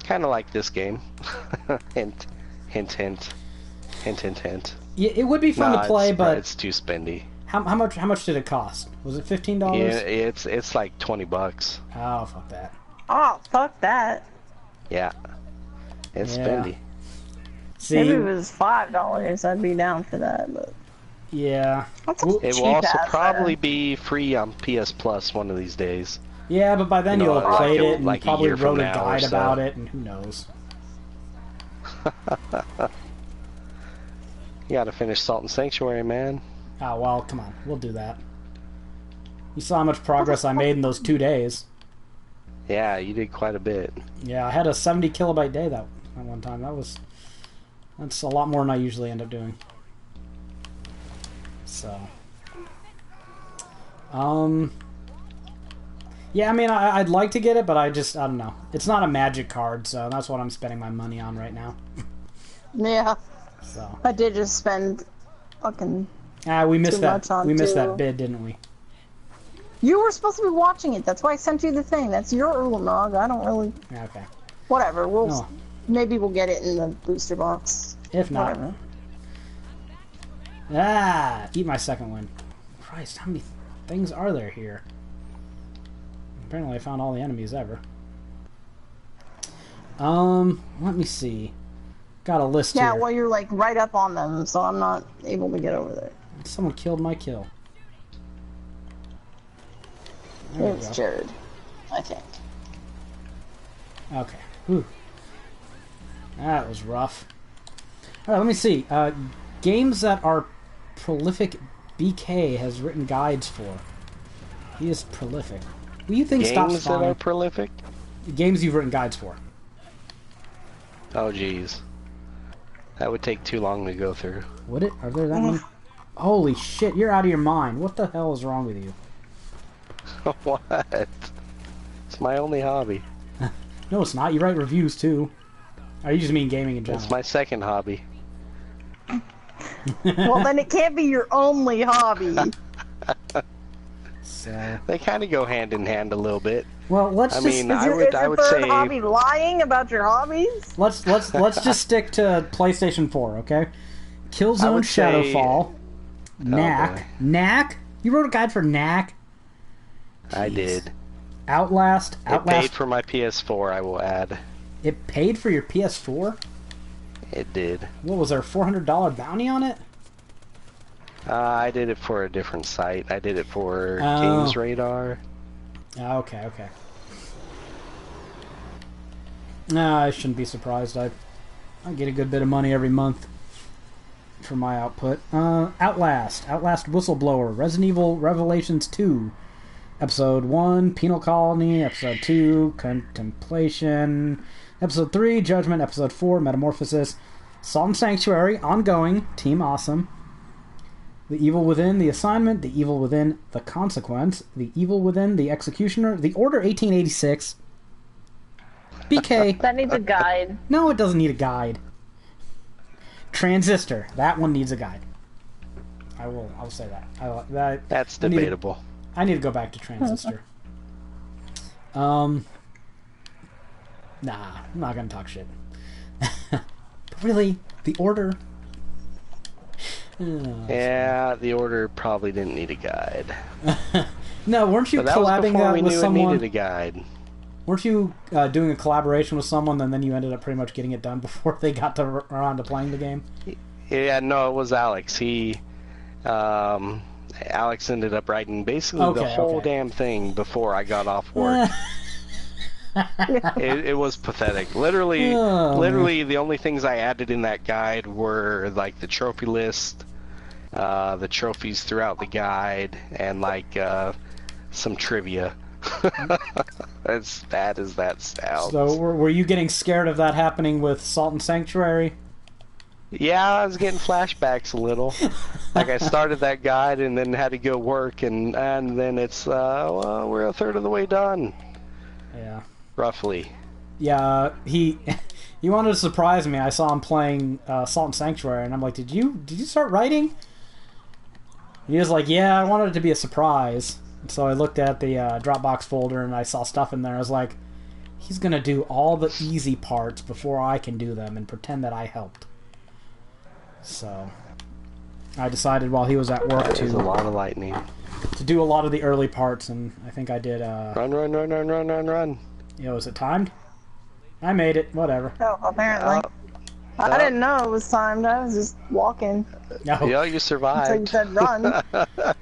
of like this game. Hint, hint, hint, hint, hint, hint. Yeah, it would be fun to play, but it's too spendy. How much did it cost? Was it $15? Yeah, it's like $20. Oh, fuck that. Oh, fuck that. Yeah, it's spendy. See, maybe if it was $5, I'd be down for that. But yeah, it will also probably be free on PS Plus one of these days. Yeah, but by then you'll have played it and like probably wrote a guide about it, and who knows. You gotta finish Salt and Sanctuary, man. Oh, well, come on. We'll do that. You saw how much progress I made in those 2 days. Yeah, you did quite a bit. Yeah, I had a 70 kilobyte day that one time. That's a lot more than I usually end up doing. So. Yeah, I mean, I'd like to get it, but I don't know. It's not a magic card, so that's what I'm spending my money on right now. Yeah. So. I did just spend fucking we missed that. We missed that bid, didn't we? You were supposed to be watching it. That's why I sent you the thing. That's your Ulamog. I don't really. Okay. Whatever. Maybe we'll get it in the booster box. If not. Whatever. Eat my second one. Christ, how many things are there here? Apparently I found all the enemies ever. Let me see. Got a list here. Yeah, well, you're like right up on them, so I'm not able to get over there. Someone killed my kill. It's Jared, I think. Okay. Whew. That was rough. Alright, let me see. Games that are prolific BK has written guides for. He is prolific. Will you think stop Games that are prolific? Games you've written guides for. Oh, jeez. That would take too long to go through. Would it? Are there that many? Holy shit, you're out of your mind. What the hell is wrong with you? What? It's my only hobby. No, it's not. You write reviews, too. Or you just mean gaming in general? It's my second hobby. Well, then it can't be your only hobby. So. They kind of go hand in hand a little bit. Well, let's I just. mean, I would say. Hobby lying about your hobbies? Let's just stick to PlayStation 4, okay? Killzone Shadowfall, Knack, Knack. You wrote a guide for Knack. Jeez. I did. Outlast. It paid for my PS4. I will add. It paid for your PS4? It did. What was there? $400 bounty on it? I did it for a different site. I did it for Games Radar. Okay. Nah, I shouldn't be surprised. I get a good bit of money every month for my output. Outlast Whistleblower, Resident Evil Revelations 2, Episode 1, Penal Colony, Episode 2, Contemplation, Episode 3, Judgment, Episode 4, Metamorphosis, Salt and Sanctuary, ongoing, Team Awesome, The Evil Within, The Assignment, The Evil Within, The Consequence, The Evil Within, The Executioner, The Order 1886, BK. That needs a guide. No, it doesn't need a guide. Transistor, that one needs a guide. I'll say that. That's debatable. I need to go back to Transistor. Nah, I'm not gonna talk shit. But really, The Order. Yeah, The Order probably didn't need a guide. No, weren't you collabing that with someone? It needed a guide. Weren't you doing a collaboration with someone, and then you ended up pretty much getting it done before they got around to playing the game? Yeah, no, it was Alex. Alex ended up writing basically the whole damn thing before I got off work. It was pathetic. Literally, the only things I added in that guide were like the trophy list, the trophies throughout the guide, and like some trivia. As bad as that sounds. So were you getting scared of that happening with Salt and Sanctuary? Yeah, I was getting flashbacks a little. Like I started that guide and then had to go work, and then it's well, we're a third of the way done. Yeah. Roughly. Yeah, he wanted to surprise me. I saw him playing Salt and Sanctuary, and I'm like, did you start writing? And he was like, yeah, I wanted it to be a surprise. And so I looked at the Dropbox folder, and I saw stuff in there. I was like, he's gonna do all the easy parts before I can do them and pretend that I helped. So I decided while he was at work There's a lot of lightning. to do a lot of the early parts, and I think I did. Run! Yo, is it timed? I made it. Whatever. Oh, apparently. I didn't know it was timed. I was just walking. No. Yeah, you survived. Until you said run.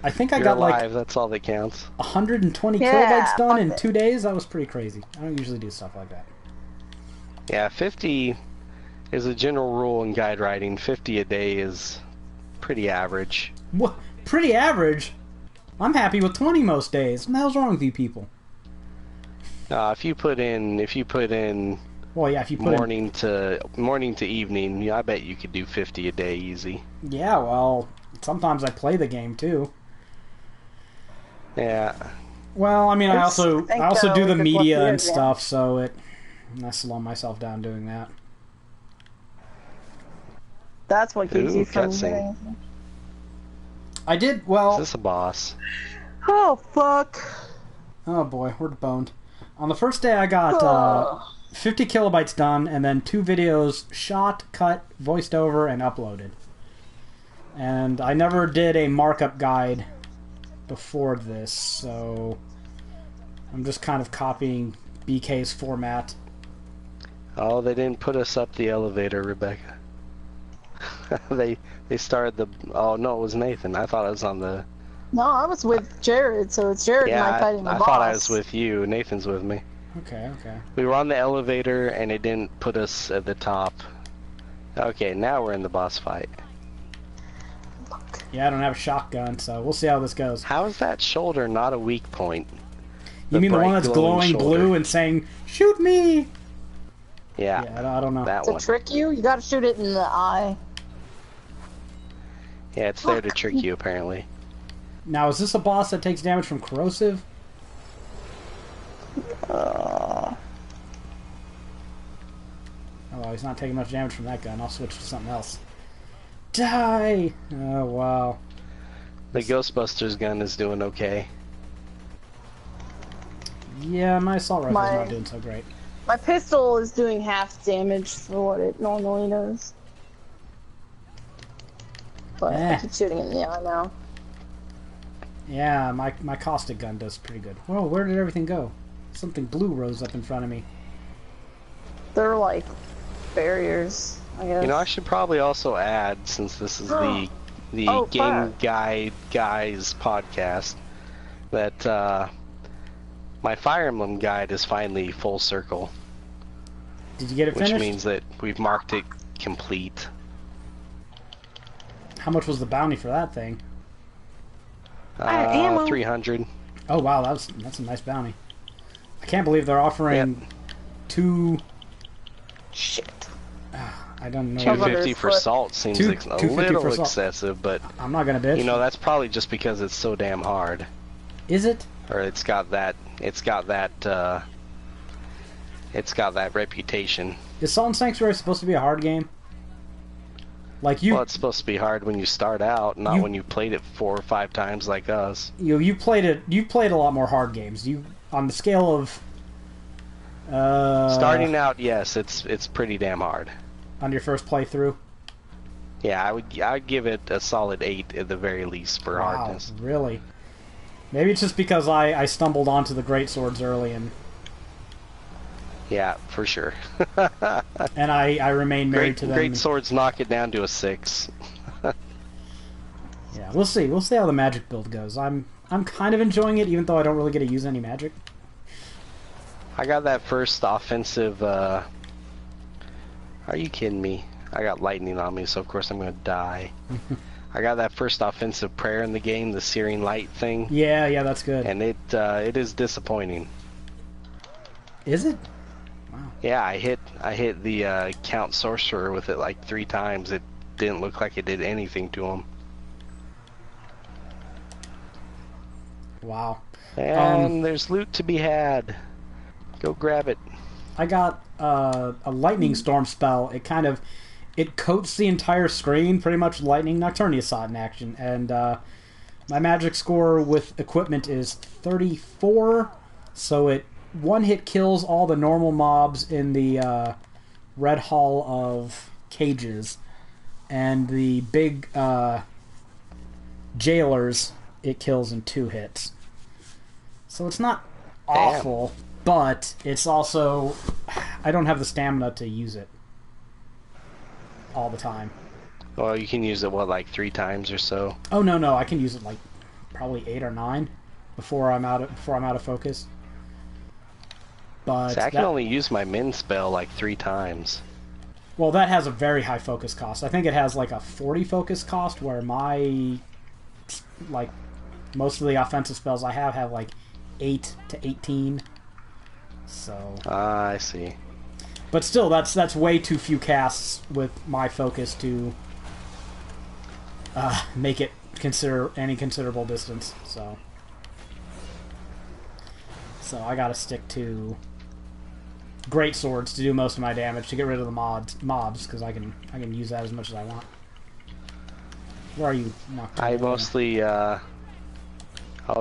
I think I You're got alive, like that's all that counts. 120 Yeah, kilobytes done in fuck it. 2 days. That was pretty crazy. I don't usually do stuff like that. Yeah, 50 is a general rule in guide writing. 50 a day is pretty average. What? Pretty average. I'm happy with 20 most days. What the hell's wrong with you people? If you put in Well, yeah, if you put morning to evening, yeah, I bet you could do 50 a day easy. Yeah, well, sometimes I play the game too. Yeah. Well, I mean, I also do the we could media look and good, yeah. stuff, so I slow myself down doing that. That's what keeps Ooh, you from cutscene. getting... I did Is well. this a boss? Oh, fuck. Oh boy, we're boned. On the first day, I got 50 kilobytes done, and then 2 videos shot, cut, voiced over, and uploaded. And I never did a markup guide before this, so I'm just kind of copying BK's format. Oh, they didn't put us up the elevator, Rebecca. they started the... Oh, no, it was Nathan. I thought I was on the... No, I was with Jared, so it's Jared and I fighting the I boss. thought I was with you. Nathan's with me. Okay. We were on the elevator, and it didn't put us at the top. Okay, now we're in the boss fight. Yeah, I don't have a shotgun, so we'll see how this goes. How is that shoulder not a weak point? You mean the one bright that's glowing shoulder. blue and saying, "Shoot me"? Yeah, Yeah, I don't know. that To one. trick you, you gotta shoot it in the eye. Yeah, it's there to trick you, apparently. Now, is this a boss that takes damage from corrosive? Uh, Oh, well, he's not taking much damage from that gun. I'll switch to something else. Die! Oh, wow. The Ghostbusters gun is doing okay. Yeah, my assault rifle's My- not doing so great. my pistol is doing half damage for what it normally does. But I keep shooting it in the eye now. Yeah, my caustic gun does pretty good. Whoa, where did everything go? Something blue rose up in front of me. They're like barriers, I guess. You know, I should probably also add, since this is the Oh, Game fuck. Guys podcast, that my Fire Emblem guide is finally full circle, Did you get it which finished? means that we've marked it complete. How much was the bounty for that thing? ammo. 300. Oh wow, that's a nice bounty. I can't believe they're offering 2. Shit. I don't know. 250 for foot. salt seems Two- like a 250 little for salt. excessive, but I'm not gonna bitch. you know that's probably just because it's so damn hard, Is it? or it's got that reputation. Is Salt and Sanctuary supposed to be a hard game? Like you, Well, it's supposed to be hard when you start out, not You- when you played it 4 or 5 times like us. you played it. You played a lot more hard games. You on the scale of Starting out, yes, it's pretty damn hard. on your first playthrough. Yeah, I'd give it a solid 8 at the very least for Wow, hardness. really? Maybe it's just because I stumbled onto the great swords early and Yeah, for sure. I remain married to them. Great swords knock it down to a 6. Yeah, we'll see. We'll see how the magic build goes. I'm kind of enjoying it, even though I don't really get to use any magic. I got that first offensive. Are you kidding me? I got lightning on me, so of course I'm gonna die. I got that first offensive prayer in the game, the Searing Light thing. Yeah, that's good. And it is disappointing. Is it? Wow. Yeah, I hit the Count Sorcerer with it like 3 times. It didn't look like it did anything to him. Wow. And there's loot to be had. Go grab it. I got a lightning storm spell. It coats the entire screen, pretty much. Lightning Nocturnia saw it in action, and my magic score with equipment is 34, so it one-hit kills all the normal mobs in the Red Hall of Cages, and the big jailers it kills in 2 hits. So it's not awful, but it's also... I don't have the stamina to use it all the time. Well, you can use it, what, like 3 times or so? Oh, no, I can use it like probably 8 or 9 before I'm out of focus. But see, I can only use my min spell like 3 times. Well, that has a very high focus cost. I think it has like a 40 focus cost, where my... like, most of the offensive spells I have like 8 to 18. So... I see. But still, that's way too few casts with my focus to make it consider any considerable distance. So I gotta stick to great swords to do most of my damage, to get rid of the mobs, because I can use that as much as I want. Where are you? I mostly oh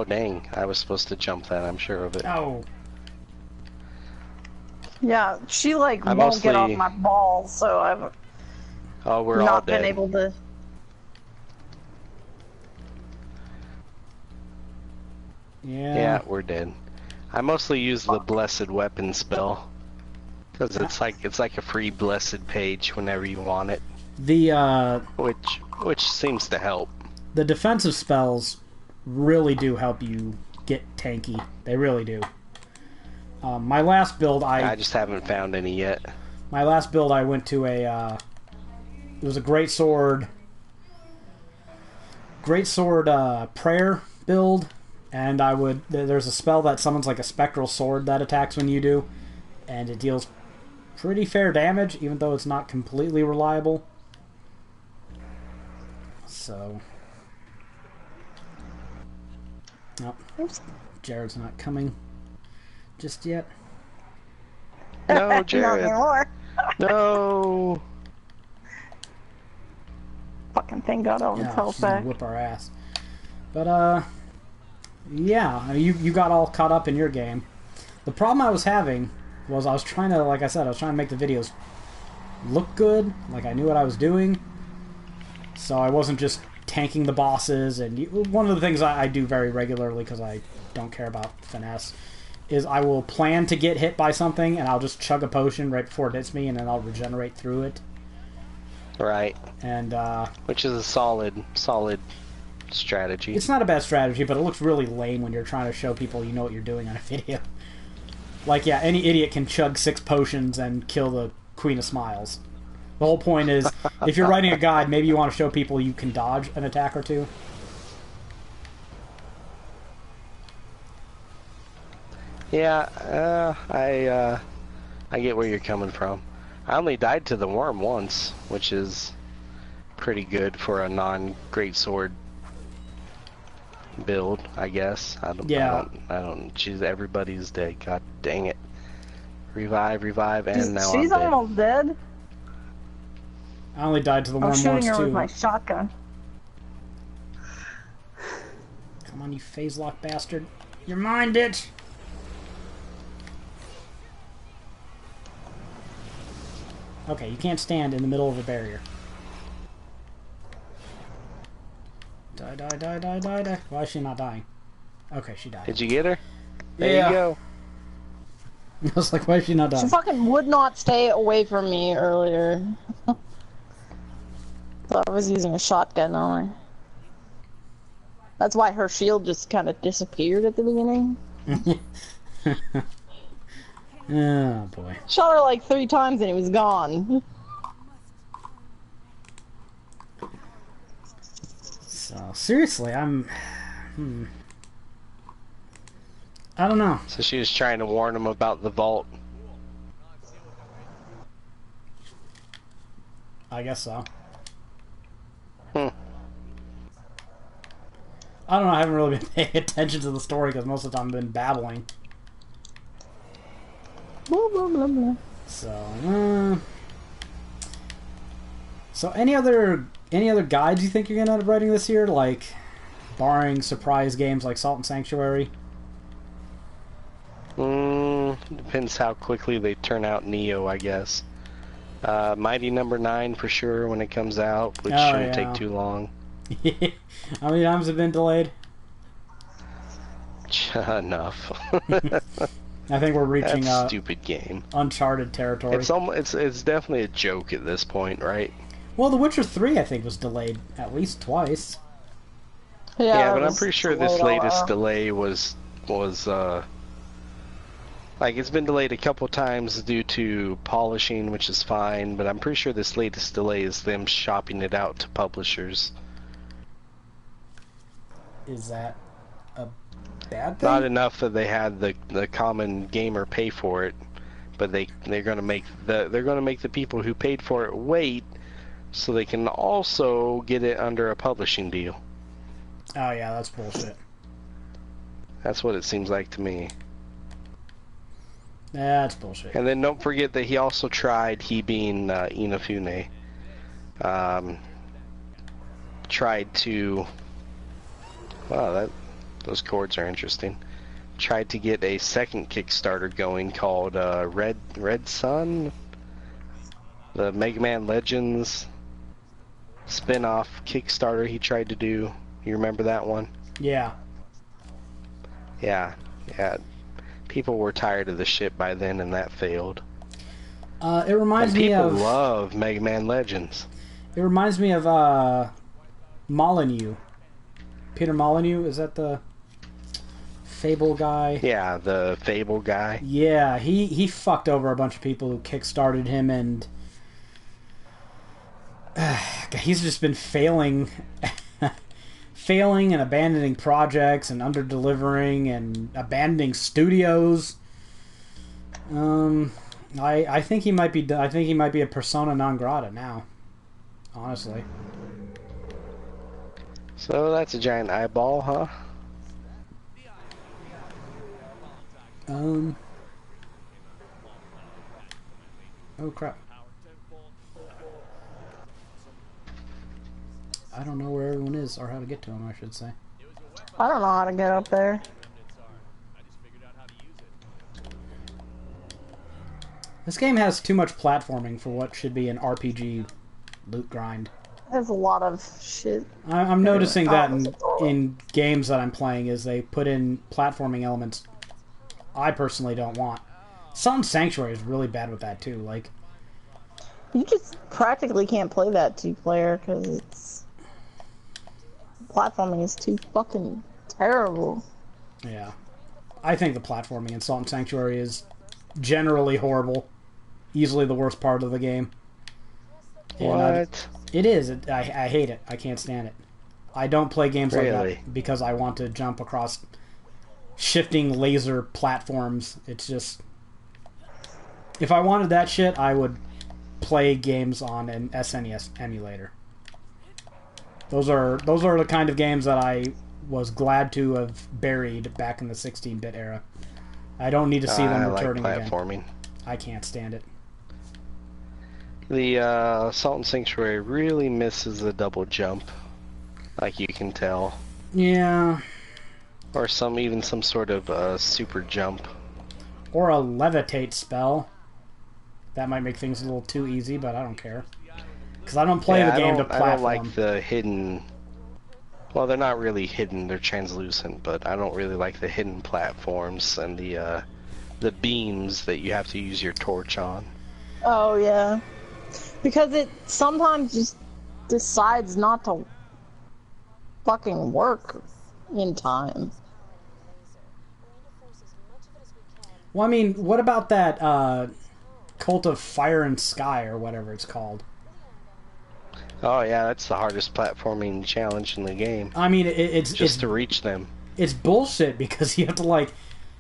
dang! I was supposed to jump that. I'm sure of it. Oh. Yeah, she like won't get off my balls, so I've not been able to. Yeah, we're dead. I mostly use the Blessed Weapon spell because it's like a free blessed page whenever you want it. The which seems to help. The defensive spells really do help you get tanky. They really do. My last build, I just haven't found any yet. My last build, I went to it was a great sword prayer build, and there's a spell that summons like a spectral sword that attacks when you do, and it deals pretty fair damage, even though it's not completely reliable. So, nope. Oops. Jared's not coming just yet. No, Jared. Not anymore. No. Fucking thing got all its health back. Whip our ass. But yeah, I mean, you got all caught up in your game. The problem I was having was I was trying to, like I said, I was trying to make the videos look good, like I knew what I was doing. So I wasn't just tanking the bosses. And one of the things I do very regularly, because I don't care about finesse, is I will plan to get hit by something, and I'll just chug a potion right before it hits me, and then I'll regenerate through it. Right. And which is a solid strategy. It's not a bad strategy, but it looks really lame when you're trying to show people you know what you're doing on a video. Like, yeah, any idiot can chug 6 potions and kill the Queen of Smiles. The whole point is, if you're writing a guide, maybe you want to show people you can dodge an attack or two. Yeah, I get where you're coming from. I only died to the worm once, which is pretty good for a non-greatsword build, I guess. I don't. She's everybody's dead. God dang it! Revive, and now she's I'm dead. almost dead. I only died to the worm once too. I'm shooting her with my shotgun. Come on, you phase lock bastard! You're mine, bitch! Okay, you can't stand in the middle of a barrier. Die. Why is she not dying? Okay, she died. Did you get her? There you go. I was like, why is she not dying? She fucking would not stay away from me earlier. So I was using a shotgun on her. That's why her shield just kind of disappeared at the beginning. Oh, boy. Shot her like 3 times and it was gone. So seriously, I don't know. So she was trying to warn him about the vault. I guess so. Hmm. I don't know. I haven't really been paying attention to the story because most of the time I've been babbling. Blah, blah, blah, blah. So any other guides you think you're gonna end up writing this year, like barring surprise games like Salt and Sanctuary? Depends how quickly they turn out Nioh, I guess. Mighty Number 9 for sure when it comes out, which shouldn't take too long. How many times have been delayed? Enough. I think we're reaching That a stupid game. uncharted territory. It's definitely a joke at this point, right? Well, The Witcher 3 I think was delayed at least twice. Yeah, but I'm pretty sure this latest delay was like, it's been delayed a couple times due to polishing, which is fine, but I'm pretty sure this latest delay is them shopping it out to publishers. Is that a bad thing? Not enough that they had the common gamer pay for it, but they're gonna make the people who paid for it wait, so they can also get it under a publishing deal. Oh yeah, that's bullshit. That's what it seems like to me. That's bullshit. And then don't forget that he also tried, he being Inafune, tried to, wow, those chords are interesting. Tried to get a second Kickstarter going called Red Sun, the Mega Man Legends spin-off Kickstarter he tried to do. You remember that one? Yeah. Yeah. People were tired of the shit by then, and that failed. It reminds me of... People love Mega Man Legends. It reminds me of Molyneux. Peter Molyneux, is that the Fable guy? Yeah, the Fable guy. Yeah, he fucked over a bunch of people who kickstarted him, and he's just been failing and abandoning projects and under-delivering and abandoning studios. I think he might be a persona non grata now, honestly. So that's a giant eyeball, huh? Oh crap. I don't know where everyone is, or how to get to them, I should say. I don't know how to get up there. This game has too much platforming for what should be an RPG loot grind. There's a lot of shit. I'm noticing that in games that I'm playing, is they put in platforming elements I personally don't want. Salt and Sanctuary is really bad with that too. Like, you just practically can't play that 2-player because it's platforming is too fucking terrible. Yeah, I think the platforming in Salt and Sanctuary is generally horrible. Easily the worst part of the game. What? It is. I hate it. I can't stand it. I don't play games like that because I want to jump across shifting laser platforms. It's just... If I wanted that shit, I would play games on an SNES emulator. Those are the kind of games that I was glad to have buried back in the 16-bit era. I don't need to see them returning again. Platforming. I can't stand it. The Salt and Sanctuary really misses a double jump, like you can tell. Yeah. Or even some sort of super jump. Or a levitate spell. That might make things a little too easy, but I don't care. Because I don't play the game to platform. I don't like the hidden... Well, they're not really hidden, they're translucent, but I don't really like the hidden platforms and the beams that you have to use your torch on. Oh, yeah. Because it sometimes just decides not to fucking work in time. Well, I mean, what about that Cult of Fire and Sky, or whatever it's called? Oh yeah, that's the hardest platforming challenge in the game. I mean, it's just to reach them. It's bullshit because you have to like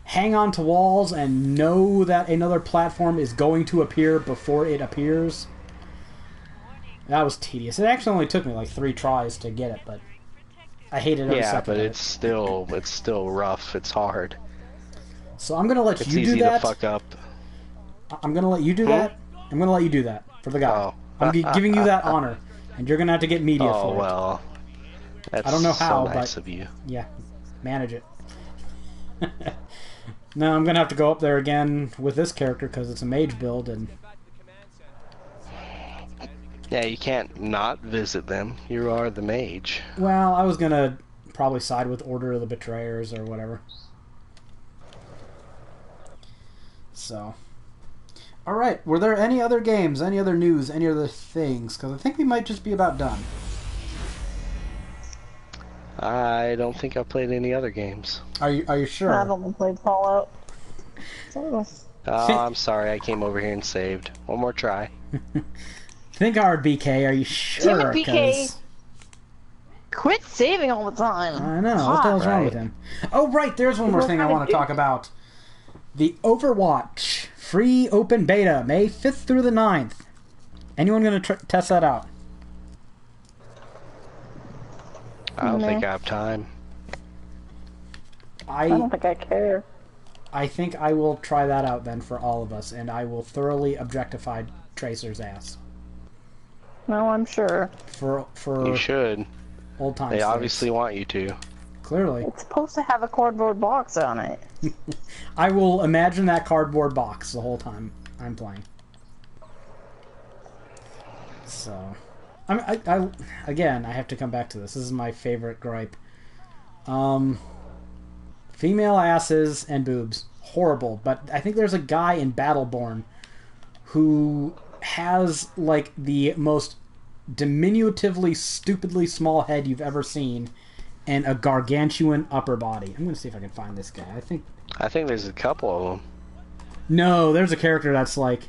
hang on to walls and know that another platform is going to appear before it appears. That was tedious. It actually only took me like 3 tries to get it, but I hated every second. Yeah, but of it's still rough. It's hard. So I'm gonna let you do that. It's easy to fuck up. I'm gonna let you do that. I'm gonna let you do that for the guy. Oh. I'm giving you that honor, and you're gonna have to get media for it. Oh well, that's I don't know how, so nice but of you. Yeah, manage it. No, I'm gonna have to go up there again with this character because it's a mage build, and yeah, you can't not visit them. You are the mage. Well, I was gonna probably side with Order of the Betrayers or whatever. So, all right. Were there any other games, any other news, any other things? Because I think we might just be about done. I don't think I've played any other games. Are you sure? I've only played Fallout. Oh, I'm sorry. I came over here and saved. One more try. Think hard, BK. Are you sure? Damn it, BK. Quit saving all the time. I know. What the hell's wrong with him? Oh, right. There's one more thing I want to talk about. The Overwatch free open beta, May 5th through the 9th. Anyone going to test that out? I don't think I have time. I don't think I care. I think I will try that out then for all of us, and I will thoroughly objectify Tracer's ass. No, I'm sure. For you should. Old times. They obviously want you to. Clearly. It's supposed to have a cardboard box on it. I will imagine that cardboard box the whole time I'm playing. So, again, I have to come back to this. This is my favorite gripe. Female asses and boobs. Horrible. But I think there's a guy in Battleborn who has, like, the most diminutively, stupidly small head you've ever seen and a gargantuan upper body. I'm going to see if I can find this guy. I think there's a couple of them. No, there's a character that's, like,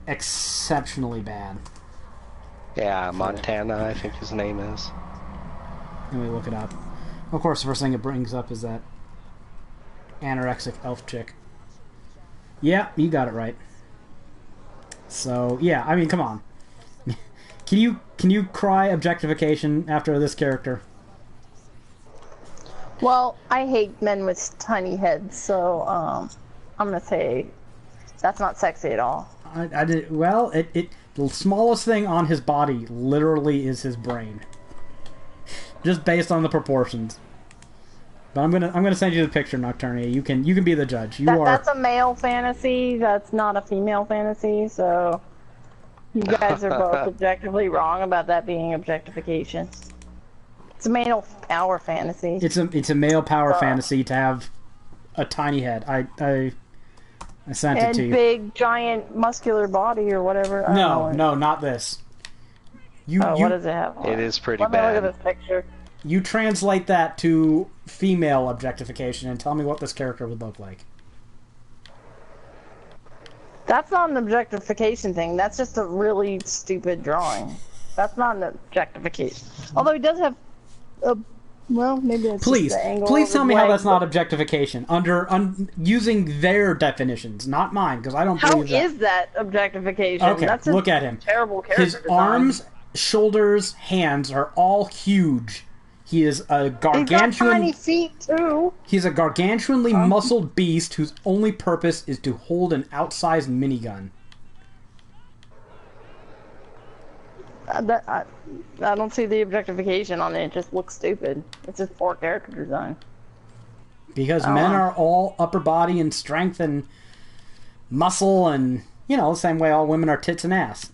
exceptionally bad. Yeah, Montana, I think his name is. Let me look it up. Of course, the first thing it brings up is that anorexic elf chick. Yeah, you got it right. So, yeah, I mean, come on. Can you cry objectification after this character? Well, I hate men with tiny heads, so I'm gonna say that's not sexy at all. Well, the smallest thing on his body literally is his brain, just based on the proportions. But I'm gonna send you the picture, Nocturnia. You can be the judge. That's a male fantasy. That's not a female fantasy. So you guys are both objectively wrong about that being objectification. It's a male power fantasy. It's a male power fantasy to have a tiny head. I sent it to you. And big, giant, muscular body or whatever. No, not this. What does it have? It is pretty bad. Let me look at this picture. You translate that to female objectification and tell me what this character would look like. That's not an objectification thing. That's just a really stupid drawing. That's not an objectification. Although he does have well, maybe it's please, just the angle please of tell his me how leg, that's not objectification using their definitions, not mine, because I don't believe that. How is that objectification? Okay, that's look at him. Terrible character His design. arms, shoulders, hands are all huge. He is a gargantuan. He's got tiny feet too. He's a gargantuanly muscled beast whose only purpose is to hold an outsized minigun. I don't see the objectification on it. It just looks stupid. It's just poor character design. Because men are all upper body and strength and muscle and, the same way all women are tits and ass.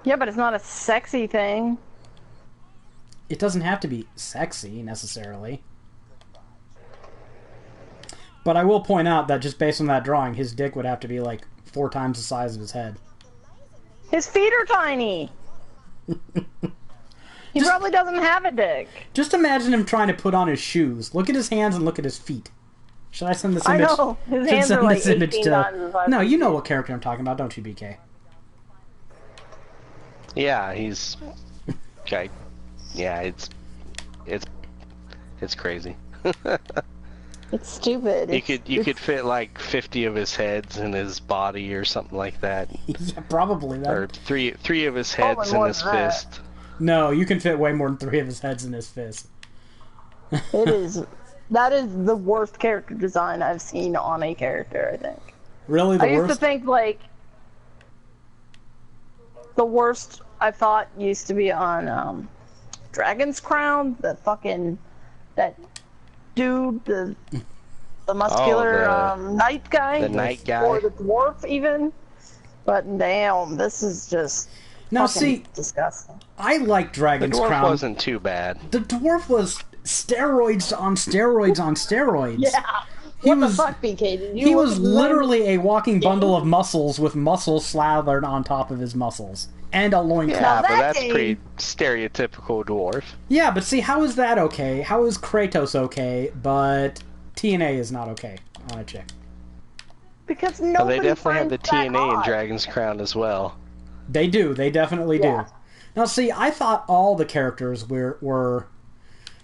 Yeah, but it's not a sexy thing. It doesn't have to be sexy, necessarily. But I will point out that just based on that drawing, his dick would have to be, 4 times the size of his head. His feet are tiny! He probably doesn't have a dick. Just imagine him trying to put on his shoes. Look at his hands and look at his feet. Should I send this I image? know. His should hands send are like this image 18 to... times the size No, of you know his what character I'm talking about, don't you, BK? Yeah, he's... Okay. Yeah, it's crazy. It's stupid. You could fit like 50 of his heads in his body or something like that. Yeah, probably. Or three of his heads in more his than that. fist. No, you can fit way more than 3 of his heads in his fist. It is. That is the worst character design I've seen on a character, I think. Really, the I used worst? to think, like, the worst I thought used to be on Dragon's Crown, that dude, the muscular knight guy. The knight guy. Or the dwarf, even. But damn, this is just Now, fucking see, disgusting. I like The Dragon's dwarf Crown. wasn't too bad. The dwarf was steroids on steroids on steroids. Yeah. He What was- the fuck, BK? Did you He look was at the literally a walking bundle of muscles with muscles slathered on top of his muscles. And a loincloth. Yeah, but that that's game- pretty stereotypical dwarf. Yeah, but see, how is that okay? How is Kratos okay, but TNA is not okay on a chick? Because Well, nobody they definitely have finds the that TNA in hot. Dragon's Crown as well. They do. They definitely Yeah. do. Now, see, I thought all the characters were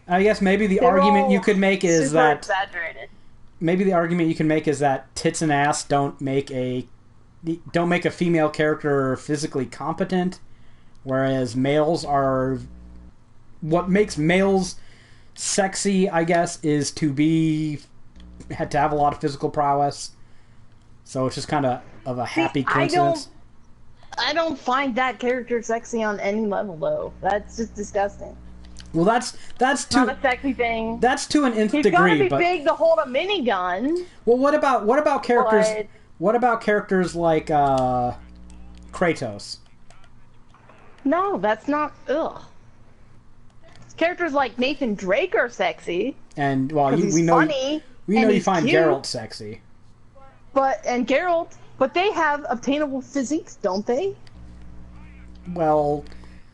I guess maybe the They're argument all you could make is super that exaggerated. maybe the argument you can make is that tits and ass don't make a female character physically competent, whereas males are... What makes males sexy, I guess, is to have a lot of physical prowess. So it's just kind of a happy coincidence. I don't find that character sexy on any level, though. That's just disgusting. Well, that's Not to a sexy thing. that's to an nth He's degree. gotta be But big to hold a minigun. well, what about characters? But- What about characters like Kratos? No, that's not. Ugh. Characters like Nathan Drake are sexy. And well, 'Cause he's we know funny. we know and you he's find cute. Geralt sexy. But they have obtainable physiques, don't they? Well,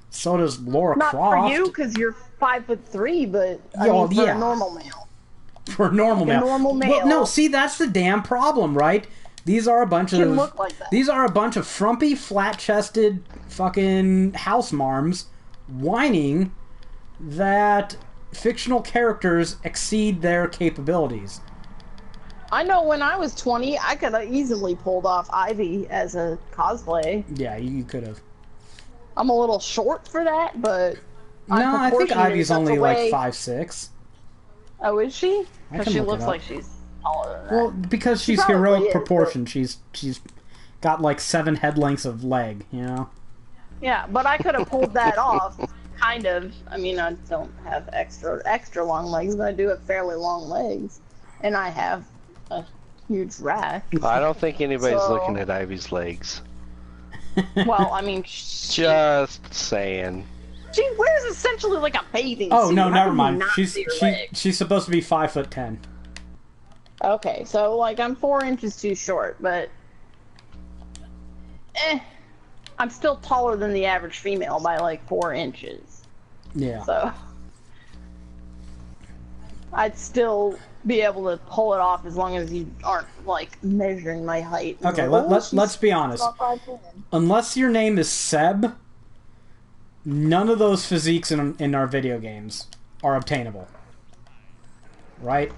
so does Lara Not Croft. for you, because you're 5'3", but I Yeah, mean, for yeah. a normal male. For a normal Like a male. normal Well, male. no, see, that's the damn problem, right? These are a bunch Can of look like that. these are a bunch of frumpy, flat-chested, fucking house marms whining that fictional characters exceed their capabilities. I know when I was 20, I could have easily pulled off Ivy as a cosplay. Yeah, you could have. I'm a little short for that, but No, I'm I think proportionate in Ivy's such a only way- like 5'6". Oh, is she? I Because can she look it looks up. like she's taller than that. Well, because she's probably heroic is, proportion. She's got like 7 head lengths of leg, you know? Yeah, but I could have pulled that off, kind of. I mean, I don't have extra long legs, but I do have fairly long legs, and I have a huge rack. I don't think anybody's So- looking at Ivy's legs. Well, I mean, Just saying. she wears essentially like a bathing Oh suit. no, How never can you mind. not see her legs? She's supposed to be 5'10". Okay, so like I'm 4 inches too short, but I'm still taller than the average female by like 4 inches. Yeah. So I'd still be able to pull it off as long as you aren't like measuring my height. Okay, Like, oh, let's she's be honest. not 5'10". Unless your name is Seb, none of those physiques in our video games are obtainable. Right?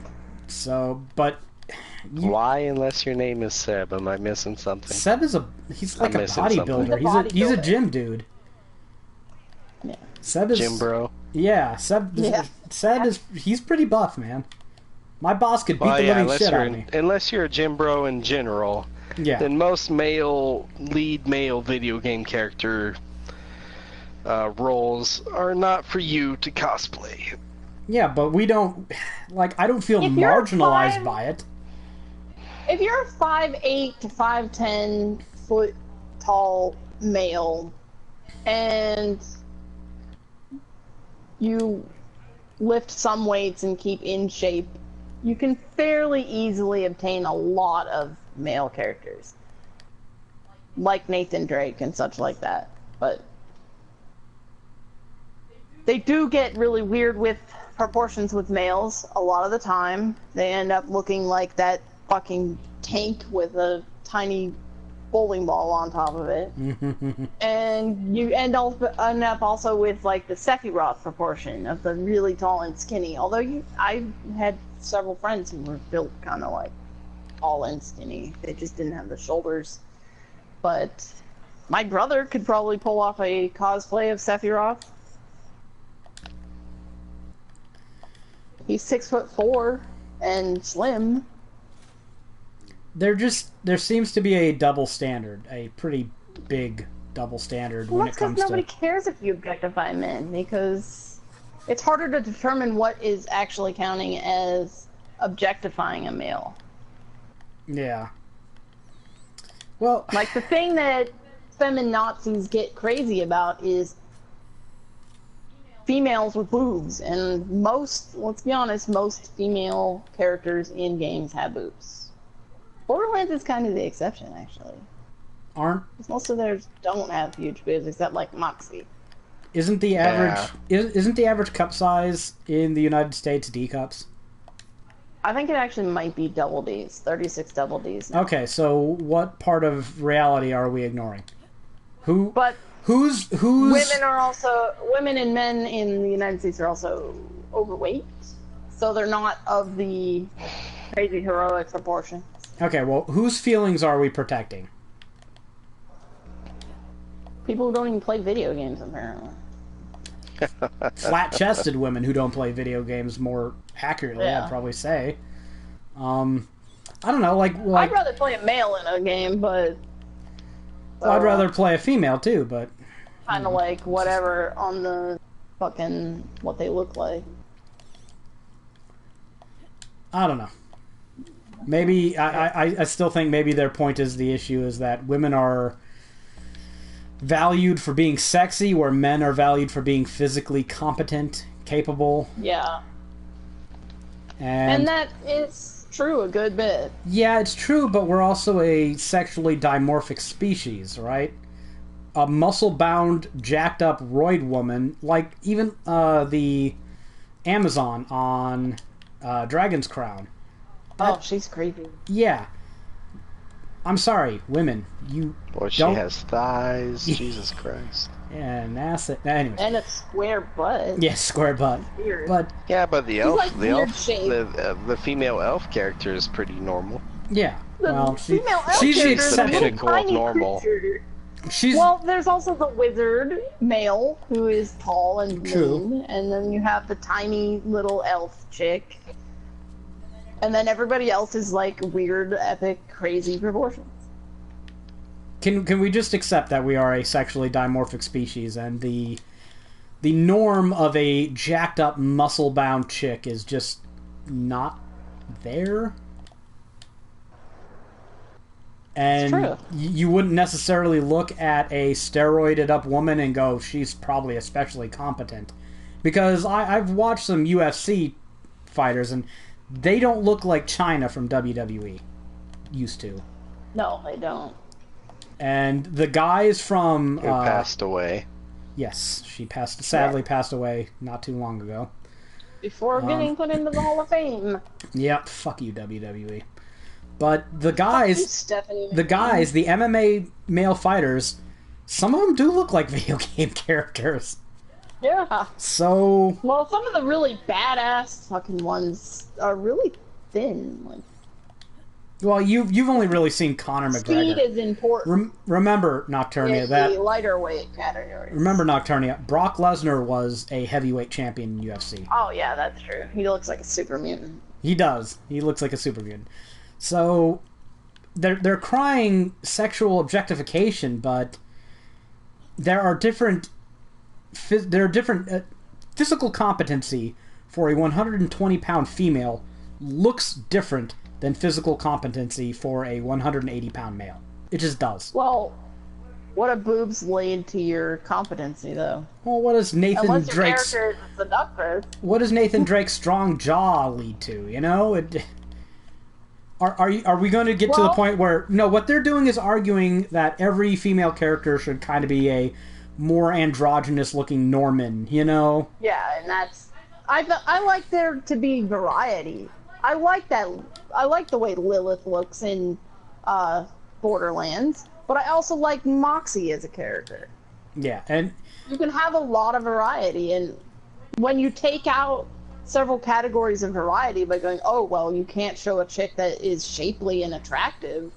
So, but Why, unless your name is Seb? Am I missing something? Seb is he's like I'm a missing bodybuilder. something. He's a Bodybuilder. gym dude. Yeah. Seb is Jim Bro? Yeah, Seb Yeah. he's pretty buff, man. My boss could beat Well, the yeah, living shit out of me. unless you're a Jim Bro in general, Yeah. then most lead male video game character roles are not for you to cosplay. Yeah, but we don't I don't feel If you're marginalized 5 by it. If you're a 5'8" to 5'10" foot tall male, and you lift some weights and keep in shape, you can fairly easily obtain a lot of male characters. Like Nathan Drake and such like that. But they do get really weird with proportions with males. A lot of the time, they end up looking like that fucking tank with a tiny bowling ball on top of it. And you end up also with like the Sephiroth proportion of the really tall and skinny. Although I had several friends who were built kind of like tall and skinny. They just didn't have the shoulders. But my brother could probably pull off a cosplay of Sephiroth. He's 6'4" and slim. There seems to be a double standard, a pretty big double standard when it comes to... nobody cares if you objectify men, because it's harder to determine what is actually counting as objectifying a male. Yeah. Well... Like, the thing that feminazis get crazy about is females with boobs, and let's be honest, most female characters in games have boobs. Borderlands is kind of the exception, actually. Most of theirs don't have huge boobs, except like Moxie. Isn't the average cup size in the United States D cups? I think it actually might be double Ds, 36 double Ds. Now. Okay, so what part of reality are we ignoring? Who's women and men in the United States are also overweight, so they're not of the crazy heroic proportion. Okay, well, whose feelings are we protecting? People who don't even play video games, apparently. Flat-chested women who don't play video games, more accurately, yeah. I'd probably say. I don't know, like I'd rather play a male in a game, but... Well, I'd rather play a female, too, but... Kind of like whatever on the fucking... what they look like. I don't know. Maybe, I still think maybe their point is the issue is that women are valued for being sexy, where men are valued for being physically competent, capable. Yeah. And that is true a good bit. Yeah, it's true, but we're also a sexually dimorphic species, right? A muscle-bound, jacked-up roid woman, like even the Amazon on Dragon's Crown. Oh, she's creepy. Yeah. I'm sorry, women. You Boy, she has thighs. Jesus Christ. Yeah, and ass. Anyway. And a square butt. Yeah, square butt. Weird. But yeah, but the elf, like the female elf character is pretty normal. Yeah. Well, she's the exception. Pinnacle of normal. Well, there's also the wizard male who is tall and mean, and then you have the tiny little elf chick. And then everybody else is like weird, epic, crazy proportions. Can we just accept that we are a sexually dimorphic species, and the norm of a jacked up, muscle bound chick is just not there? And you wouldn't necessarily look at a steroided up woman and go, she's probably especially competent. Because I've watched some UFC fighters, and they don't look like China from WWE. Used to. No, they don't. And the guys from... Who passed away. Yes, she sadly passed away not too long ago. Before getting put into the Hall of Fame. Yep, fuck you, WWE. But the guys... the MMA male fighters, some of them do look like video game characters. Yeah. So... Well, some of the really badass fucking ones are really thin. Like... Well, you've only really seen Conor McGregor. Speed is important. Remember, Nocturnia, that... the lighter weight category. Remember, Nocturnia, Brock Lesnar was a heavyweight champion in UFC. Oh, yeah, that's true. He looks like a super mutant. He does. He looks like a super mutant. So, they're crying sexual objectification, but there are different physical competency for a 120-pound female looks different than physical competency for a 180-pound male. It just does. Well, what a boobs lead to your competency, though? Well, what does Nathan Drake's... What does Nathan Drake's strong jaw lead to, you know? Are we going to get to the point where... No, what they're doing is arguing that every female character should kind of be a more androgynous-looking Norman, you know? Yeah, and that's... I like there to be variety. I like that. I like the way Lilith looks in Borderlands, but I also like Moxie as a character. Yeah, and you can have a lot of variety, and when you take out several categories of variety by going, oh, well, you can't show a chick that is shapely and attractive,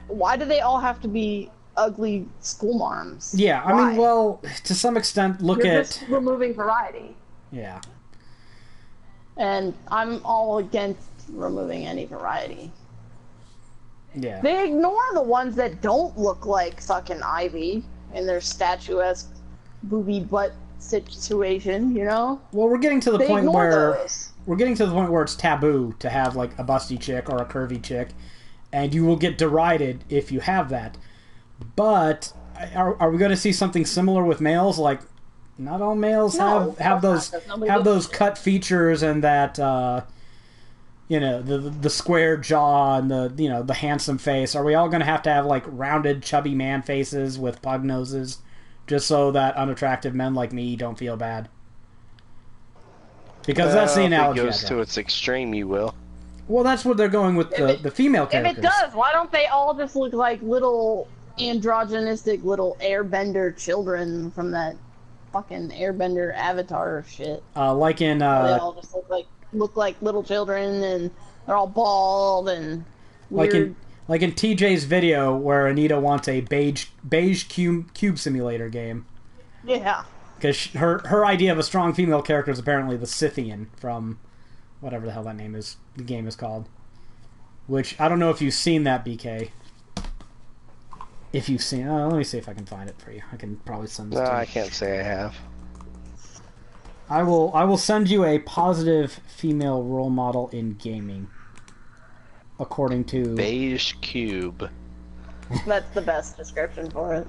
why do they all have to be ugly schoolmarms? Yeah, I mean, well, to some extent, You're just removing variety. Yeah. And I'm all against removing any variety. Yeah. They ignore the ones that don't look like fucking Ivy in their statuesque booby butt situation, you know? Well, we're getting to the point where those. We're getting to the point where it's taboo to have like a busty chick or a curvy chick, and you will get derided if you have that. But are we going to see something similar with males? Like, not all males have those cut features and that you know, the square jaw and the handsome face. Are we all going to have like rounded, chubby man faces with pug noses, just so that unattractive men like me don't feel bad? Because that's the analogy. If it goes to its extreme, you will. Well, that's what they're going with the female characters. If it does, why don't they all just look like little androgynistic little airbender children from that fucking airbender avatar shit? Like in... they all just look like little children, and they're all bald and weird. Like in TJ's video where Anita wants a beige cube simulator game. Yeah. Because her idea of a strong female character is apparently the Scythian from whatever the hell that the game is called. Which, I don't know if you've seen that, BK. If you've seen... let me see if I can find it for you. I can probably send this to you. No, I can't say I have. I will send you a positive female role model in gaming. According to... Beige cube. That's the best description for it.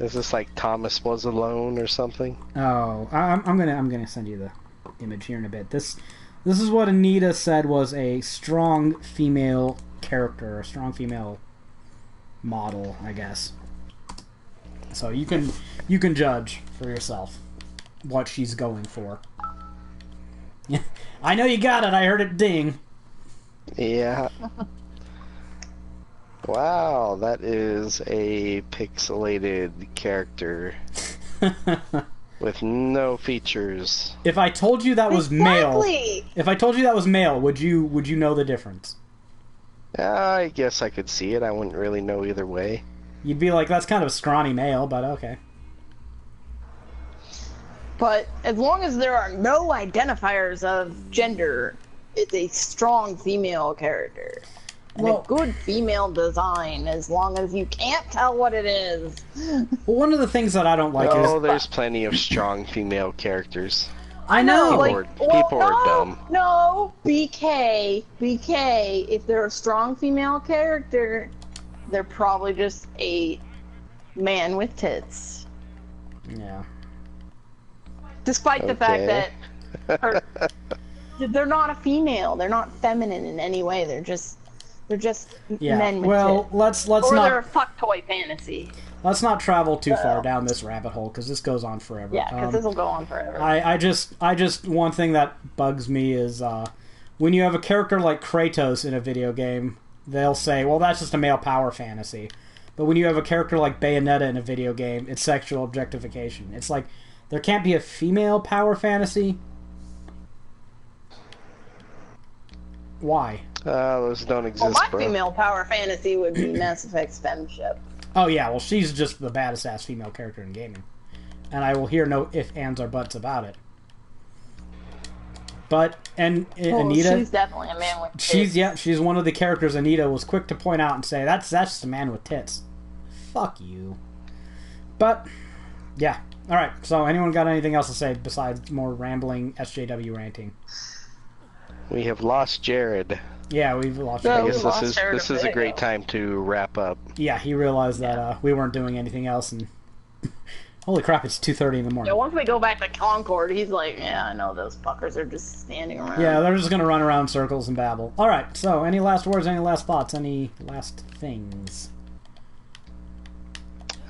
Is this like Thomas Was Alone or something? Oh, I'm gonna send you the image here in a bit. This is what Anita said was a strong female character, a strong female model, I guess. So you can judge for yourself what she's going for. I know you got it. I heard it ding. Yeah. Wow, that is a pixelated character with no features. If I told you that was male, would you know the difference? I guess I could see it. I wouldn't really know either way. You'd be like, that's kind of a scrawny male, but okay. But as long as there are no identifiers of gender, it's a strong female character. And a good female design, as long as you can't tell what it is. Well, one of the things that I don't like is... Oh, there's plenty of strong female characters. I know! People are dumb. No, BK, if they're a strong female character, they're probably just a man with tits. Yeah. Despite the fact that they're not a female, they're not feminine in any way, they're just men with tits. Let's or not... they're a fuck toy fantasy. Let's not travel too far down this rabbit hole, because this goes on forever. Yeah, because this will go on forever. I just one thing that bugs me is when you have a character like Kratos in a video game, they'll say, well, that's just a male power fantasy. But when you have a character like Bayonetta in a video game, it's sexual objectification. It's like, there can't be a female power fantasy? Why? Those don't exist, well, my bro. female power fantasy would be Mass Effect's Femship. Oh yeah, well she's just the baddest ass female character in gaming. And I will hear no ifs, ands, or buts about it. But, Anita... she's definitely a man with tits. She's one of the characters Anita was quick to point out and say, that's just a man with tits. Fuck you. But, yeah. Alright, so anyone got anything else to say besides more rambling SJW ranting? We have lost Jared. Yeah, we've lost Jared. I guess this is a great time to wrap up. Yeah, he realized that we weren't doing anything else, and holy crap, it's 2:30 in the morning. Yeah, once we go back to Concord, he's like, yeah, I know those fuckers are just standing around. Yeah, they're just gonna run around in circles and babble. Alright, so any last words, any last thoughts, any last things?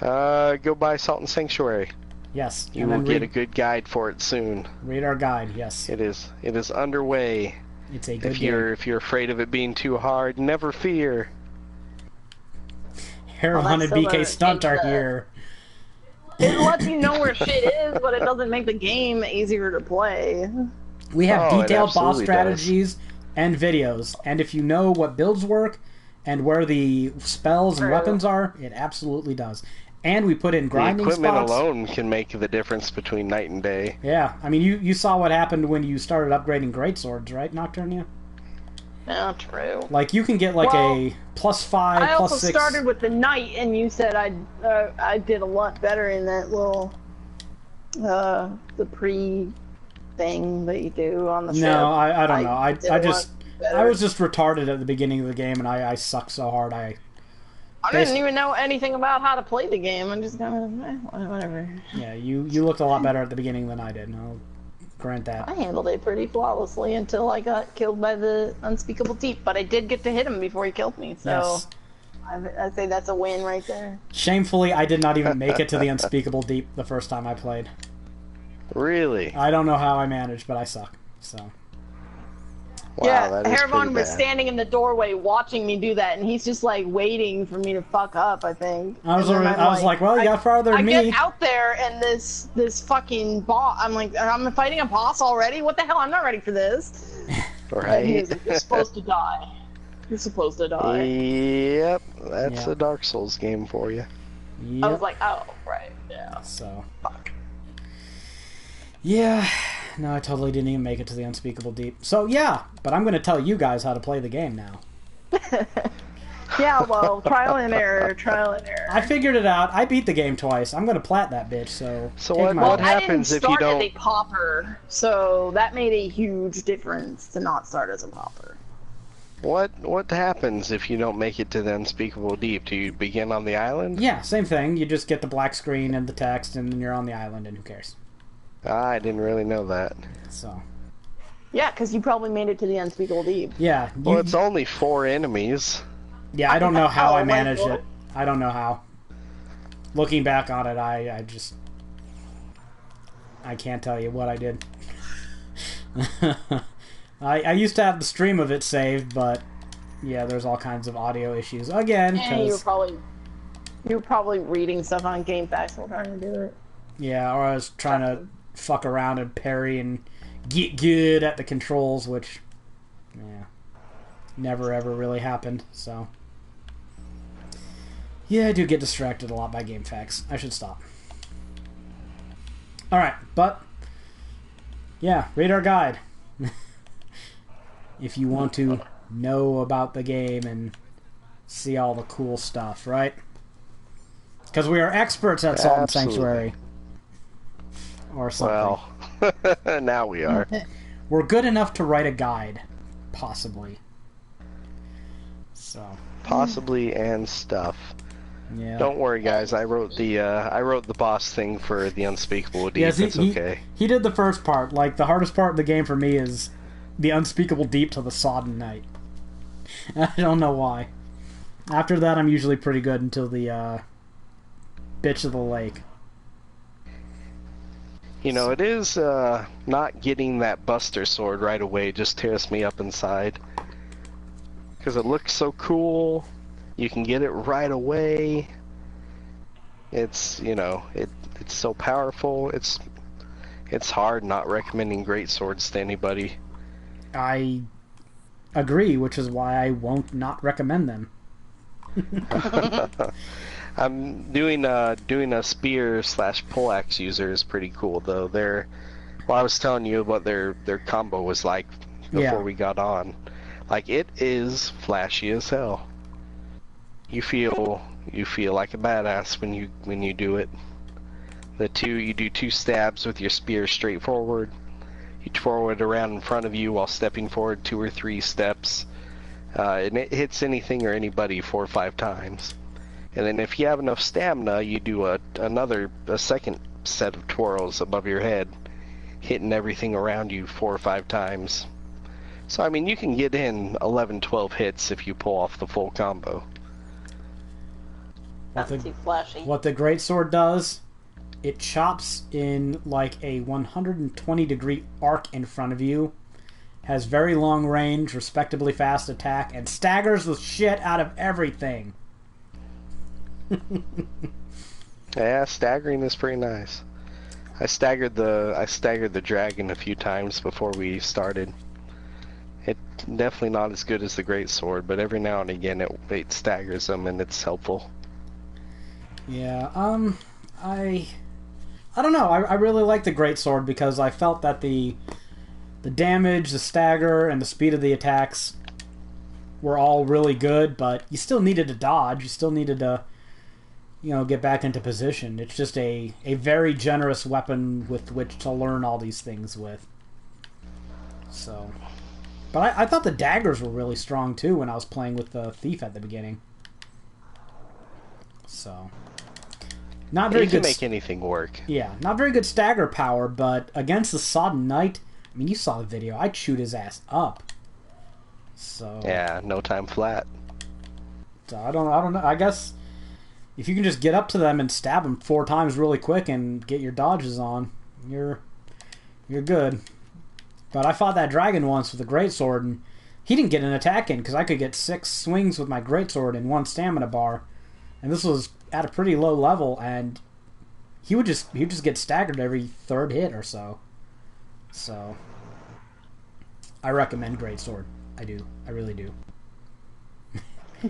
Go buy Salt and Sanctuary. Yes. You will get a good guide for it soon. Read our guide, yes. It is underway. It's a good game. If you're afraid of it being too hard, never fear. Haeravon and Bkstunt are here. It lets you know where shit is, but it doesn't make the game easier to play. We have detailed boss strategies and videos, and if you know what builds work and where the spells and weapons are, it absolutely does. And we put in grinding spots. The equipment alone can make the difference between night and day. Yeah, I mean, you saw what happened when you started upgrading greatswords, right, Nocturnia? Yeah, true. Like, you can get, like, a +5, +6... I also started with the knight, and you said I did a lot better in that little, the pre-thing that you do on the ship. No, I don't know. I was just retarded at the beginning of the game, and I sucked so hard, I didn't even know anything about how to play the game. I'm just kind of, whatever. Yeah, you looked a lot better at the beginning than I did, and I'll grant that. I handled it pretty flawlessly until I got killed by the unspeakable deep, but I did get to hit him before he killed me, so yes. I'd say that's a win right there. Shamefully, I did not even make it to the unspeakable deep the first time I played. Really? I don't know how I managed, but I suck, so... Wow, yeah, Haeravon was standing in the doorway watching me do that, and he's just like waiting for me to fuck up, I think. I was like, well, you got farther than me. I get out there, and this fucking boss, I'm like, I'm fighting a boss already? What the hell? I'm not ready for this. Right. He's like, you're supposed to die. You're supposed to die. Yep, that's a Dark Souls game for you. Yep. I was like, oh, right, yeah. So. Fuck. Yeah, no, I totally didn't even make it to the unspeakable deep. So, yeah, but I'm going to tell you guys how to play the game now. Yeah, well, trial and error. I figured it out. I beat the game twice. I'm going to plat that bitch, so... So what happens if you don't... I didn't start as a pauper, so that made a huge difference to not start as a pauper. What happens if you don't make it to the unspeakable deep? Do you begin on the island? Yeah, same thing. You just get the black screen and the text, and then you're on the island, and who cares? I didn't really know that. So. Yeah, because you probably made it to the unspeakable deep. Yeah. Well, it's only 4 enemies. Yeah, I don't know how I managed it. I don't know how. Looking back on it, I just... I can't tell you what I did. I used to have the stream of it saved, but... Yeah, there's all kinds of audio issues. Again, because... You were probably reading stuff on GameFAQs while trying to do it. Yeah, or I was trying to fuck around and parry and get good at the controls, which, yeah, never ever really happened, so. Yeah, I do get distracted a lot by GameFAQs. I should stop. Alright, but, yeah, read our guide. If you want to know about the game and see all the cool stuff, right? Because we are experts at Salt and Sanctuary. Or something. Well, now we are. We're good enough to write a guide, possibly. So. Possibly and stuff. Yeah. Don't worry, guys. I wrote the boss thing for the unspeakable deep. Yes, it's okay. He did the first part. Like, the hardest part of the game for me is the unspeakable deep to the sodden night. I don't know why. After that, I'm usually pretty good until the bitch of the lake. You know, it is not getting that Buster Sword right away just tears me up inside. Because it looks so cool. You can get it right away. It's, you know, it's so powerful. It's hard not recommending great swords to anybody. I agree, which is why I won't not recommend them. I'm doing a spear / poleaxe user is pretty cool though. Well, I was telling you what their combo was like before we got on. Like, it is flashy as hell. You feel like a badass when you do it. You do 2 stabs with your spear straight forward. You twirl it around in front of you while stepping forward 2 or 3 steps. And it hits anything or anybody 4 or 5 times. And then if you have enough stamina, you do a second set of twirls above your head, hitting everything around you 4 or 5 times. So, I mean, you can get in 11, 12 hits if you pull off the full combo. That's too flashy. What the greatsword does it chops in like a 120-degree arc in front of you, has very long range, respectably fast attack, and staggers the shit out of everything. Yeah, staggering is pretty nice. I staggered the dragon a few times before we started. It's definitely not as good as the great sword, but every now and again it staggers them and it's helpful. Yeah, I don't know. I really like the great sword because I felt that the damage, the stagger, and the speed of the attacks were all really good, but you still needed to dodge. You still needed to, get back into position. It's just a very generous weapon with which to learn all these things with. So, but I thought the daggers were really strong too when I was playing with the thief at the beginning. So, not very good. You can make anything work. Yeah, not very good stagger power, but against the Sodden Knight, I mean, you saw the video. I'd shoot his ass up. So yeah, no time flat. So I don't know. I guess if you can just get up to them and stab them 4 times really quick and get your dodges on, you're good. But I fought that dragon once with a greatsword, and he didn't get an attack in because I could get 6 swings with my greatsword in 1 stamina bar, and this was at a pretty low level, and he would just get staggered every 3rd hit or so. So I recommend greatsword. I do. I really do.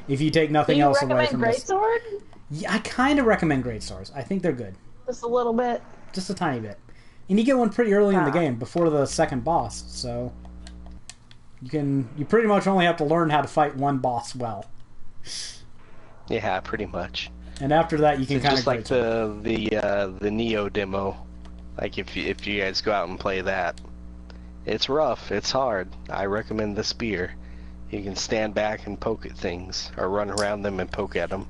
If you take nothing else away from this. Do you recommend greatsword? Yeah, I kind of recommend greatswords. I think they're good. Just a little bit? Just a tiny bit. And you get one pretty early in the game, before the second boss, so you pretty much only have to learn how to fight one boss well. Yeah, pretty much. And after that, you can kind of just like the Nioh demo. Like if you guys go out and play that, it's rough, it's hard. I recommend the spear. You can stand back and poke at things, or run around them and poke at them.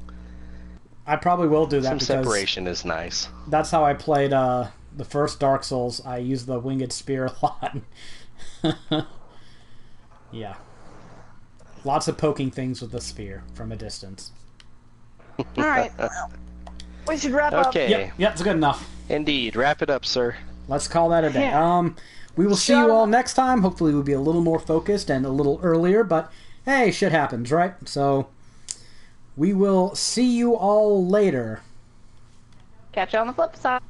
I probably will do that. Some because separation is nice. That's how I played the first Dark Souls. I used the winged spear a lot. Yeah. Lots of poking things with the spear from a distance. Alright, well, we should wrap up. Yep, it's good enough. Indeed, wrap it up, sir. Let's call that a day. Yeah. We will see you all next time. Hopefully we'll be a little more focused and a little earlier, but hey, shit happens, right? So, we will see you all later. Catch you on the flip side.